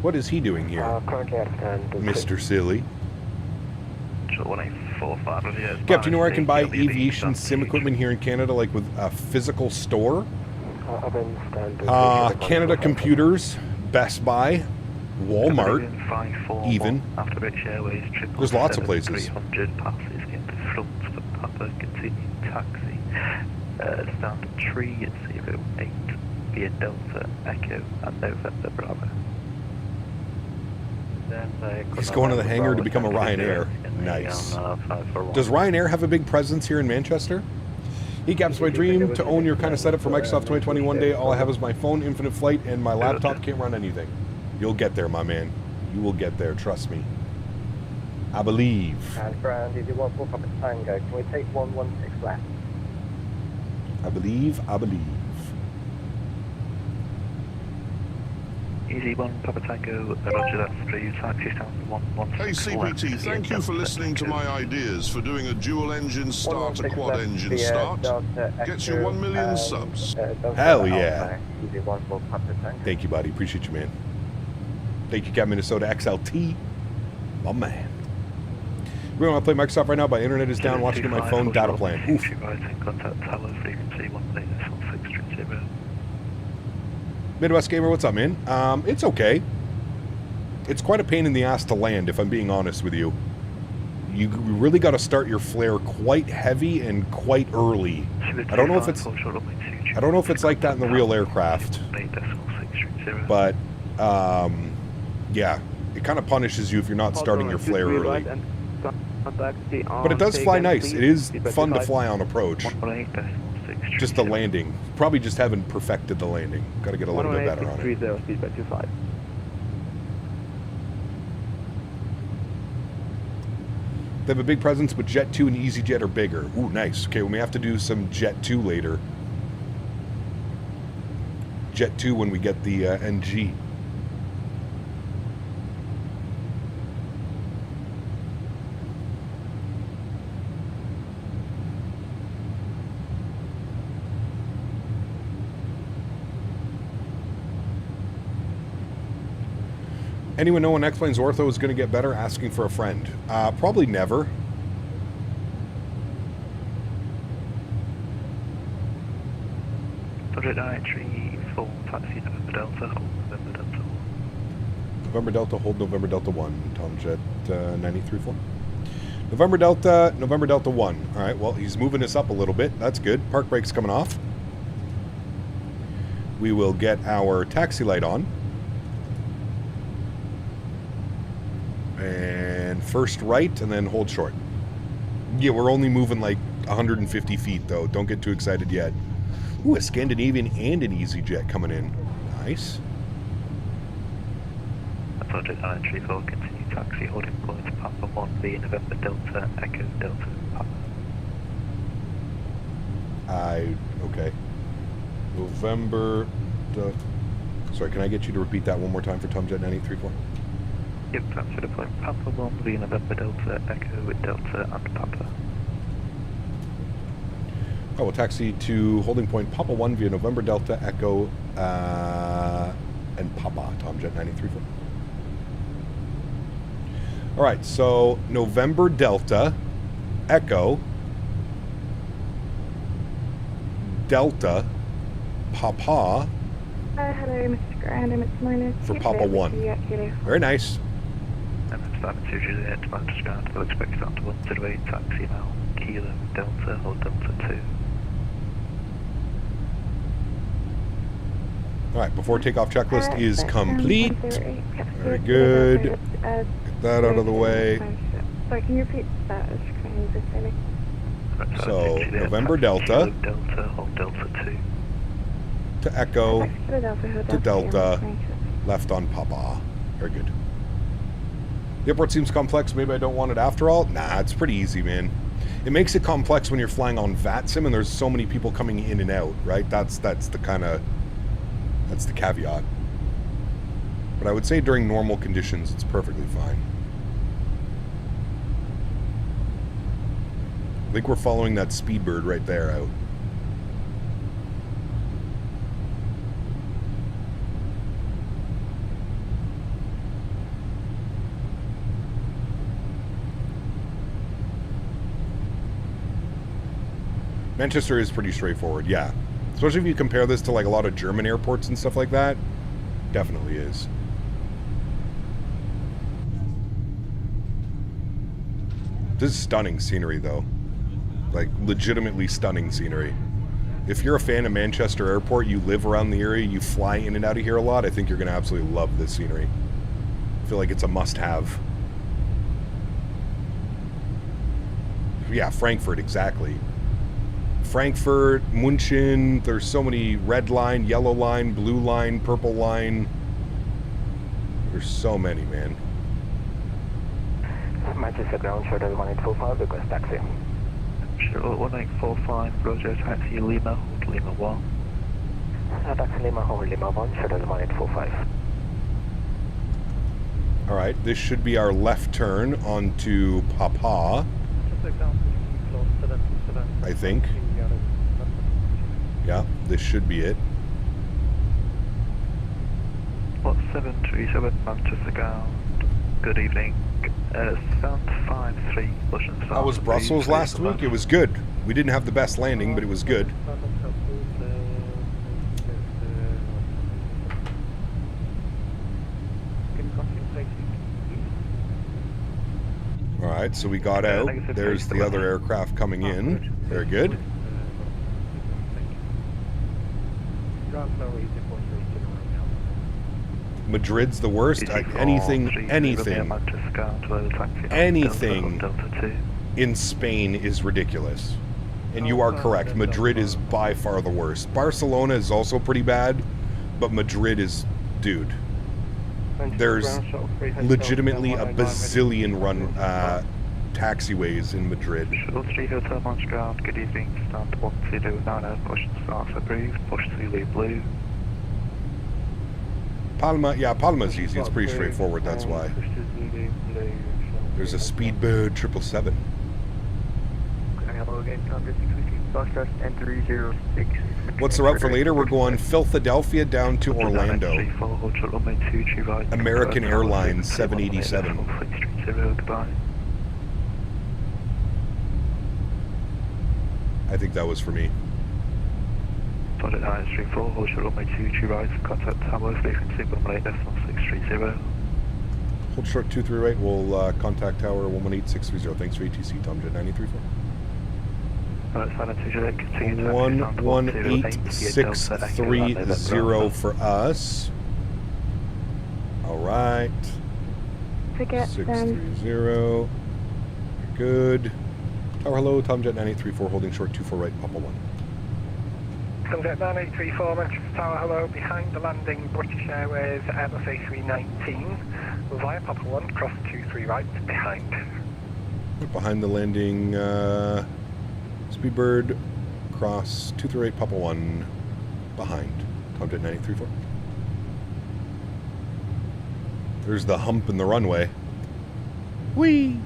What is he doing here? Currently at stand to Mr. Silly. Shuttle 1845. Yeah, Kev, do you know where I can buy aviation sim equipment here in Canada, like with a physical store? Canada Computers, Best Buy, Walmart, even. After British Airways, There's lots of places. 300 passes into front for Papa, continue taxi. Stand 308 via Delta, Echo, and November Bravo. He's going to the hangar to become a Ryanair. Nice. Does Ryanair have a big presence here in Manchester? ECAP's my dream to own your kind of setup for Microsoft 2021 day. All I have is my phone, infinite flight, and my laptop can't run anything. You'll get there, my man. You will get there, trust me. I believe. And ground, if you want for Papa Tango, can we take 116 left? I believe, I believe. Easy 1, Papa Tango, roger that, please, taxi stand 116. Hey CPT, thank you for listening to my ideas for doing a dual engine start, a quad engine start. Gets you 1 million subs. Hell yeah. Thank you, buddy. Appreciate you, man. Thank you, Cat Minnesota XLT. My man. We want to play Microsoft right now, but internet is down, watching it on my phone, data plan. Oof. Midwest Gamer, what's up, man? It's okay. It's quite a pain in the ass to land, if I'm being honest with you. You really got to start your flare quite heavy and quite early. I don't know if it's like that in the real aircraft. But yeah, it kind of punishes you if you're not starting your flare early. But it does fly nice. It is fun to fly on approach. Just the landing. Probably just haven't perfected the landing. Got to get a little bit better on it. They have a big presence, but Jet 2 and EasyJet are bigger. Ooh, nice. Okay, we may have to do some Jet 2 later. Jet 2 when we get the NG. Anyone know when X-Plane's ortho is going to get better? Asking for a friend. Probably never. Taxi November Delta, hold November Delta. November Delta, hold November Delta 1. Tom Jet 934. November Delta 1. All right, well, he's moving us up a little bit. That's good. Park brake's coming off. We will get our taxi light on. And first right, and then hold short. Yeah, we're only moving like 150 feet, though. Don't get too excited yet. Ooh, a Scandinavian and an EasyJet coming in. Nice. Project 934, continue taxi, holding points, Papa 1B, November Delta, Echo Delta, Papa. Okay. November... Sorry, can I get you to repeat that one more time for Tomjet 9834? Yep, transfer to point Papa 1B, November Delta, Echo Delta, and Papa. Oh, we'll taxi to holding point Papa 1 via November Delta, Echo, and Papa, Tomjet 934. All right, so November Delta, Echo, Delta, Papa. Hello, Mr. Grandin, it's minus for Papa 1. Very nice. And then Faten to Juliet, Manchester ground, we'll expect it on to 108, taxi now, Kilo, Delta, hold Delta 2. All right, before takeoff checklist is complete. Very good. Get that out of the way. Sorry, can you repeat that? So, November Delta, hold Delta 2. to Echo, to Delta, left on Papa. Very good. The airport seems complex. Maybe I don't want it after all. Nah, it's pretty easy, man. It makes it complex when you're flying on VATSIM and there's so many people coming in and out, right? That's the kind of That's the caveat. But I would say during normal conditions, it's perfectly fine. I think we're following that Speedbird right there out. Manchester is pretty straightforward, yeah. Especially if you compare this to like a lot of German airports and stuff like that. Definitely is. This is stunning scenery though. Like legitimately stunning scenery. If you're a fan of Manchester Airport, you live around the area, you fly in and out of here a lot, I think you're going to absolutely love this scenery. I feel like it's a must-have. Yeah, Frankfurt, exactly. Frankfurt, München, there's so many red line, yellow line, blue line, purple line. There's so many, man. Manchester ground, Childerz 1845, request taxi. Childerz 1845, Roger, taxi Lima, hold Lima 1. Taxi Lima, hold Lima 1, Childerz 1845. Alright, this should be our left turn onto Papa. I think. Yeah, this should be it. What 737 Manchester ground. Good evening. 753 Russian. How was Brussels last week? It was good. We didn't have the best landing, but it was good. Alright, so we got out. There's the other aircraft coming in. Very good. Madrid's the worst. Anything in Spain is ridiculous. And you are correct. Madrid is by far the worst. Barcelona is also pretty bad, but Madrid is, dude. There's legitimately a bazillion taxiways in Madrid. Shuttle 3 Hotel Manchester ground, good evening, stand 1090, push starts approved, push Zulu blue. Palma, yeah, Palma's easy, it's pretty straightforward, that's why. There's a Speedbird 777. What's the route for later? We're going Philadelphia down to Orlando. American Airlines 787. I think that was for me. Hold short 23 right, we'll contact tower 118630. Thanks for ATC, Tomjet 934. 118,630 for us. Alright. Forget 630. Good. Tower hello, Tomjet 9834, holding short 24 right, Papa 1. Tomjet 9834, Manchester Tower hello, behind the landing, British Airways Airbus A319, via Papa 1, cross 23 right, behind. Behind the landing, Speedbird, cross 238 Papa 1, behind, Tomjet 9834. There's the hump in the runway. Whee!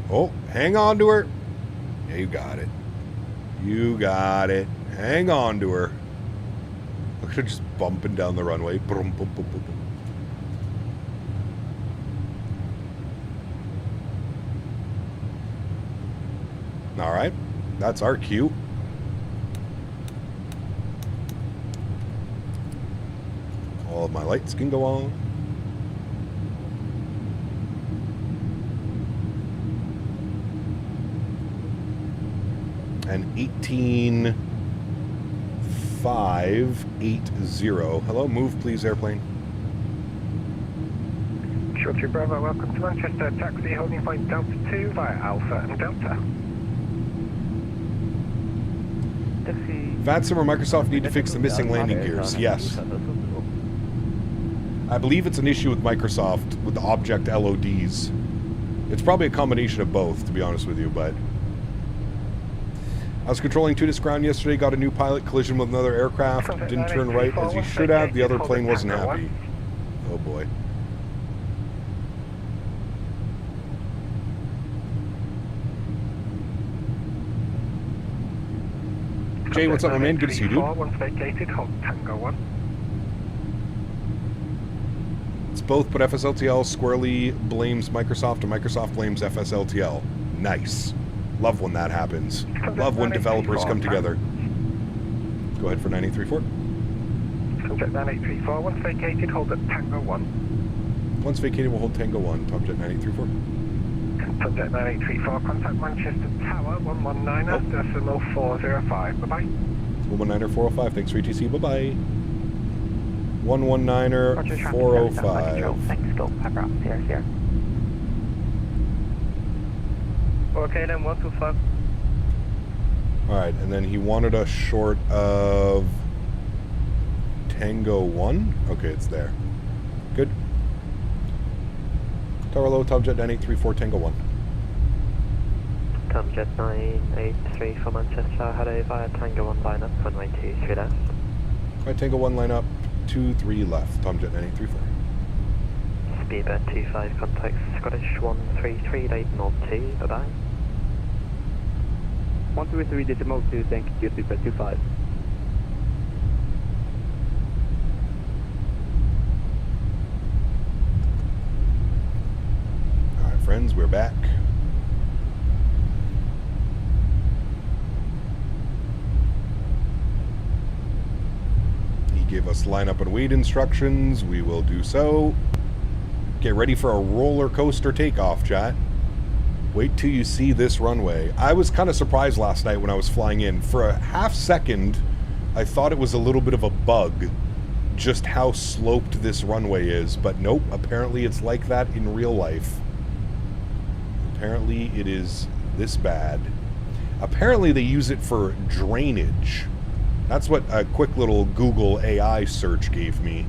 Oh, hang on to her. Yeah, you got it. You got it. Hang on to her. Look at her just bumping down the runway. Boom, boom, boom, boom, boom. All right. That's our cue. All of my lights can go on. And 18580. Hello, move please, airplane. Short 2 Bravo, welcome to Manchester. Taxi holding point Delta 2 via Alpha and Delta. Faten or Microsoft need to fix the missing landing gears. Yes. I believe it's an issue with Microsoft with the object LODs. It's probably a combination of both, to be honest with you, but... I was controlling Tunis ground yesterday, got a new pilot, collision with another aircraft, didn't turn right as he should have, the other plane wasn't happy. Oh boy. Jay, what's up, my man? Good to see you, dude. Once vacated, hold Tango 1. It's both, but FSLTL squarely blames Microsoft and Microsoft blames FSLTL. Nice. Love when that happens. Love when developers come together. Go ahead for 9834. Tomjet 9834, once vacated, hold at Tango 1. Once vacated, we'll hold Tango 1. Tomjet 9834. Tomjet 9834, contact Manchester Tower 119er.405. Bye-bye. 119er 405. Thanks for ETC. Bye-bye. 119er 405. Thanks, go. Pepper up. Here. Okay, then 125. Alright, and then he wanted us short of Tango 1. Okay, it's there. Good. Tower low, Tomjet 9834, Tango 1. Tomjet 983 for Manchester, hello via Tango 1 line up, runway 23 left. Alright, Tango 1 line up, 23 left, Tomjet 9834. Speedbird 25, contact Scottish 133, Leighton 2, bye-bye. 133.2, thank you, Speedbird 25. Alright, friends, we're back. He gave us lineup and wait instructions. We will do so. Get ready for a roller coaster takeoff, chat. Wait till you see this runway. I was kind of surprised last night when I was flying in. For a half second, I thought it was a little bit of a bug, just how sloped this runway is. But nope, apparently it's like that in real life. Apparently it is this bad. Apparently they use it for drainage. That's what a quick little Google AI search gave me.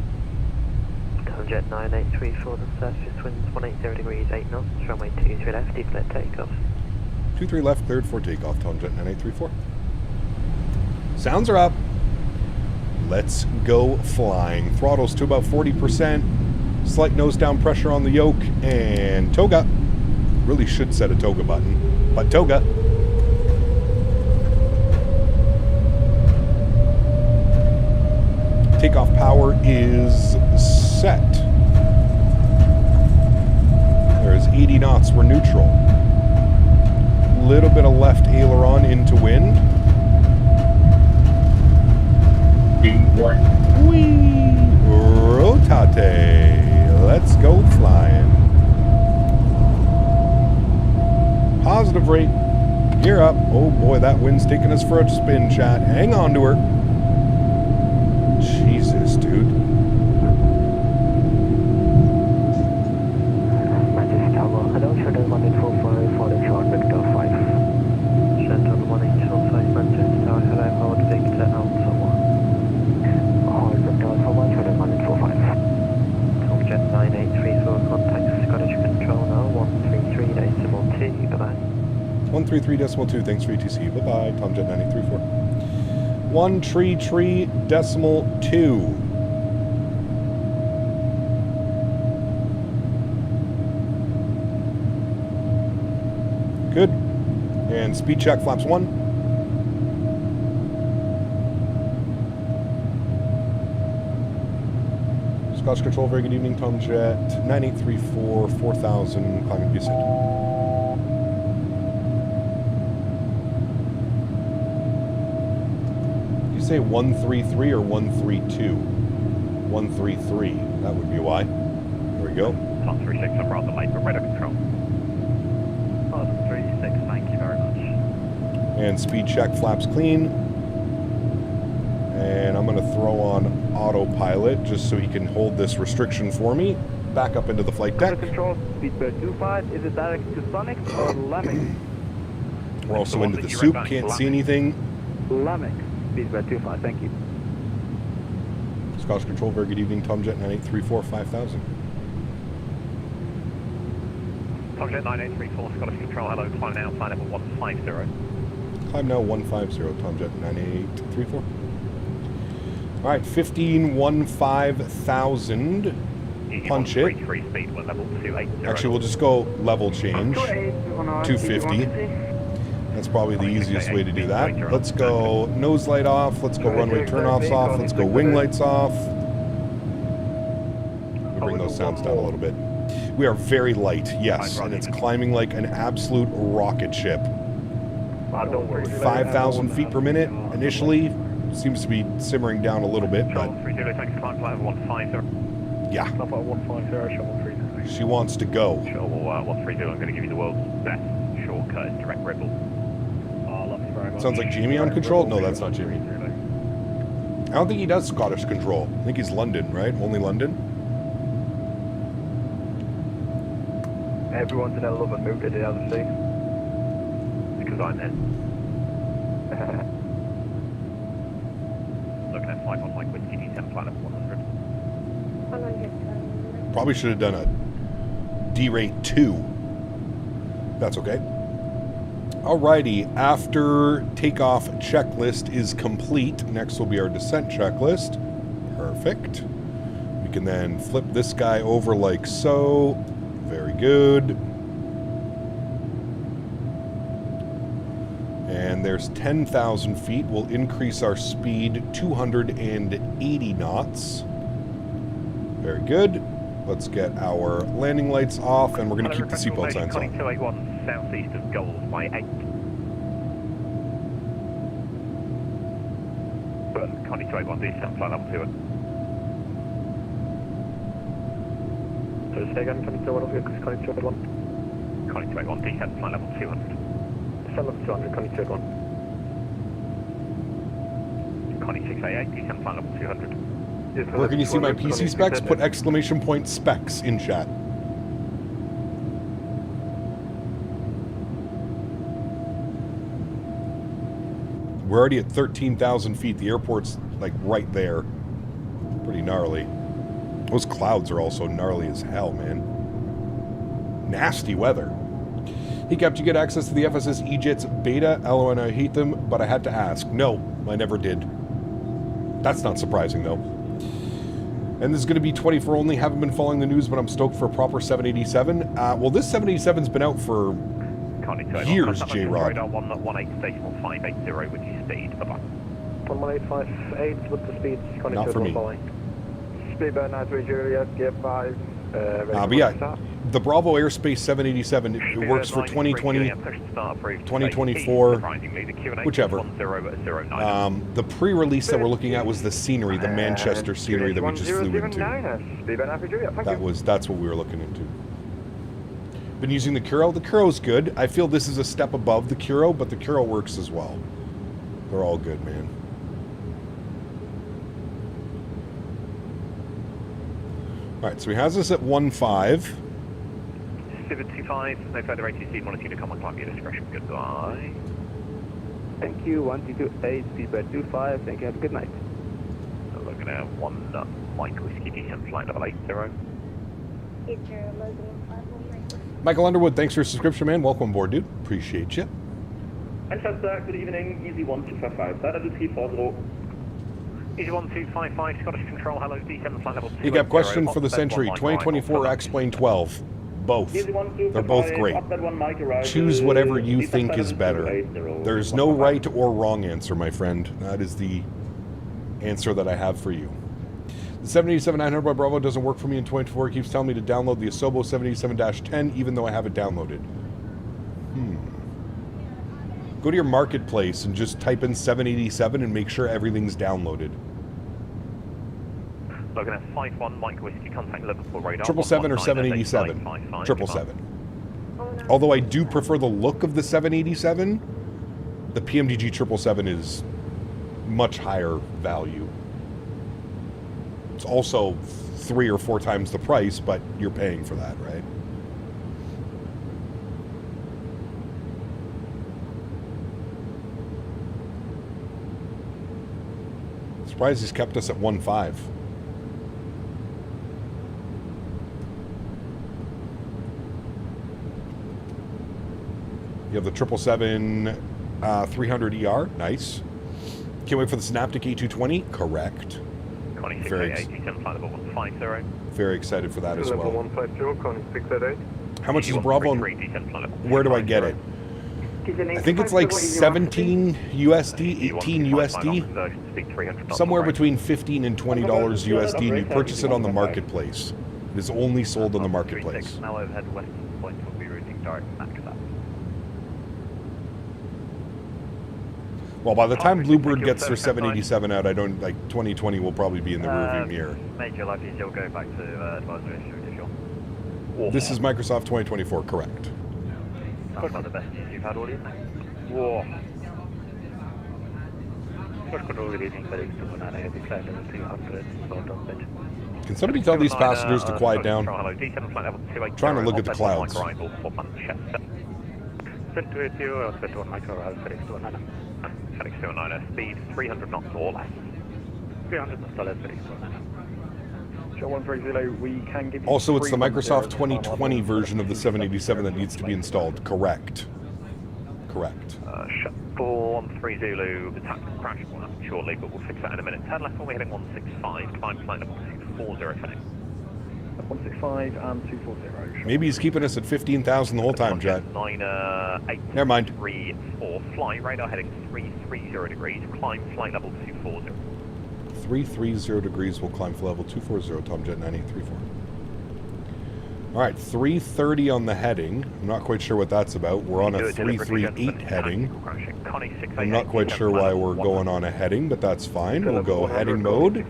Tomjet 9834, the surface winds 180 degrees, 8 knots, runway 23 left, deflect takeoff. 23 left, cleared for takeoff, Tomjet 9834. Sounds are up. Let's go flying. Throttles to about 40%. Slight nose down pressure on the yoke, and toga. Really should set a toga button, but toga. Takeoff power is set. There's 80 knots, we're neutral. Little bit of left aileron into wind. B1. Whee! Rotate. Let's go flying. Positive rate. Gear up. Oh boy, that wind's taking us for a spin, chat. Hang on to her. Jesus, dude. Manchester Tower, hello, Childerz 1845, for the short Victor 5. Childerz 1845, Manchester Tower, hello, hold Victor Alpha 1. Hold Victor Alpha 1, Childerz 1845. Tomjet 9834, contact Scottish Control now, 133.2, bye-bye. 133.2, thanks for ETC. Bye-bye, Tomjet 9834. 133.2. Good. And speed check, flaps 1. Scottish Control, very good evening. Tomjet 9834, 4000, climbing descent. Say 133 or 132? 133. That would be why. There we go. 136, I'm on the light, but radar control. 136, thank you very much. And speed check, flaps clean. And I'm going to throw on autopilot just so he can hold this restriction for me. Back up into the flight deck. Control, Speedbird 25, is it direct to Sonic or Lemming? We're also into the soup, can't see anything. Lemming. Speedbird 25, thank you. Scottish Control, very good evening. Tomjet 9834, 5000. Tomjet 9834, Scottish Control, hello, climb now, flight level 150. Climb now 150, Tomjet 9834. All right, 15,000. Punch it. Speed, level 280. Actually, we'll just go level change. 250. That's probably the easiest way to do that. Let's go nose light off. Let's go runway turnoffs off. Let's go wing lights off. Let me bring those sounds down a little bit. We are very light, yes, and it's climbing like an absolute rocket ship. 5,000 feet per minute initially. Seems to be simmering down a little bit, but yeah. She wants to go. Shuttle 130, I'm going to give you the world's best shortcut, direct Red Bull. Sounds like Jamie on control? No, that's not Jamie. I don't think he does Scottish control. I think he's London, right? Only London? Everyone's in a loving mood today, obviously. Because I'm in. Looking at 5 on Mike Whiskey D10 flight level 100. Probably should have done a D-rate 2. That's okay. Alrighty, after takeoff checklist is complete, next will be our descent checklist. Perfect. We can then flip this guy over like so. Very good. And there's 10,000 feet. We'll increase our speed 280 knots. Very good. Let's get our landing lights off, and we're going to keep the seatbelt signs on. 281 southeast of Gold by 8. Connie 281 D7 flight level 2. So say again, Connie 281, Connie 281. Connie 281 D7 flight level 200. Descent level 200, Connie 281. Connie 688 D7 flight level 200. Where can you see my PC specs? Put exclamation point specs in chat. We're already at 13,000 feet. The airport's like right there. Pretty gnarly. Those clouds are also gnarly as hell, man. Nasty weather. Hey, Cap, did you get access to the FSS EJIT's beta? LON, I hate them, but I had to ask. No, I never did. That's not surprising, though. And this is going to be 24 only. Haven't been following the news, but I'm stoked for a proper 787. Well, this 787's been out for years, J-Rod. 118 decimal 580 with your speed. Bye-bye. 11858 with the speed. Not for me. Speed burn 93 Juliet, gear 5. But yeah, the BravoAirspace 787, it works for 2020, 2024, whichever. The pre-release that we're looking at was the scenery, the Manchester scenery that we just flew into. That's what we were looking into. Been using the Kuro. The Kuro's good. I feel this is a step above the Kuro, but the Kuro works as well. They're all good, man. Alright, so he has us at 1.5. 725, no further ATC, monitor to come on, climb your discretion. Goodbye. Thank you, 1228, speedbird 25, thank you, have a good night. So looking at 1 Mike Whiskey D10 flight level 80. Michael Underwood, thanks for your subscription, man. Welcome aboard, dude. Appreciate you. Manchester, good evening, Easy 1255, side level 340. Easy 1255, Scottish Control, hello, D7 flight level 2. You got question for the Century, 2024 X-Plane 12. Both. They're both great. Choose whatever you think is better. There's no right or wrong answer, my friend. That is the answer that I have for you. The 787-900 by Bravo doesn't work for me in 2024. It keeps telling me to download the Asobo 787-10 even though I have it downloaded. Go to your marketplace and just type in 787 and make sure everything's downloaded. Looking at 5-1 Mike Whiskey, contact Liverpool radar. 777 or 787? 777. Although I do prefer the look of the 787, the PMDG 777 is much higher value. It's also 3 or 4 times the price, but you're paying for that, right? Surprised he's kept us at 1.5. You have the 777 300 ER. Nice. Can't wait for the Synaptic A220. Correct. Very, very excited for that as well. 150, How much is a Bravo and where do I get it? I think it's like 17 USD, 18 USD, somewhere between 15 and $20 USD, and you purchase it on the marketplace. It is only sold on the marketplace. Now overhead western point will be routing direct back to that. Well, by the time Bluebird gets their 787 out, I don't like 2020 will probably be in the rearview mirror. Major likely still go back to advisory issue if you're. This is Microsoft 2024, correct? That's not the best news you've had all evening. Whoa. Can somebody tell these passengers to quiet down? Trying to look at the clouds. Speed 300 knots or less. 300 knots or less. Also, it's the Microsoft 2020 version of the 787 that needs to be installed. Correct. Correct. Shuttle 13 Zulu, the tactical crash will happen shortly, but we'll fix that in a minute. Turn left when we're heading 165, climb flight level 240 Fenix. 165 and 240. Maybe he's keeping us at 15,000 the whole time, Jet. 9-8. Never mind. 3-4. Fly radar heading 330 degrees. Climb flight level 240. 330 degrees. We'll climb for level 240. Tomjet 9834. All right, 330 on the heading. I'm not quite sure what that's about. We're on a 338 heading. I'm not quite sure why we're going on a heading, but that's fine. We'll go heading mode,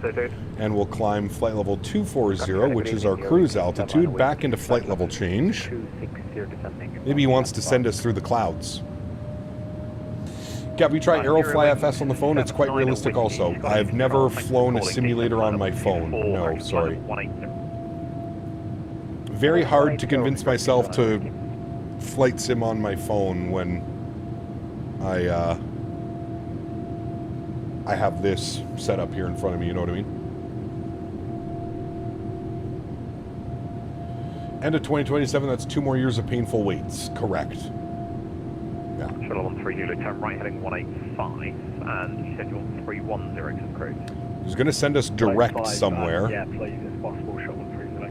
and we'll climb flight level 240, which is our cruise altitude, back into flight level change. Maybe he wants to send us through the clouds. Yeah, we try Aerofly FS on the phone. It's quite realistic also. I've never flown a simulator on my phone. No, sorry. Very hard to convince myself to flight sim on my phone when I have this set up here in front of me, you know what I mean? End of 2027, that's 2 more years of painful waits. Correct. Yeah. Shuttle 13 Zulu, turn right heading 185, and you said you're 310 to the cruise. He's going to send us direct somewhere. Yeah, please, if possible, Shuttle 13 Zulu.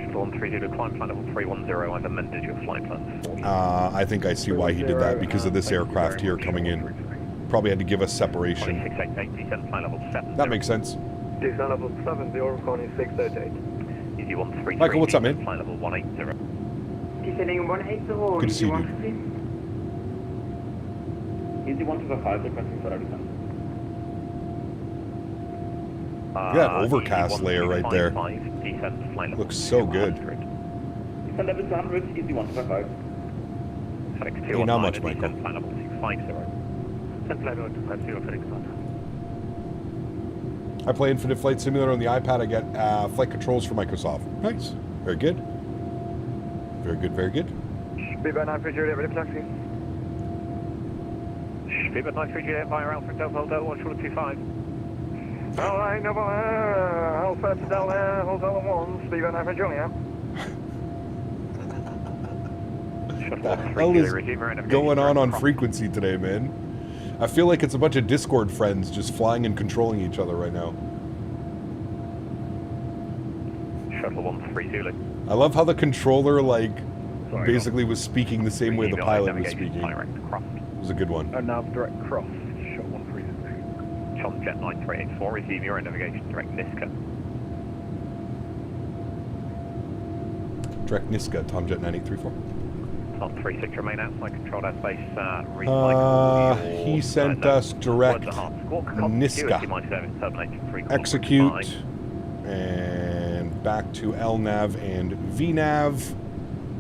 Shuttle 13 Zulu, climb flight level 310, I've amended your flight plans. I think I see why he did that, because of this aircraft here coming in. Probably had to give us separation. 688, descent flight level 7. That makes sense. Descent level 7, the Oricon is 688. Easy 133. Michael, what's up, man? Flight level 180. Descending 180. Good to see you, dude. Easy 125, requesting for our descent. Look at that overcast layer right there. Looks so good. Descent level 200, easy 125. Hey, not much, Michael. Flight level 250. Descent flight level 250, Felix 1. I play Infinite Flight Simulator on the iPad. I get flight controls for Microsoft. Nice. Very good. Very good, very good. Speedbird 930, ready for taxi. Speedbird 930 via Alpha Delta Delta 125. Alright, no Alpha Delta Hotel 1, Speedbird 930, yeah. What the hell is going on frequency today, man? I feel like it's a bunch of Discord friends just flying and controlling each other right now. Shuttle 13 Zulu. I love how the controller, like, basically was speaking the same way the pilot was speaking. It was a good one. Nav direct cross, shot 130. Childerz 9384, resume your navigation, direct Niska. Direct Niska, Tomjet 9834. Not 36, remain outside controlled airspace. He sent us direct Niska. Execute. And back to LNAV and VNAV.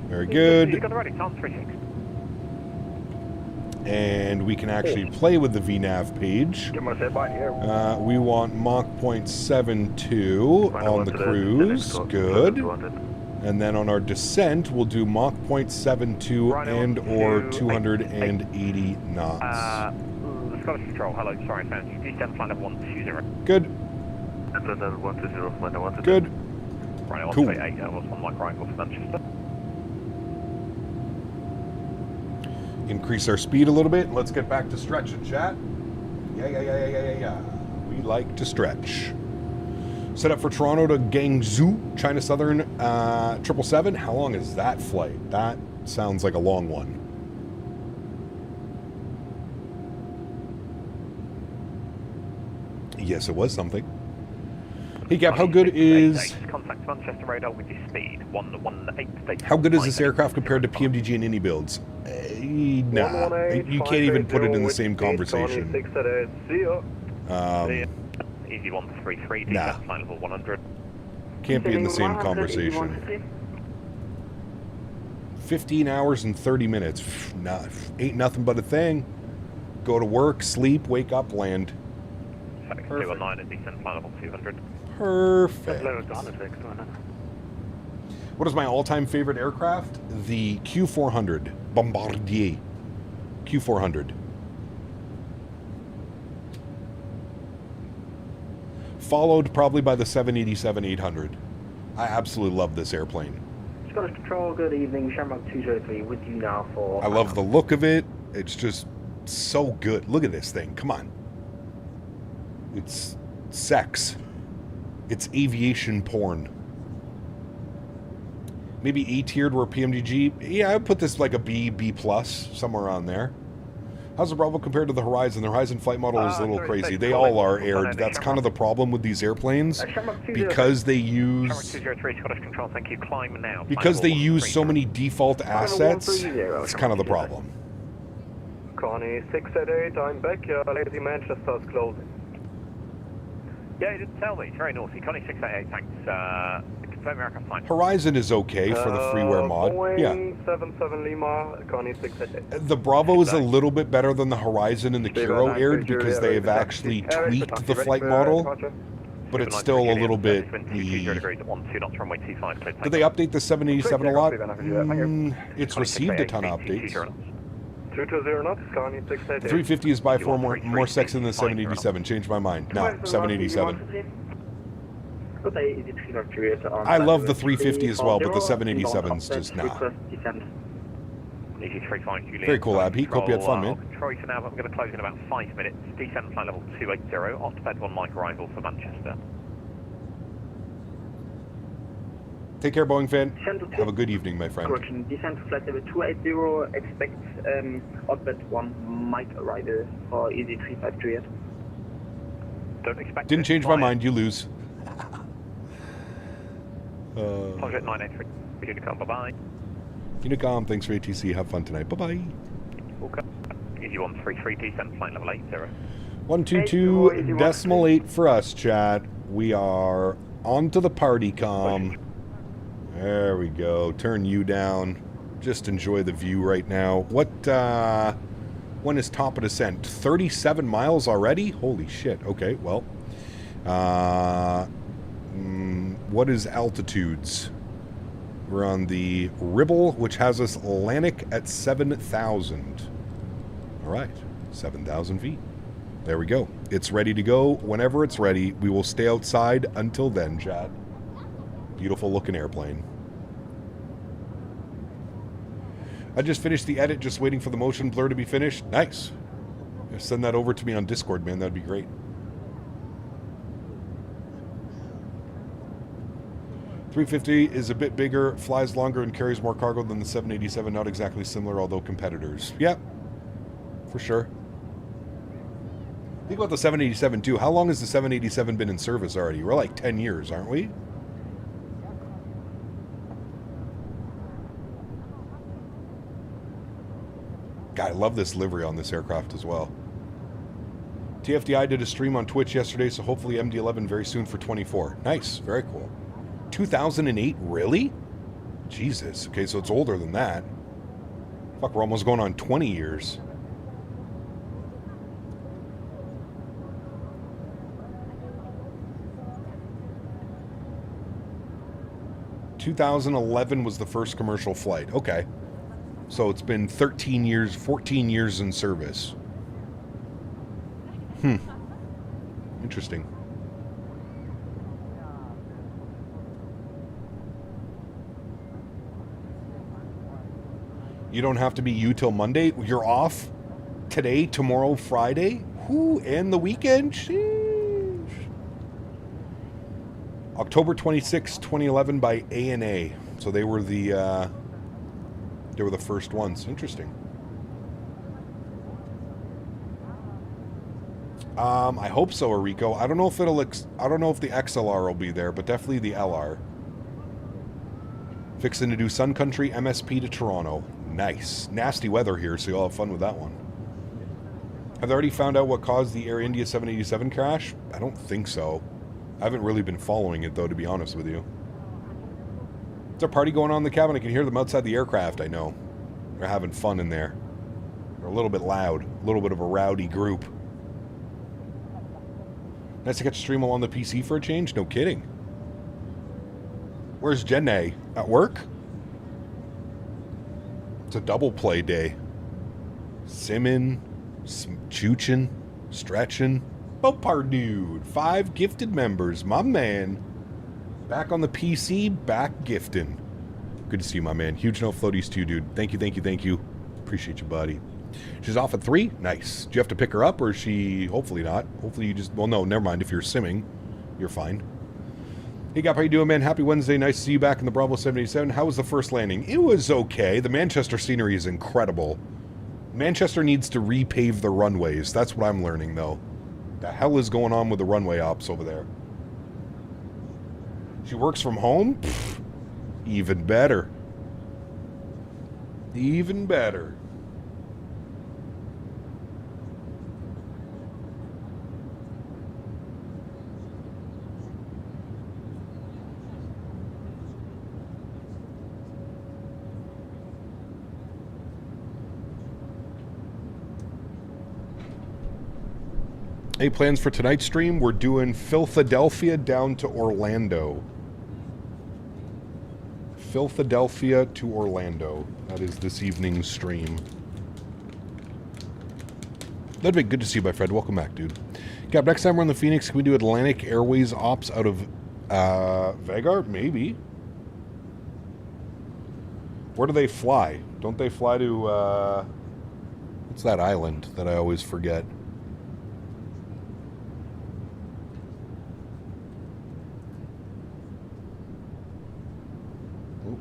Very good. And we can actually play with the VNAV page. We want Mach 0.72 on the cruise. Good. And then on our descent, we'll do Mach 0.72 and or 280 knots. Scottish Control, hello, sorry, fans. Descent flight level 120. Good. Good. Right, Cool. 138, that was one like right off Manchester. increase our speed a little bit, and let's get back to stretching, chat. Yeah. We like to stretch. Set up for Toronto to Guangzhou, China Southern 777. How long is that flight? That sounds like a long one. Yes, it was something. Hey, Gap, how good is... Contact Manchester radar with your speed. 118. How good is this aircraft compared to PMDG and iniBuilds? Nah, you can't even put it in the same conversation. Easy 133, nah. flight level 100. Can't be in the same conversation. 15 hours and 30 minutes. Nah, ain't nothing but a thing. Go to work, sleep, wake up, land. 219 and descent flight level 200. Perfect. What is my all-time favorite aircraft? The Q400 Bombardier. Q400. Followed probably by the 787-800. I absolutely love this airplane. Scottish Patrol, good evening. Shamrock 203 with you now for... I love the look of it. It's just so good. Look at this thing. Come on. It's sex. It's aviation porn. Maybe A-tiered where PMDG. Yeah, I would put this like a B, B+, somewhere on there. How's the Bravo compared to the Horizon? The Horizon flight model is a little crazy. They all are aired. That's kind of the problem with these airplanes. Because they use... Because they use so many default assets, it's kind of the problem. Connie 688, I'm back. Lazy Manchester's closing. Yeah, he didn't tell me. It's very naughty. Connie 688, thanks. Confirm aircraft flight. Horizon is okay for the freeware mod. Boeing Yeah. 77 Lima, Connie 688. The Bravo is a little bit better than the Horizon and the Kiro aired because they have actually tweaked the flight model, but it's still a little bit... Did they update the 787 a lot? It's received a ton of updates. 220 knots, Connie 688. 350 is by far more sexy than the 787. Changed my mind. No, 787. I love the 350 as well, but the 787's just not. Very cool, Abby. Hope you had fun, man. Troy for now, but I'm going to close in about 5 minutes. Descent flight level 280, octoped 1 Mike arrival for Manchester. Take care, Boeing fan. Have a good evening, my friend. Correction, descent flight level 280, expect octoped 1 Mike arrival for EZ353. Don't expect... Didn't change my mind, you lose. Project 983, Unicom, bye-bye. Unicom, thanks for ATC. Have fun tonight. Bye-bye. Okay. Easy 133, descent flight level 80. 122.8 for us, chat. We are on to the party com. There we go. Turn you down. Just enjoy the view right now. What, when is top of descent? 37 miles already? Holy shit. Okay, well. What is altitudes? We're on the Ribble, which has us Atlantic at 7,000. All right, 7,000 feet. There we go. It's ready to go whenever it's ready. We will stay outside until then, chat. Beautiful looking airplane. I just finished the edit, just waiting for the motion blur to be finished. Nice. Send that over to me on Discord, man. That'd be great. $350 is a bit bigger, flies longer, and carries more cargo than the 787. Not exactly similar, although competitors. Yep, for sure. Think about the 787 too. How long has the 787 been in service already? We're like 10 years, aren't we? God, I love this livery on this aircraft as well. TFDI did a stream on Twitch yesterday, so hopefully MD-11 very soon for 24. Nice, very cool. 2008, really? Jesus. Okay, so it's older than that. Fuck, we're almost going on 20 years. ...2011 was the first commercial flight. Okay. So it's been 13 years, 14 years in service. Interesting. You don't have to be you till Monday. You're off today, tomorrow, Friday. Whoo, and the weekend. Sheesh. October 26, 2011 by ANA. So they were the first ones. Interesting. I hope so, Arico. I don't know if the XLR will be there, but definitely the LR. Fixing to do Sun Country MSP to Toronto. Nice. Nasty weather here, so you'll have fun with that one. Have they already found out what caused the Air India 787 crash? I don't think so. I haven't really been following it, though, to be honest with you. There's a party going on in the cabin. I can hear them outside the aircraft, I know. They're having fun in there. They're a little bit loud. A little bit of a rowdy group. Nice to catch a stream on the PC for a change? No kidding. Where's Jenna? At work? It's a double play day. Simming, choochin', stretching. Bopar dude. 5 gifted members. My man. Back on the PC, back gifting. Good to see you, my man. Huge no floaties too, dude. Thank you, thank you, thank you. Appreciate you, buddy. She's off at 3? Nice. Do you have to pick her up, or is she... Hopefully not. Hopefully you just... Well, no, never mind. If you're simming, you're fine. Hey, Gap, how you doing, man? Happy Wednesday. Nice to see you back in the Bravo 787. How was the first landing? It was okay. The Manchester scenery is incredible. Manchester needs to repave the runways. That's what I'm learning, though. The hell is going on with the runway ops over there? She works from home? Pfft, even better. Even better. Hey, plans for tonight's stream? We're doing Philadelphia down to Orlando. Philadelphia to Orlando. That is this evening's stream. That'd be good to see you, my friend. Welcome back, dude. Gab, next time we're in the Phoenix, can we do Atlantic Airways ops out of Vagar? Maybe. Where do they fly? Don't they fly to, what's that island that I always forget?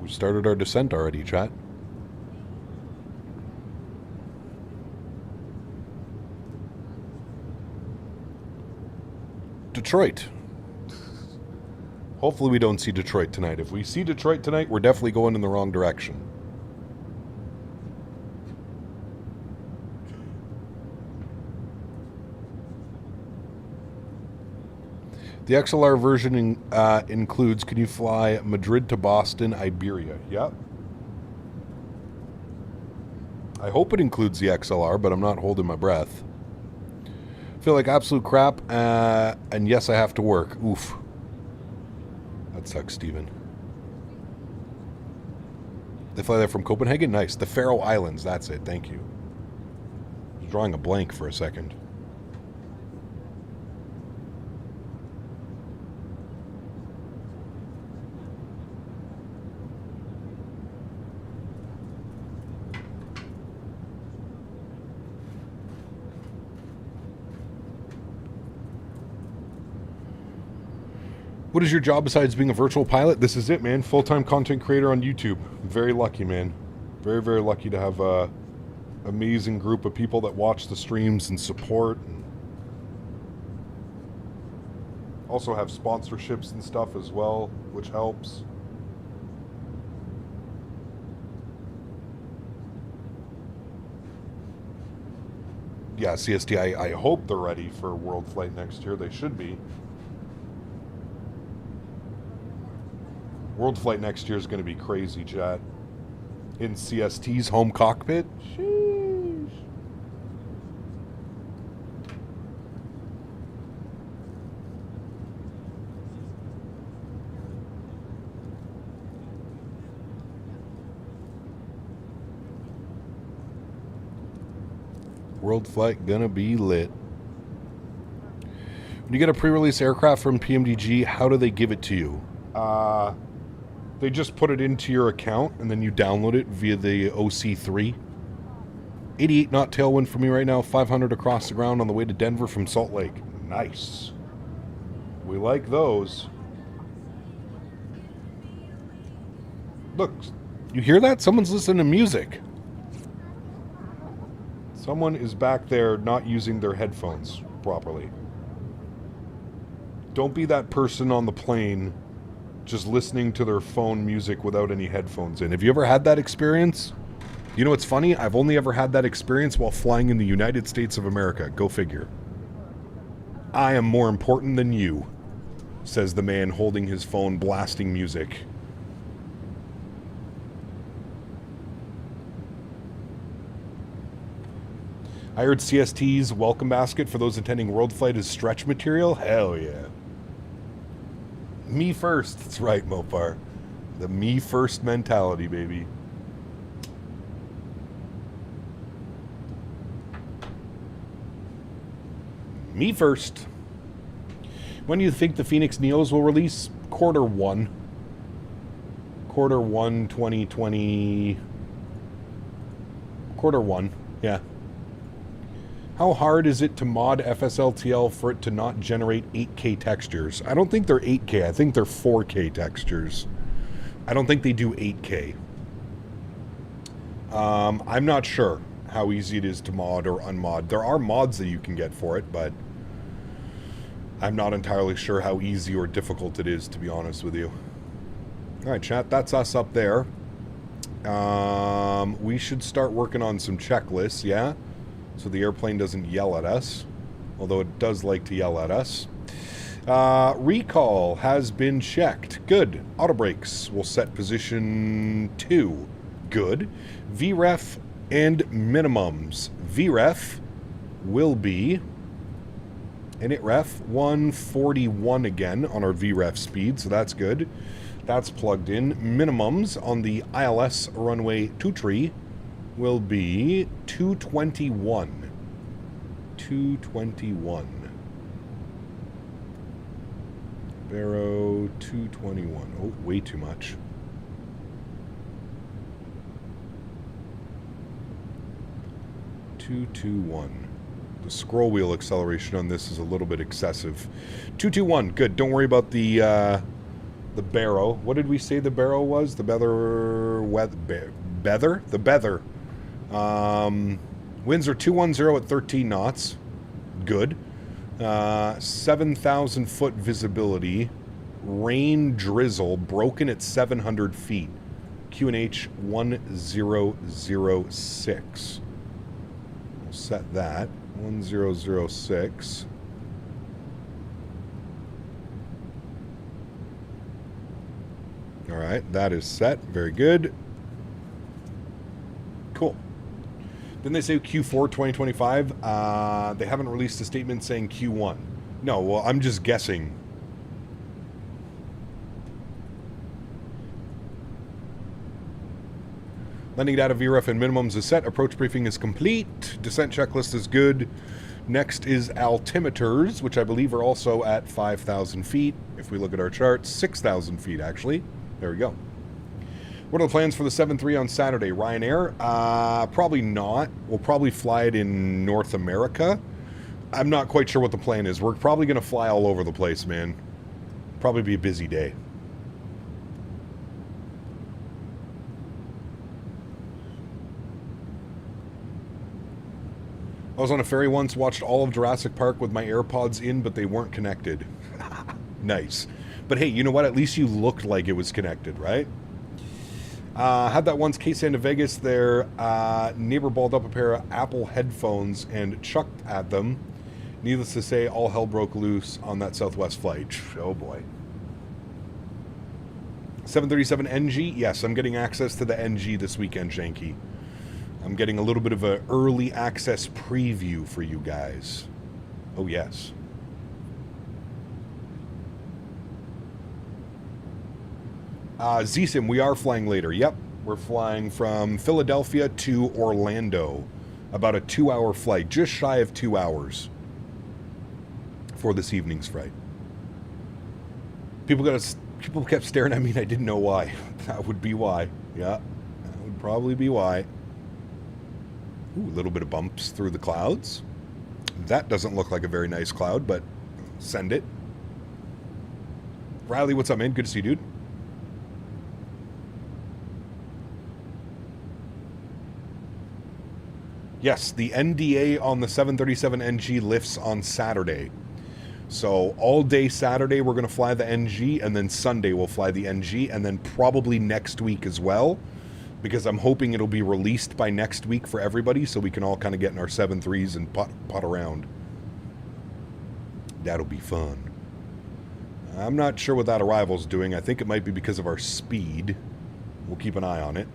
We started our descent already, chat. Detroit. Hopefully we don't see Detroit tonight. If we see Detroit tonight, we're definitely going in the wrong direction. The XLR version includes, can you fly Madrid to Boston, Iberia? Yep. I hope it includes the XLR, but I'm not holding my breath. Feel like absolute crap, and yes, I have to work. Oof. That sucks, Steven. They fly there from Copenhagen? Nice. The Faroe Islands, that's it. Thank you. I was drawing a blank for a second. What is your job besides being a virtual pilot? This is it, man. Full-time content creator on YouTube. Very lucky, man. Very, very lucky to have a amazing group of people that watch the streams and support. And also have sponsorships and stuff as well, which helps. Yeah, CST, I hope they're ready for World Flight next year. They should be. World Flight next year is going to be crazy, chat. In CST's home cockpit. Sheesh. World Flight gonna be lit. When you get a pre-release aircraft from PMDG, how do they give it to you? They just put it into your account, and then you download it via the OC3. 88 knot tailwind for me right now, 500 across the ground on the way to Denver from Salt Lake. Nice. We like those. Look, you hear that? Someone's listening to music. Someone is back there not using their headphones properly. Don't be that person on the plane just listening to their phone music without any headphones in. Have you ever had that experience? You know what's funny? I've only ever had that experience while flying in the United States of America. Go figure. I am more important than you, says the man holding his phone blasting music. I heard CST's welcome basket for those attending World Flight is stretch material. Hell yeah. Me first. That's right, Mopar. The me first mentality, baby. Me first. When do you think the Phoenix Neos will release? Quarter 1. Quarter 1, 2020. Quarter 1, yeah. How hard is it to mod FSLTL for it to not generate 8K textures? I don't think they're 8K. I think they're 4K textures. I don't think they do 8K. I'm not sure how easy it is to mod or unmod. There are mods that you can get for it, but I'm not entirely sure how easy or difficult it is, to be honest with you. All right, chat, that's us up there. We should start working on some checklists, yeah? So the airplane doesn't yell at us, although it does like to yell at us. Recall has been checked. Good. Auto brakes will set position 2. Good. VREF and minimums. VREF will be INITREF 141 again on our VREF speed, so that's good. That's plugged in. Minimums on the ILS runway 23 will be 221. 221. Barrow 221. Oh, way too much. The scroll wheel acceleration on this is a little bit excessive. 221. Good. Don't worry about the Barrow. What did we say the Barrow was? The Beather? The Beather. Winds are 210 at 13 knots. Good. 7,000 foot visibility. Rain drizzle broken at 700 feet. QNH 1006. We'll set that. 1006. All right, that is set. Very good. Cool. Didn't they say Q4 2025? They haven't released a statement saying Q1. No, well, I'm just guessing. Landing data VREF and minimums is set. Approach briefing is complete. Descent checklist is good. Next is altimeters, which I believe are also at 5,000 feet. If we look at our charts, 6,000 feet actually. There we go. What are the plans for the 7-3 on Saturday? Ryanair? Probably not. We'll probably fly it in North America. I'm not quite sure what the plan is. We're probably going to fly all over the place, man. Probably be a busy day. I was on a ferry once, watched all of Jurassic Park with my AirPods in, but they weren't connected. Nice. But hey, you know what? At least you looked like it was connected, right? Had that once, case into Vegas. Their neighbor balled up a pair of Apple headphones and chucked at them. Needless to say, all hell broke loose on that Southwest flight. Oh boy. 737 NG? Yes, I'm getting access to the NG this weekend, Janky. I'm getting a little bit of an early access preview for you guys. Oh, yes. ZSIM, we are flying later. Yep, we're flying from Philadelphia to Orlando. About a 2-hour flight, just shy of 2 hours for this evening's flight. People got to People kept staring at me and I didn't know why. That would be why. Yeah, that would probably be why. Ooh, a little bit of bumps through the clouds. That doesn't look like a very nice cloud, but send it. Riley, what's up, man? Good to see you, dude. Yes, the NDA on the 737NG lifts on Saturday. So all day Saturday we're going to fly the NG, and then Sunday we'll fly the NG, and then probably next week as well, because I'm hoping it'll be released by next week for everybody so we can all kind of get in our 7.3s and putt around. That'll be fun. I'm not sure what that arrival's doing. I think it might be because of our speed. We'll keep an eye on it.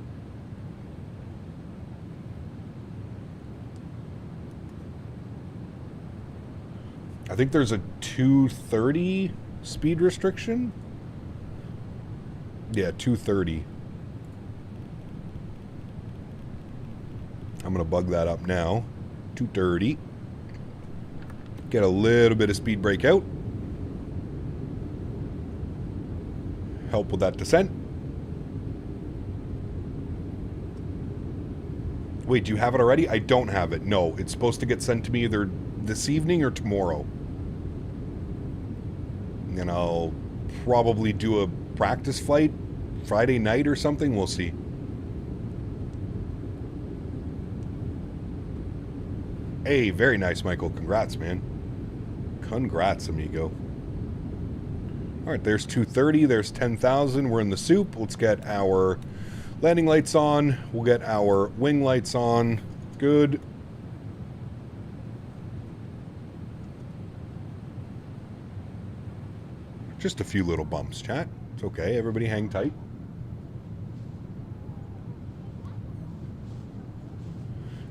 I think there's a 230 speed restriction. Yeah, 230. I'm going to bug that up now. 230. Get a little bit of speed brake out. Help with that descent. Wait, do you have it already? I don't have it. No, it's supposed to get sent to me either this evening or tomorrow. And I'll probably do a practice flight Friday night or something. We'll see. Hey, very nice, Michael. Congrats, man. Congrats, amigo. All right, there's 230. There's 10,000. We're in the soup. Let's get our landing lights on. We'll get our wing lights on. Good. Just a few little bumps, chat. It's okay. Everybody hang tight.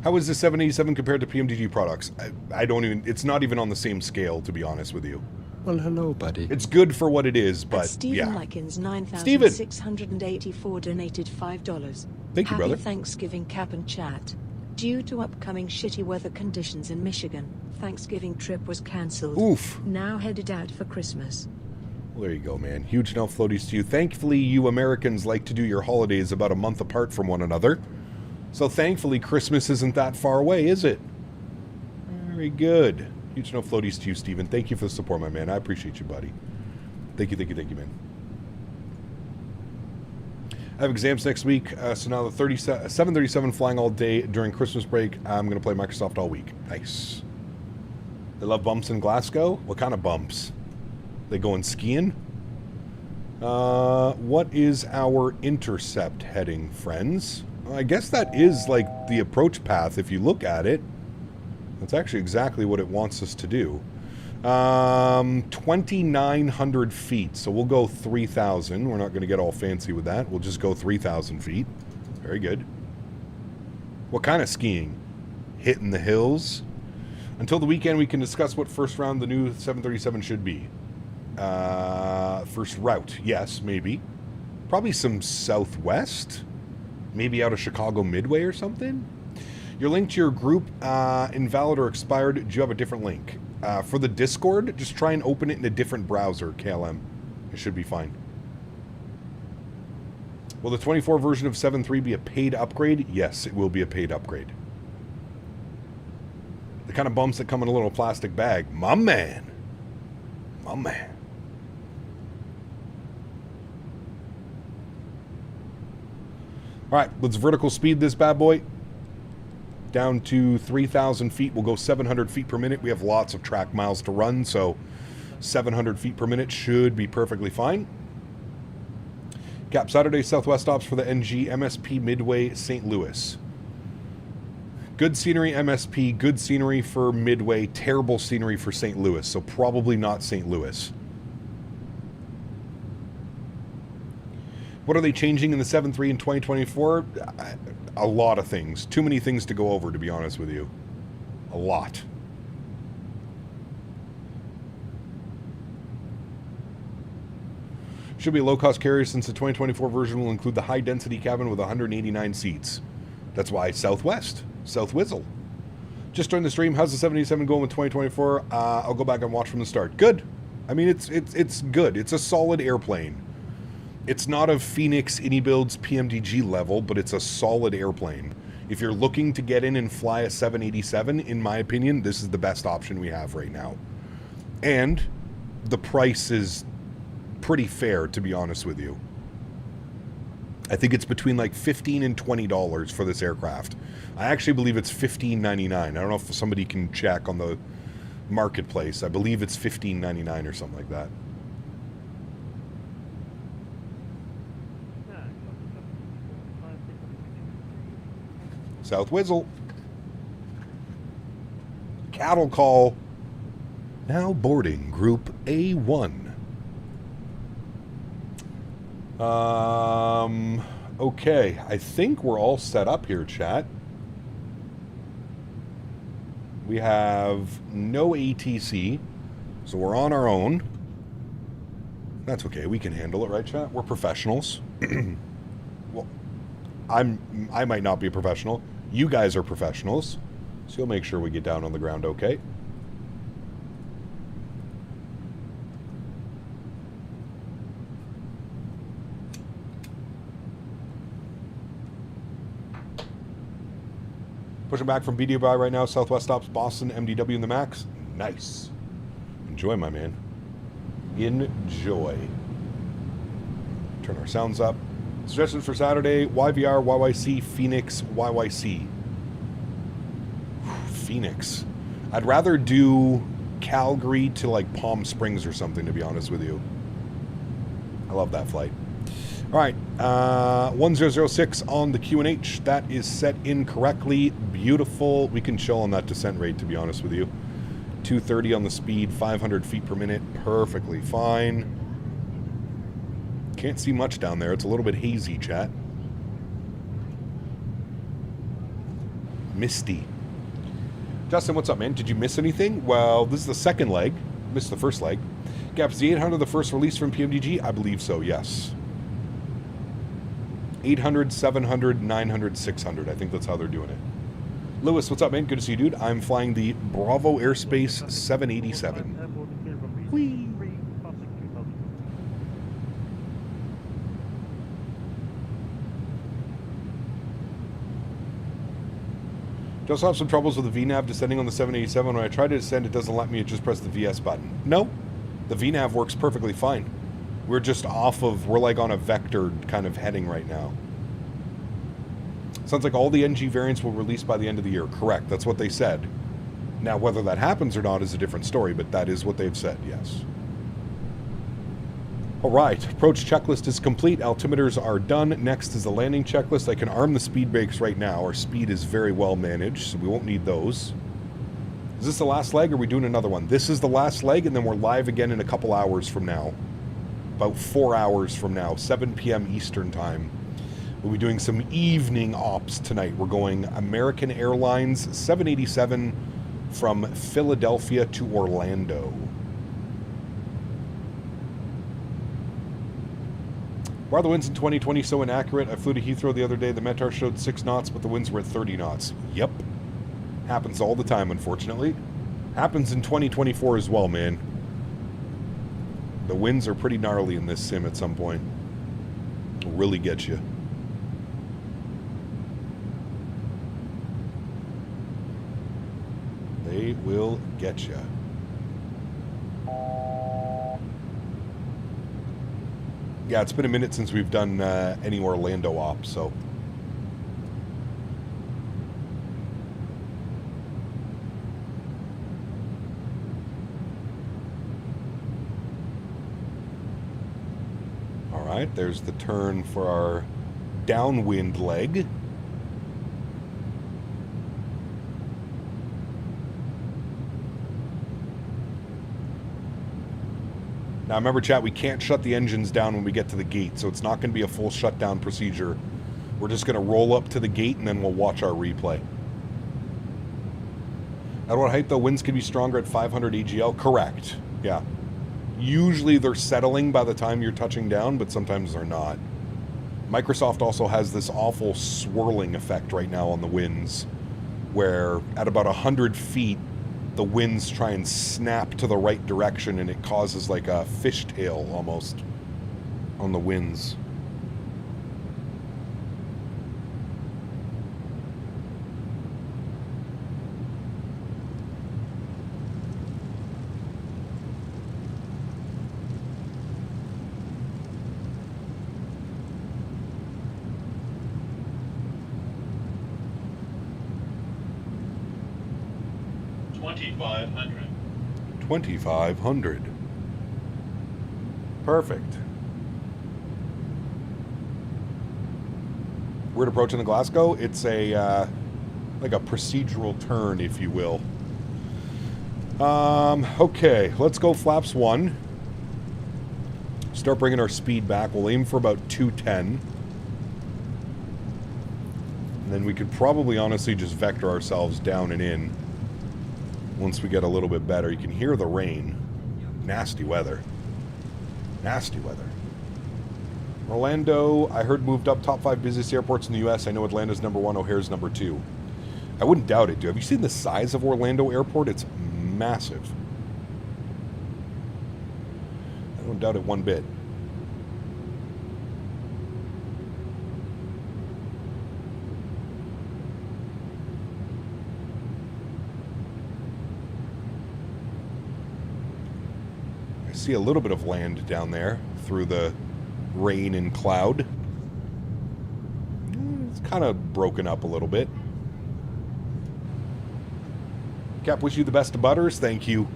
How is the 787 compared to PMDG products? I don't even... It's not even on the same scale, to be honest with you. Well, hello, buddy. It's good for what it is, but Stephen yeah. Likens 9,684 donated $5. Thank you, brother. Happy Thanksgiving, Cap and Chat. Due to upcoming shitty weather conditions in Michigan, Thanksgiving trip was cancelled. Oof. Now headed out for Christmas. Well, there you go, man. Huge enough floaties to you. Thankfully, you Americans like to do your holidays about a month apart from one another. So thankfully, Christmas isn't that far away, is it? Very good. Huge enough floaties to you, Stephen. Thank you for the support, my man. I appreciate you, buddy. Thank you, man. I have exams next week, so now the 737 flying all day during Christmas break. I'm going to play Microsoft all week. Nice. They love bumps in Glasgow? What kind of bumps? They going skiing? What is our intercept heading, friends? I guess that is like the approach path if you look at it. That's actually exactly what it wants us to do. 2,900 feet. So we'll go 3,000. We're not going to get all fancy with that. We'll just go 3,000 feet. Very good. What kind of skiing? Hitting the hills? Until the weekend, we can discuss what first round the new 737 should be. First route. Yes, maybe. Probably some southwest. Maybe out of Chicago Midway or something. Your link to your group, invalid or expired. Do you have a different link? For the Discord, just try and open it in a different browser, KLM. It should be fine. Will the 24 version of 7.3 be a paid upgrade? Yes, it will be a paid upgrade. The kind of bumps that come in a little plastic bag. My man. My man. All right, let's vertical speed this bad boy. Down to 3,000 feet. We'll go 700 feet per minute. We have lots of track miles to run, so 700 feet per minute should be perfectly fine. Cap Saturday Southwest stops for the NG, MSP Midway, St. Louis. Good scenery, MSP. Good scenery for Midway. Terrible scenery for St. Louis, so probably not St. Louis. What are they changing in the 7.3 in 2024? A lot of things. Too many things to go over, to be honest with you. A lot. Should be a low-cost carrier since the 2024 version will include the high-density cabin with 189 seats. That's why Southwest. Southwizzle. Just joined the stream. How's the 787 going with 2024? I'll go back and watch from the start. Good. I mean, it's good. It's a solid airplane. It's not a Phoenix iniBuilds PMDG level, but it's a solid airplane. If you're looking to get in and fly a 787, in my opinion, this is the best option we have right now. And the price is pretty fair, to be honest with you. I think it's between like $15 and $20 for this aircraft. I actually believe it's $15.99. I don't know if somebody can check on the marketplace. I believe it's $15.99 or something like that. South Whizzle. Cattle call. Now boarding Group A1. Okay, I think we're all set up here, chat. We have no ATC, so we're on our own. That's okay, we can handle it, right, chat? We're professionals. Well, I might not be a professional. You guys are professionals, so you'll make sure we get down on the ground okay. Pushing back from BDI right now. Southwest stops Boston, MDW in the max. Nice. Enjoy, my man. Enjoy. Turn our sounds up. Suggestions for Saturday: YVR, YYC, Phoenix, YYC. Phoenix. I'd rather do Calgary to like Palm Springs or something, to be honest with you. I love that flight. All right, 1006 on the QNH. That is set incorrectly. Beautiful. We can chill on that descent rate, to be honest with you. 230 on the speed, 500 feet per minute. Perfectly fine. Can't see much down there. It's a little bit hazy, chat. Misty. Justin, what's up, man? Did you miss anything? Well, this is the second leg. Missed the first leg. Gaps, the 800 the first release from PMDG? I believe so, yes. 800, 700, 900, 600. I think that's how they're doing it. Lewis, what's up, man? Good to see you, dude. I'm flying the BravoAirspace 787. Whee! Just have some troubles with the VNAV descending on the 787. When I try to descend, it doesn't let me. It just press the VS button. No, the VNAV works perfectly fine. We're just off of, we're like on a vector kind of heading right now. Sounds like all the NG variants will release by the end of the year. Correct, that's what they said. Now, whether that happens or not is a different story, but that is what they've said, yes. All right, approach checklist is complete. Altimeters are done. Next is the landing checklist. I can arm the speed brakes right now. Our speed is very well managed, so we won't need those. Is this the last leg, or are we doing another one? This is the last leg, and then we're live again in a couple hours from now. About 4 hours from now, 7 p.m. Eastern time. We'll be doing some evening ops tonight. We're going American Airlines 787 from Philadelphia to Orlando. Why are the winds in 2020 so inaccurate? I flew to Heathrow the other day. The METAR showed 6 knots, but the winds were at 30 knots. Yep. Happens all the time, unfortunately. Happens in 2024 as well, man. The winds are pretty gnarly in this sim at some point. It'll really get you. They will get you. Yeah, it's been a minute since we've done any Orlando ops, so. All right, there's the turn for our downwind leg. Now remember, chat, we can't shut the engines down when we get to the gate, so it's not going to be a full shutdown procedure. We're just going to roll up to the gate and then we'll watch our replay. At what height, though, winds can be stronger at 500 AGL? Correct. Yeah. Usually they're settling by the time you're touching down, but sometimes they're not. Microsoft also has this awful swirling effect right now on the winds, where at about 100 feet, the winds try and snap to the right direction and it causes like a fishtail almost. I don't on the winds. $2,500. Perfect. We're approaching the Glasgow. It's a like a procedural turn, if you will. Okay, let's go flaps 1. Start bringing our speed back. We'll aim for about 210. And then we could probably honestly just vector ourselves down and in once we get a little bit better. You can hear the rain. Nasty weather. Nasty weather. Orlando, I heard, moved up top 5 busiest airports in the U.S. I know Atlanta's #1, O'Hare's #2. I wouldn't doubt it, dude. Have you seen the size of Orlando Airport? It's massive. I don't doubt it one bit. I see a little bit of land down there through the rain and cloud. It's kind of broken up a little bit. Cap, wish you the best of butters. Thank you.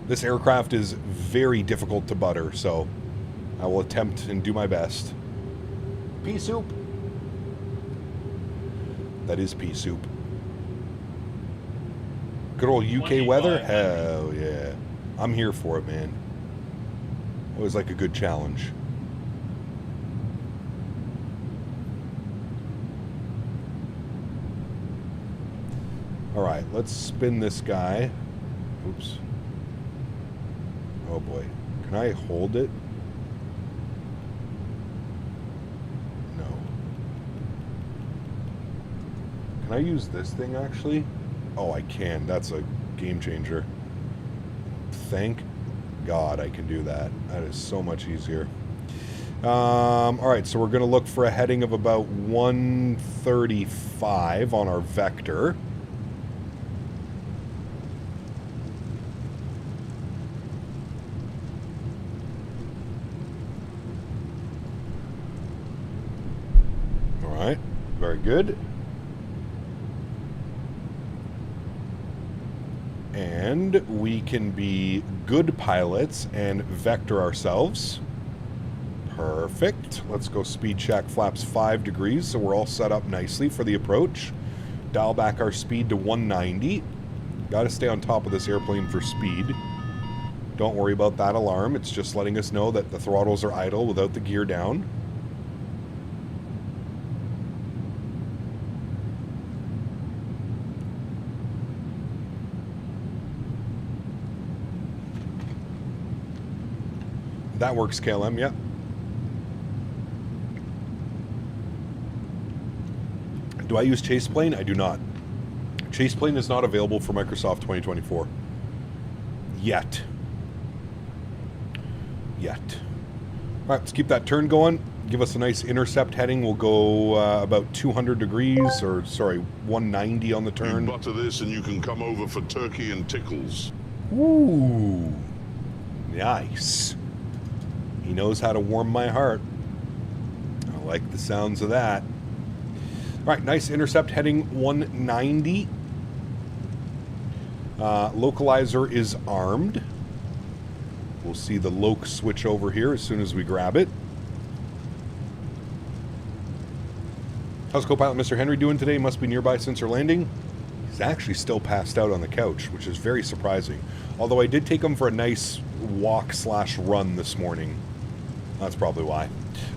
This aircraft is very difficult to butter, so I will attempt and do my best. Pea soup. That is pea soup. Good old UK weather? Hell yeah. I'm here for it, man. Always like a good challenge. Alright, let's spin this guy. Oops. Oh boy. Can I hold it? No. Can I use this thing actually? Oh, I can. That's a game changer. Thank God I can do that. That is so much easier. Alright, so we're going to look for a heading of about 135 on our vector. Alright, very good. And we can be good pilots and vector ourselves. Perfect. Let's go speed check flaps 5 degrees, so we're all set up nicely for the approach. Dial back our speed to 190. Got to stay on top of this airplane for speed. Don't worry about that alarm. It's just letting us know that the throttles are idle without the gear down. That works, KLM, yeah. Do I use Chase Plane? I do not. Chase Plane is not available for Microsoft 2024. Yet. All right, let's keep that turn going. Give us a nice intercept heading. We'll go about 200 degrees, or sorry, 190 on the turn. You butter this and you can come over for turkey and tickles. Ooh. Nice. He knows how to warm my heart. I like the sounds of that. All right, nice intercept heading 190. Localizer is armed. We'll see the loc switch over here as soon as we grab it. How's co-pilot Mr. Henry doing today? Must be nearby since our landing. He's actually still passed out on the couch, which is very surprising. Although I did take him for a nice walk/run this morning. That's probably why.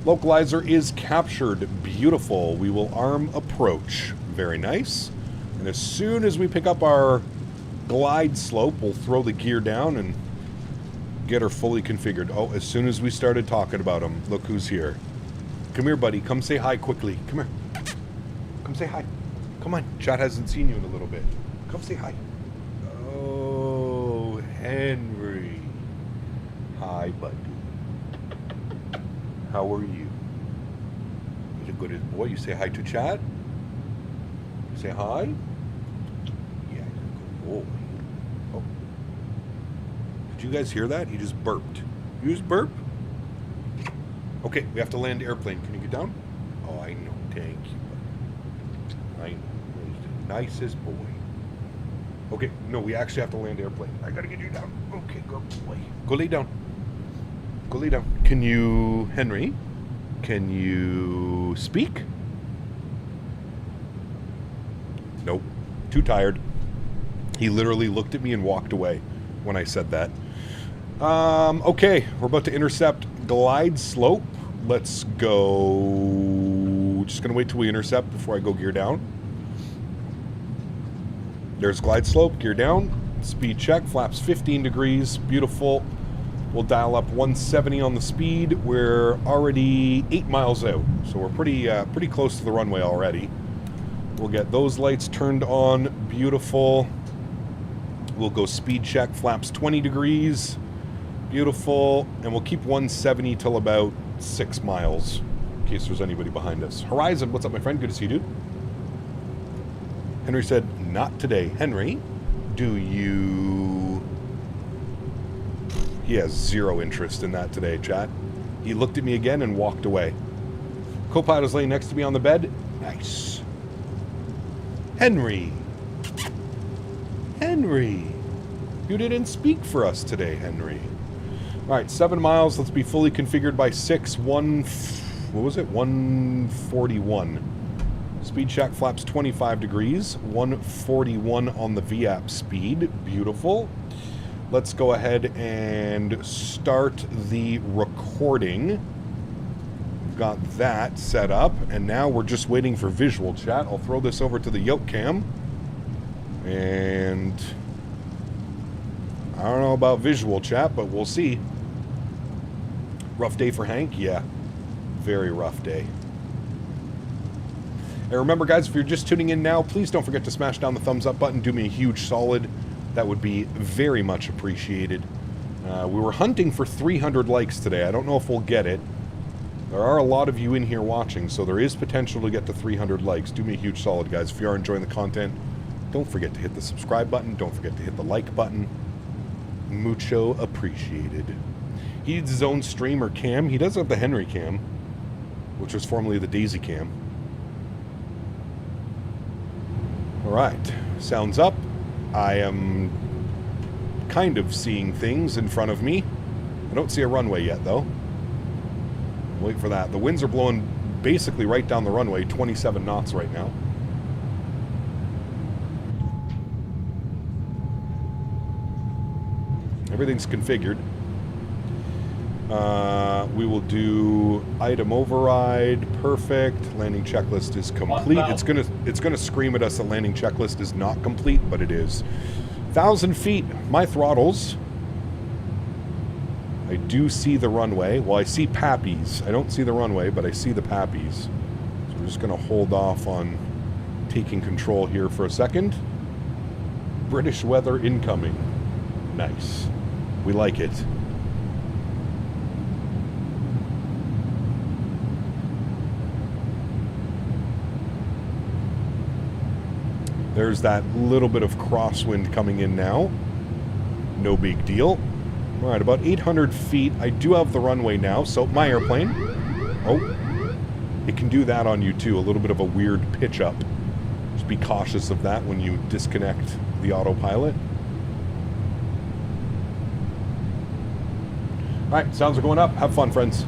Localizer is captured. Beautiful. We will arm approach. Very nice. And as soon as we pick up our glide slope, we'll throw the gear down and get her fully configured. Oh, as soon as we started talking about him, look who's here. Come here, buddy. Come say hi quickly. Come here. Come say hi. Come on. Chat hasn't seen you in a little bit. Come say hi. Oh, Henry. Hi, buddy. how are you? He's a good as boy. You say hi to Chad? You say hi? Yeah, you're a good boy. Oh. Did you guys hear that? He just burped. You just burp? Okay, we have to land airplane. Can you get down? Oh, I know. Thank you. I know. He's the nicest boy. Okay, no, we actually have to land airplane. I gotta get you down. Okay, go boy. Go lay down. Go lay down. Can you, Henry? Can you speak? Nope. Too tired. He literally looked at me and walked away when I said that. Okay, we're about to intercept glide slope. Let's go. Just gonna wait till we intercept before I go gear down. There's glide slope, gear down, speed check, flaps 15 degrees, beautiful. We'll dial up 170 on the speed. We're already 8 miles out, so we're pretty close to the runway already. We'll get those lights turned on, beautiful. We'll go speed check, flaps 20 degrees, beautiful, and we'll keep 170 till about 6 miles, in case there's anybody behind us. Horizon, what's up, my friend? Good to see you, dude. Henry said, not today. Henry, do you... He has zero interest in that today, chat. He looked at me again and walked away. Co-pilot is laying next to me on the bed. Nice. Henry. Henry. You didn't speak for us today, Henry. All right, 7 miles. Let's be fully configured by 6. What was it? 141. Speed check, flaps 25 degrees. 141 on the VAP speed. Beautiful. Let's go ahead and start the recording. We've got that set up, and now we're just waiting for visual chat. I'll throw this over to the yoke cam. And I don't know about visual chat, but we'll see. Rough day for Hank? Yeah. Very rough day. And remember, guys, if you're just tuning in now, please don't forget to smash down the thumbs up button. Do me a huge solid. That would be very much appreciated. We were hunting for 300 likes today. I don't know if we'll get it. There are a lot of you in here watching, so there is potential to get to 300 likes. Do me a huge solid, guys. If you are enjoying the content, don't forget to hit the subscribe button. Don't forget to hit the like button. Mucho appreciated. He needs his own stream or cam. He does have the Henry cam, which was formerly the Daisy cam. All right, sounds up. I am kind of seeing things in front of me. I don't see a runway yet, though. Wait for that. The winds are blowing basically right down the runway, 27 knots right now. Everything's configured. We will do item override. Perfect. Landing checklist is complete. It's gonna scream at us. The landing checklist is not complete, but it is. 1,000 feet. My throttles. I do see the runway. Well, I see Pappies. I don't see the runway, but I see the Pappies. So we're just gonna hold off on taking control here for a second. British weather incoming. Nice. We like it. There's that little bit of crosswind coming in now. No big deal. All right, about 800 feet. I do have the runway now, so my airplane. Oh, it can do that on you too. A little bit of a weird pitch up. Just be cautious of that when you disconnect the autopilot. All right, sounds are going up. Have fun, friends.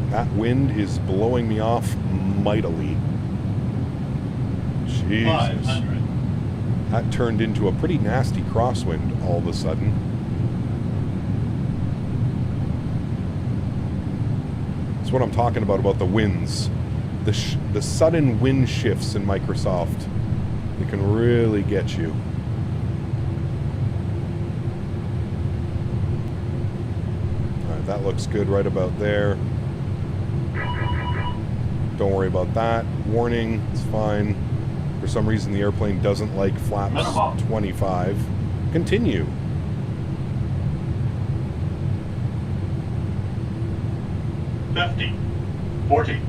That wind is blowing me off mightily. Jesus. That turned into a pretty nasty crosswind all of a sudden. That's what I'm talking about the winds. The sudden wind shifts in Microsoft. They can really get you. All right, that looks good right about there. Don't worry about that. Warning, it's fine. For some reason, the airplane doesn't like flaps 25. Continue. 50, 40,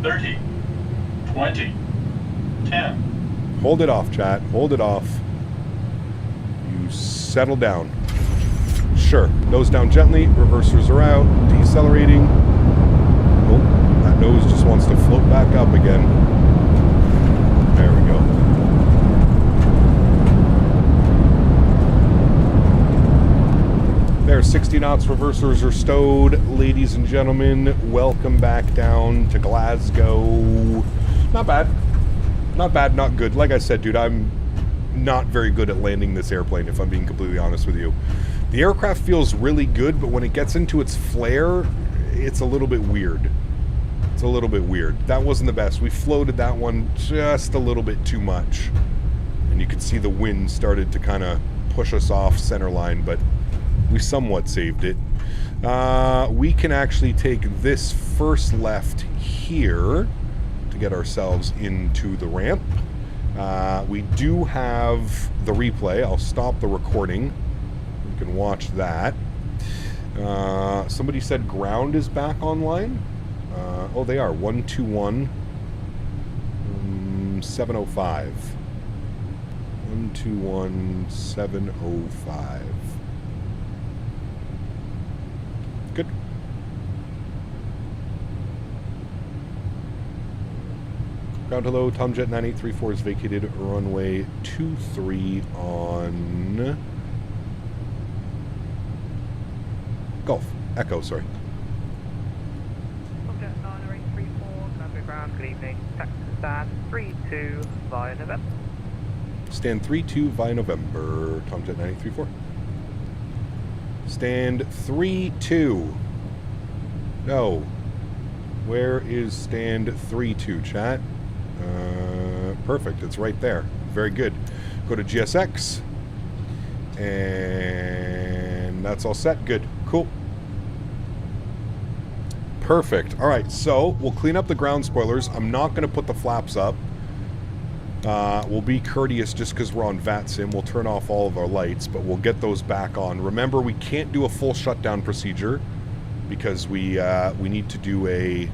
30, 20, 10. Hold it off, chat. Hold it off. You settle down. Sure. Nose down gently. Reversers are out. Decelerating. Oh, that nose just wants to float back up again. There we go. There, 60 knots. Reversers are stowed. Ladies and gentlemen, welcome back down to Glasgow. Not bad. Not bad, not good. Like I said, dude, I'm not very good at landing this airplane, if I'm being completely honest with you. The aircraft feels really good, but when it gets into its flare, it's a little bit weird. It's a little bit weird. That wasn't the best. We floated that one just a little bit too much. And you could see the wind started to kind of push us off center line, but we somewhat saved it. We can actually take this first left here to get ourselves into the ramp. We do have the replay. I'll stop the recording. You can watch that. Somebody said ground is back online. Oh, they are. 121 705. 121 705. Good. Ground hello, Tomjet 9834 is vacated runway 23 on Golf. Echo, sorry. Tomjet 9834, November ground, good evening. Taxi stand 32 via November. Stand 32 via November, Tomjet 9834. Stand 32. No. Where is stand 32, chat? Perfect. It's right there. Very good. Go to GSX. And that's all set. Good. Cool. Perfect. All right. So we'll clean up the ground spoilers. I'm not going to put the flaps up. We'll be courteous just because we're on VATSIM. We'll turn off all of our lights, but we'll get those back on. Remember, we can't do a full shutdown procedure because we need to do a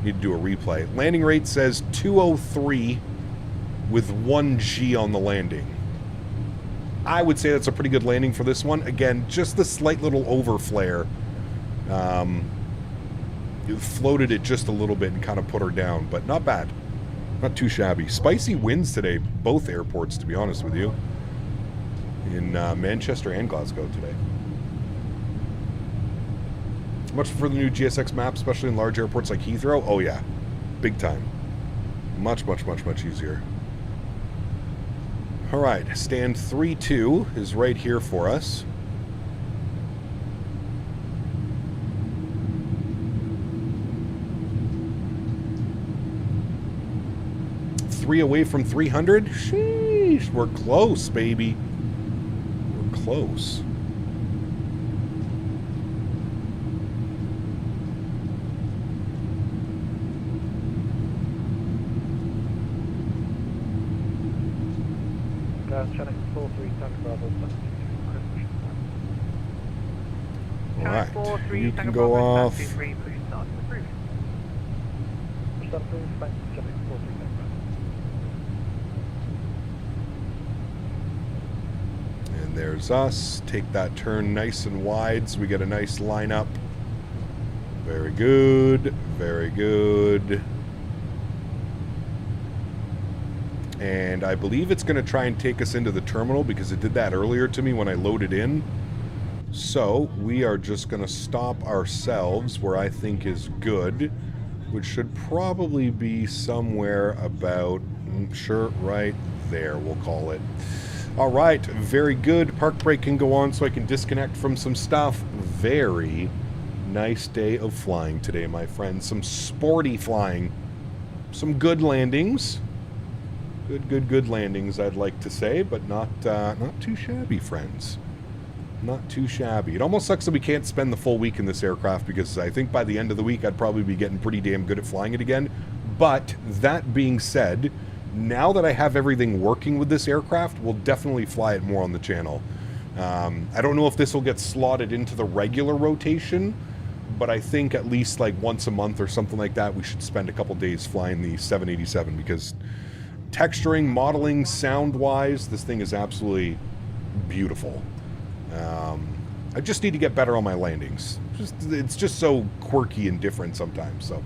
replay. Landing rate says 203 with 1 G on the landing. I would say that's a pretty good landing for this one. Again, just the slight little overflare. It floated it just a little bit and kind of put her down, but not bad. Not too shabby. Spicy winds today, both airports, to be honest with you. In Manchester and Glasgow today. Much for the new GSX map, especially in large airports like Heathrow. Oh yeah, big time. Much, much, much, much easier. All right, stand 32 is right here for us. Three away from 300. Sheesh, we're close, baby. We're close. Channel 43, Tango Bravo. All right, you can go off. And there's us. Take that turn nice and wide so we get a nice lineup. Very good. Very good. And I believe it's going to try and take us into the terminal because it did that earlier to me when I loaded in. So we are just going to stop ourselves where I think is good, which should probably be somewhere about, sure, right there, we'll call it. All right, very good. Park brake can go on so I can disconnect from some stuff. Very nice day of flying today, my friends. Some sporty flying. Some good landings. Good landings, I'd like to say, but not too shabby, friends. Not too shabby. It almost sucks that we can't spend the full week in this aircraft because I think by the end of the week I'd probably be getting pretty damn good at flying it again. But that being said, now that I have everything working with this aircraft, we'll definitely fly it more on the channel. I don't know if this will get slotted into the regular rotation, but I think at least like once a month or something like that, we should spend a couple days flying the 787 because texturing, modeling, sound-wise, this thing is absolutely beautiful. I just need to get better on my landings. It's just so quirky and different sometimes. So,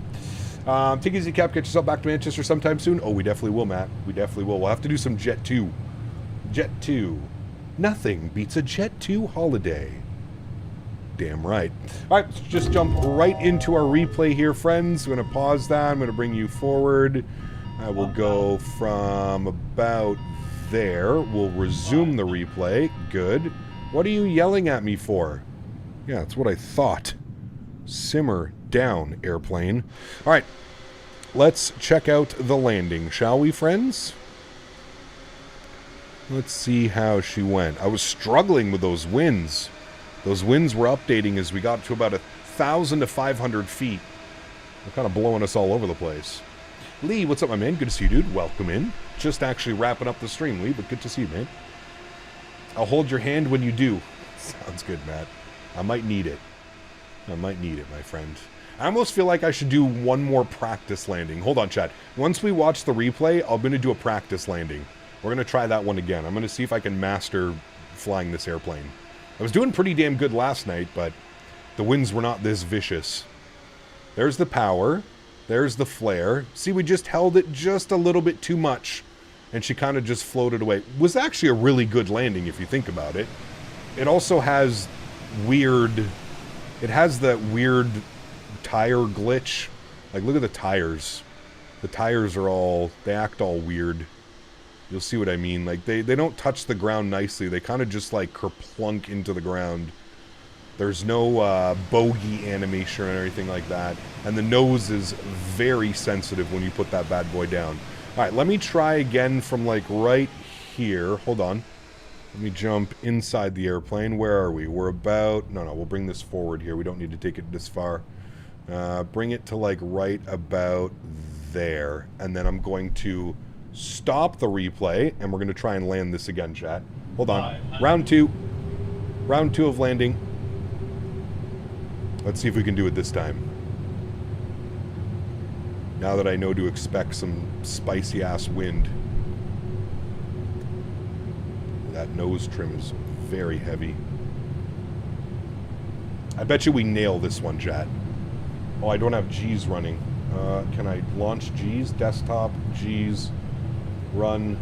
take it easy, Cap. Get yourself back to Manchester sometime soon. Oh, we definitely will, Matt. We definitely will. We'll have to do some Jet 2. Jet 2. Nothing beats a Jet 2 holiday. Damn right. All right, let's just jump right into our replay here, friends. I'm going to pause that. I'm going to bring you forward. I will go from about there. We'll resume the replay. Good. What are you yelling at me for? Yeah, that's what I thought. Simmer down, airplane. All right, let's check out the landing, shall we, friends? Let's see how she went. I was struggling with those winds. Those winds were updating as we got to about 1,000 to 500 feet. They're kind of blowing us all over the place. Lee, what's up, my man? Good to see you, dude. Welcome in. Just actually wrapping up the stream, Lee, but good to see you, man. I'll hold your hand when you do. Sounds good, Matt. I might need it. I might need it, my friend. I almost feel like I should do one more practice landing. Hold on, Chad. Once we watch the replay, I'm going to do a practice landing. We're going to try that one again. I'm going to see if I can master flying this airplane. I was doing pretty damn good last night, but the winds were not this vicious. There's the power. There's the flare. See, we just held it just a little bit too much, and she kind of just floated away. It was actually a really good landing if you think about it. It also has weird... It has that weird tire glitch. Like, look at the tires. The tires are all... They act all weird. You'll see what I mean. Like, they don't touch the ground nicely. They kind of just, like, kerplunk into the ground. There's no bogey animation or anything like that. And the nose is very sensitive when you put that bad boy down. All right, let me try again from, like, right here. Hold on. Let me jump inside the airplane. Where are we? We're about... No, we'll bring this forward here. We don't need to take it this far. Bring it to, like, right about there. And then I'm going to stop the replay, and we're going to try and land this again, chat. Hold on. Round 2. Round 2 of landing. Let's see if we can do it this time. Now that I know to expect some spicy-ass wind. That nose trim is very heavy. I bet you we nail this one, chat. Oh, I don't have G's running. Can I launch G's? Desktop, G's, run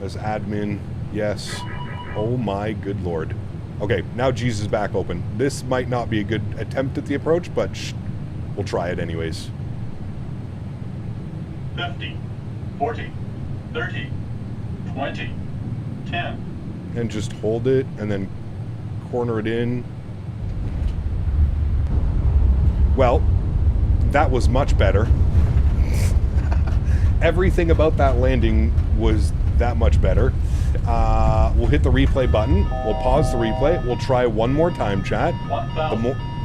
as admin. Yes. Oh my good lord. Okay, now G's is back open. This might not be a good attempt at the approach, but we'll try it anyways. 50, 40, 30, 20, 10. And just hold it and then corner it in. Well, that was much better. Everything about that landing was that much better. We'll hit the replay button. We'll pause the replay. We'll try one more time, chat.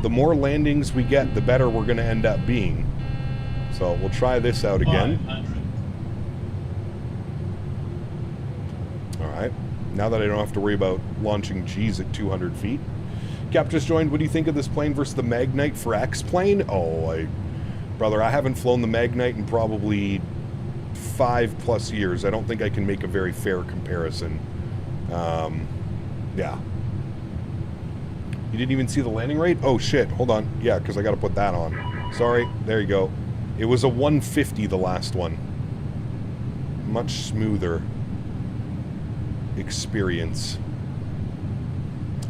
The more landings we get, the better we're going to end up being. So we'll try this out again. All right. Now that I don't have to worry about launching G's at 200 feet. Cap just joined. What do you think of this plane versus the Magnite for X-Plane? Oh, brother, I haven't flown the Magnite in probably 5+ years. I don't think I can make a very fair comparison. Yeah. You didn't even see the landing rate? Oh, shit. Hold on. Yeah, because I got to put that on. Sorry. There you go. It was a 150, the last one. Much smoother experience.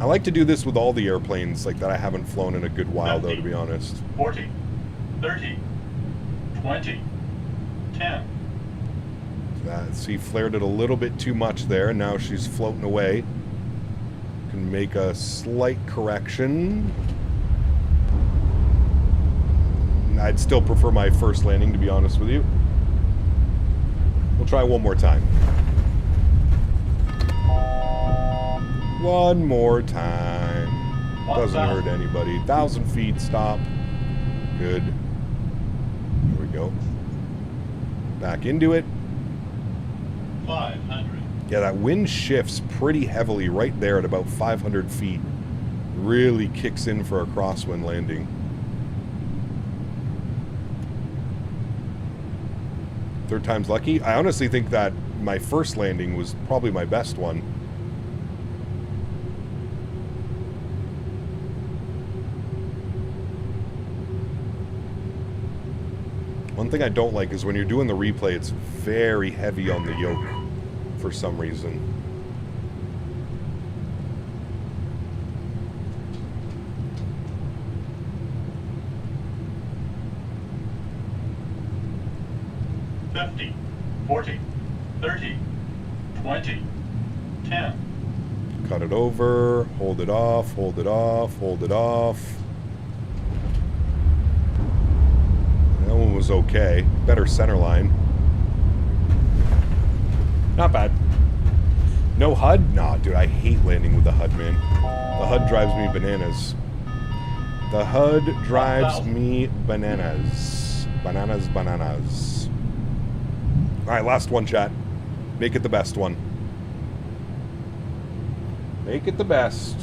I like to do this with all the airplanes like that I haven't flown in a good while, 50, though, to be honest. 40, 30, 20, 10. See, flared it a little bit too much there. Now she's floating away. Can make a slight correction. I'd still prefer my first landing, to be honest with you. We'll try one more time. One more time. Doesn't hurt anybody. 1,000 feet, stop. Good. Here we go. Back into it. 500. Yeah, that wind shifts pretty heavily right there at about 500 feet. Really kicks in for a crosswind landing. Third time's lucky. I honestly think that my first landing was probably my best one. One thing I don't like is when you're doing the replay, it's very heavy on the yoke for some reason. $50, $40, $30, $20, $10. Cut it over, hold it off, hold it off, hold it off. That one was okay. Better center line. Not bad. No HUD? Nah, dude, I hate landing with the HUD, man. The HUD drives me bananas. The HUD drives me bananas. Bananas, bananas. Alright, last one, chat. Make it the best one. Make it the best.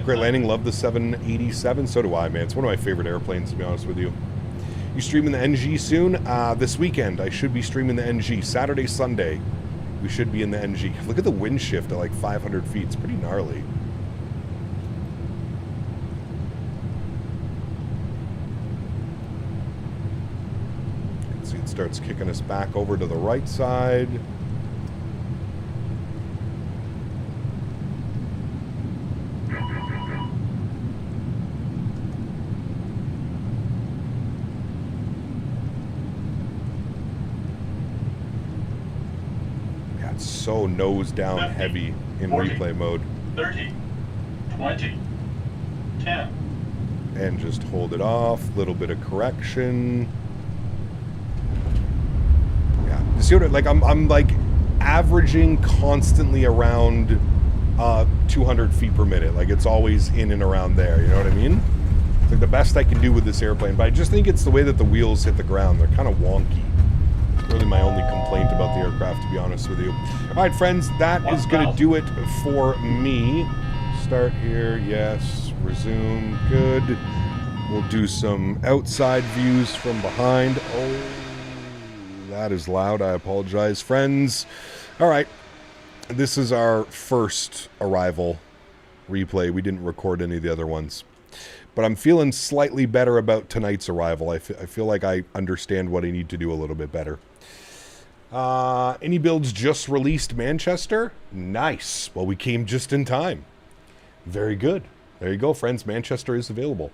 Great landing. Love the 787. So do I, man. It's one of my favorite airplanes, to be honest with you. You streaming the NG soon? This weekend, I should be streaming the NG. Saturday, Sunday, we should be in the NG. Look at the wind shift at like 500 feet. It's pretty gnarly. Starts kicking us back over to the right side. Yeah, it's so nose down 50, heavy in 40, replay mode. 30, 20, 10. And just hold it off. Little bit of correction. You see what I, like I'm like averaging constantly around 200 feet per minute. Like it's always in and around there, you know what I mean? It's like the best I can do with this airplane, but I just think it's the way that the wheels hit the ground. They're kind of wonky. It's really my only complaint about the aircraft, to be honest with you. All right, friends, that is going to do it for me. Start here, yes. Resume, good. We'll do some outside views from behind. Oh, that is loud. I apologize, friends. All right. This is our first arrival replay. We didn't record any of the other ones. But I'm feeling slightly better about tonight's arrival. I feel like I understand what I need to do a little bit better. iniBuilds just released Manchester. Nice. Well, we came just in time. Very good. There you go, friends. Manchester is available.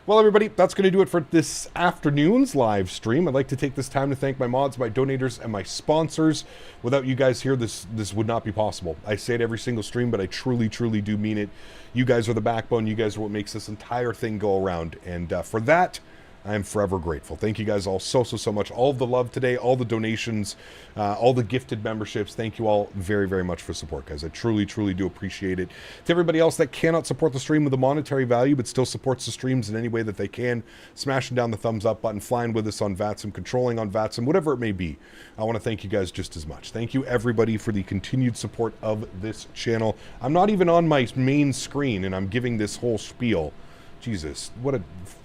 Well, everybody, that's going to do it for this afternoon's live stream. I'd like to take this time to thank my mods, my donators, and my sponsors. Without you guys here, this would not be possible. I say it every single stream, but I truly, truly do mean it. You guys are the backbone. You guys are what makes this entire thing go around. And for that, I am forever grateful. Thank you guys all so much. All of the love today, all the donations, all the gifted memberships. Thank you all very, very much for support, guys. I truly, truly do appreciate it. To everybody else that cannot support the stream with a monetary value, but still supports the streams in any way that they can, smashing down the thumbs up button, flying with us on VATSIM, controlling on VATSIM, whatever it may be. I want to thank you guys just as much. Thank you, everybody, for the continued support of this channel. I'm not even on my main screen, and I'm giving this whole spiel. Jesus, what a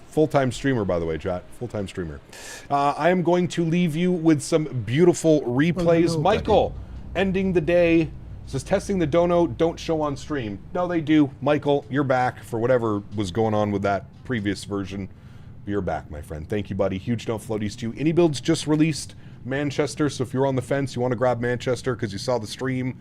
full-time streamer, by the way, chat. Full-time streamer. I am going to leave you with some beautiful replays. Hello, Michael, ending the day, says testing the dono, don't show on stream. No, they do. Michael, you're back for whatever was going on with that previous version. You're back, my friend. Thank you, buddy. Huge note floaties to you. iniBuilds just released Manchester, so if you're on the fence, you want to grab Manchester because you saw the stream,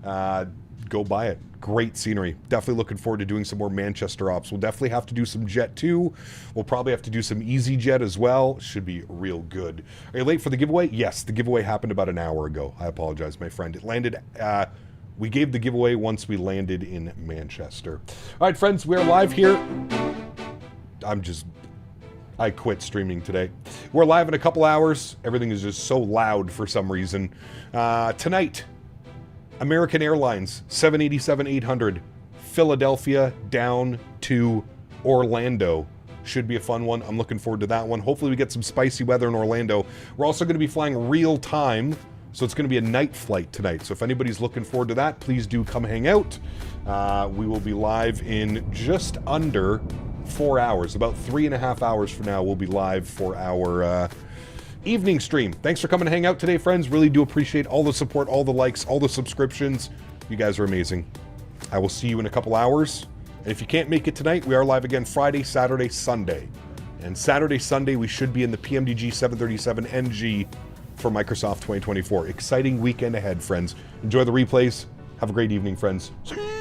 go buy it. Great scenery. Definitely looking forward to doing some more Manchester ops. We'll definitely have to do some Jet 2. We'll probably have to do some EasyJet as well. Should be real good. Are you late for the giveaway? Yes, the giveaway happened about an hour ago. I apologize, my friend. It landed, we gave the giveaway once we landed in Manchester. All right, friends, we're live here. I quit streaming today. We're live in a couple hours. Everything is just so loud for some reason. Tonight, American Airlines 787-800 Philadelphia down to Orlando. Should be a fun one. I'm looking forward to that one. Hopefully we get some spicy weather in Orlando. We're also going to be flying real time, so it's going to be a night flight tonight. So if anybody's looking forward to that, please do come hang out. We will be live in just under 4 hours. About 3.5 hours from now, we'll be live for our evening stream. Thanks for coming to hang out today, friends. Really do appreciate all the support, all the likes, all the subscriptions. You guys are amazing. I will see you in a couple hours. And if you can't make it tonight, we are live again Friday, Saturday, Sunday. And Saturday, Sunday, we should be in the PMDG 737 NG for Microsoft 2024. Exciting weekend ahead, friends. Enjoy the replays. Have a great evening, friends. See you.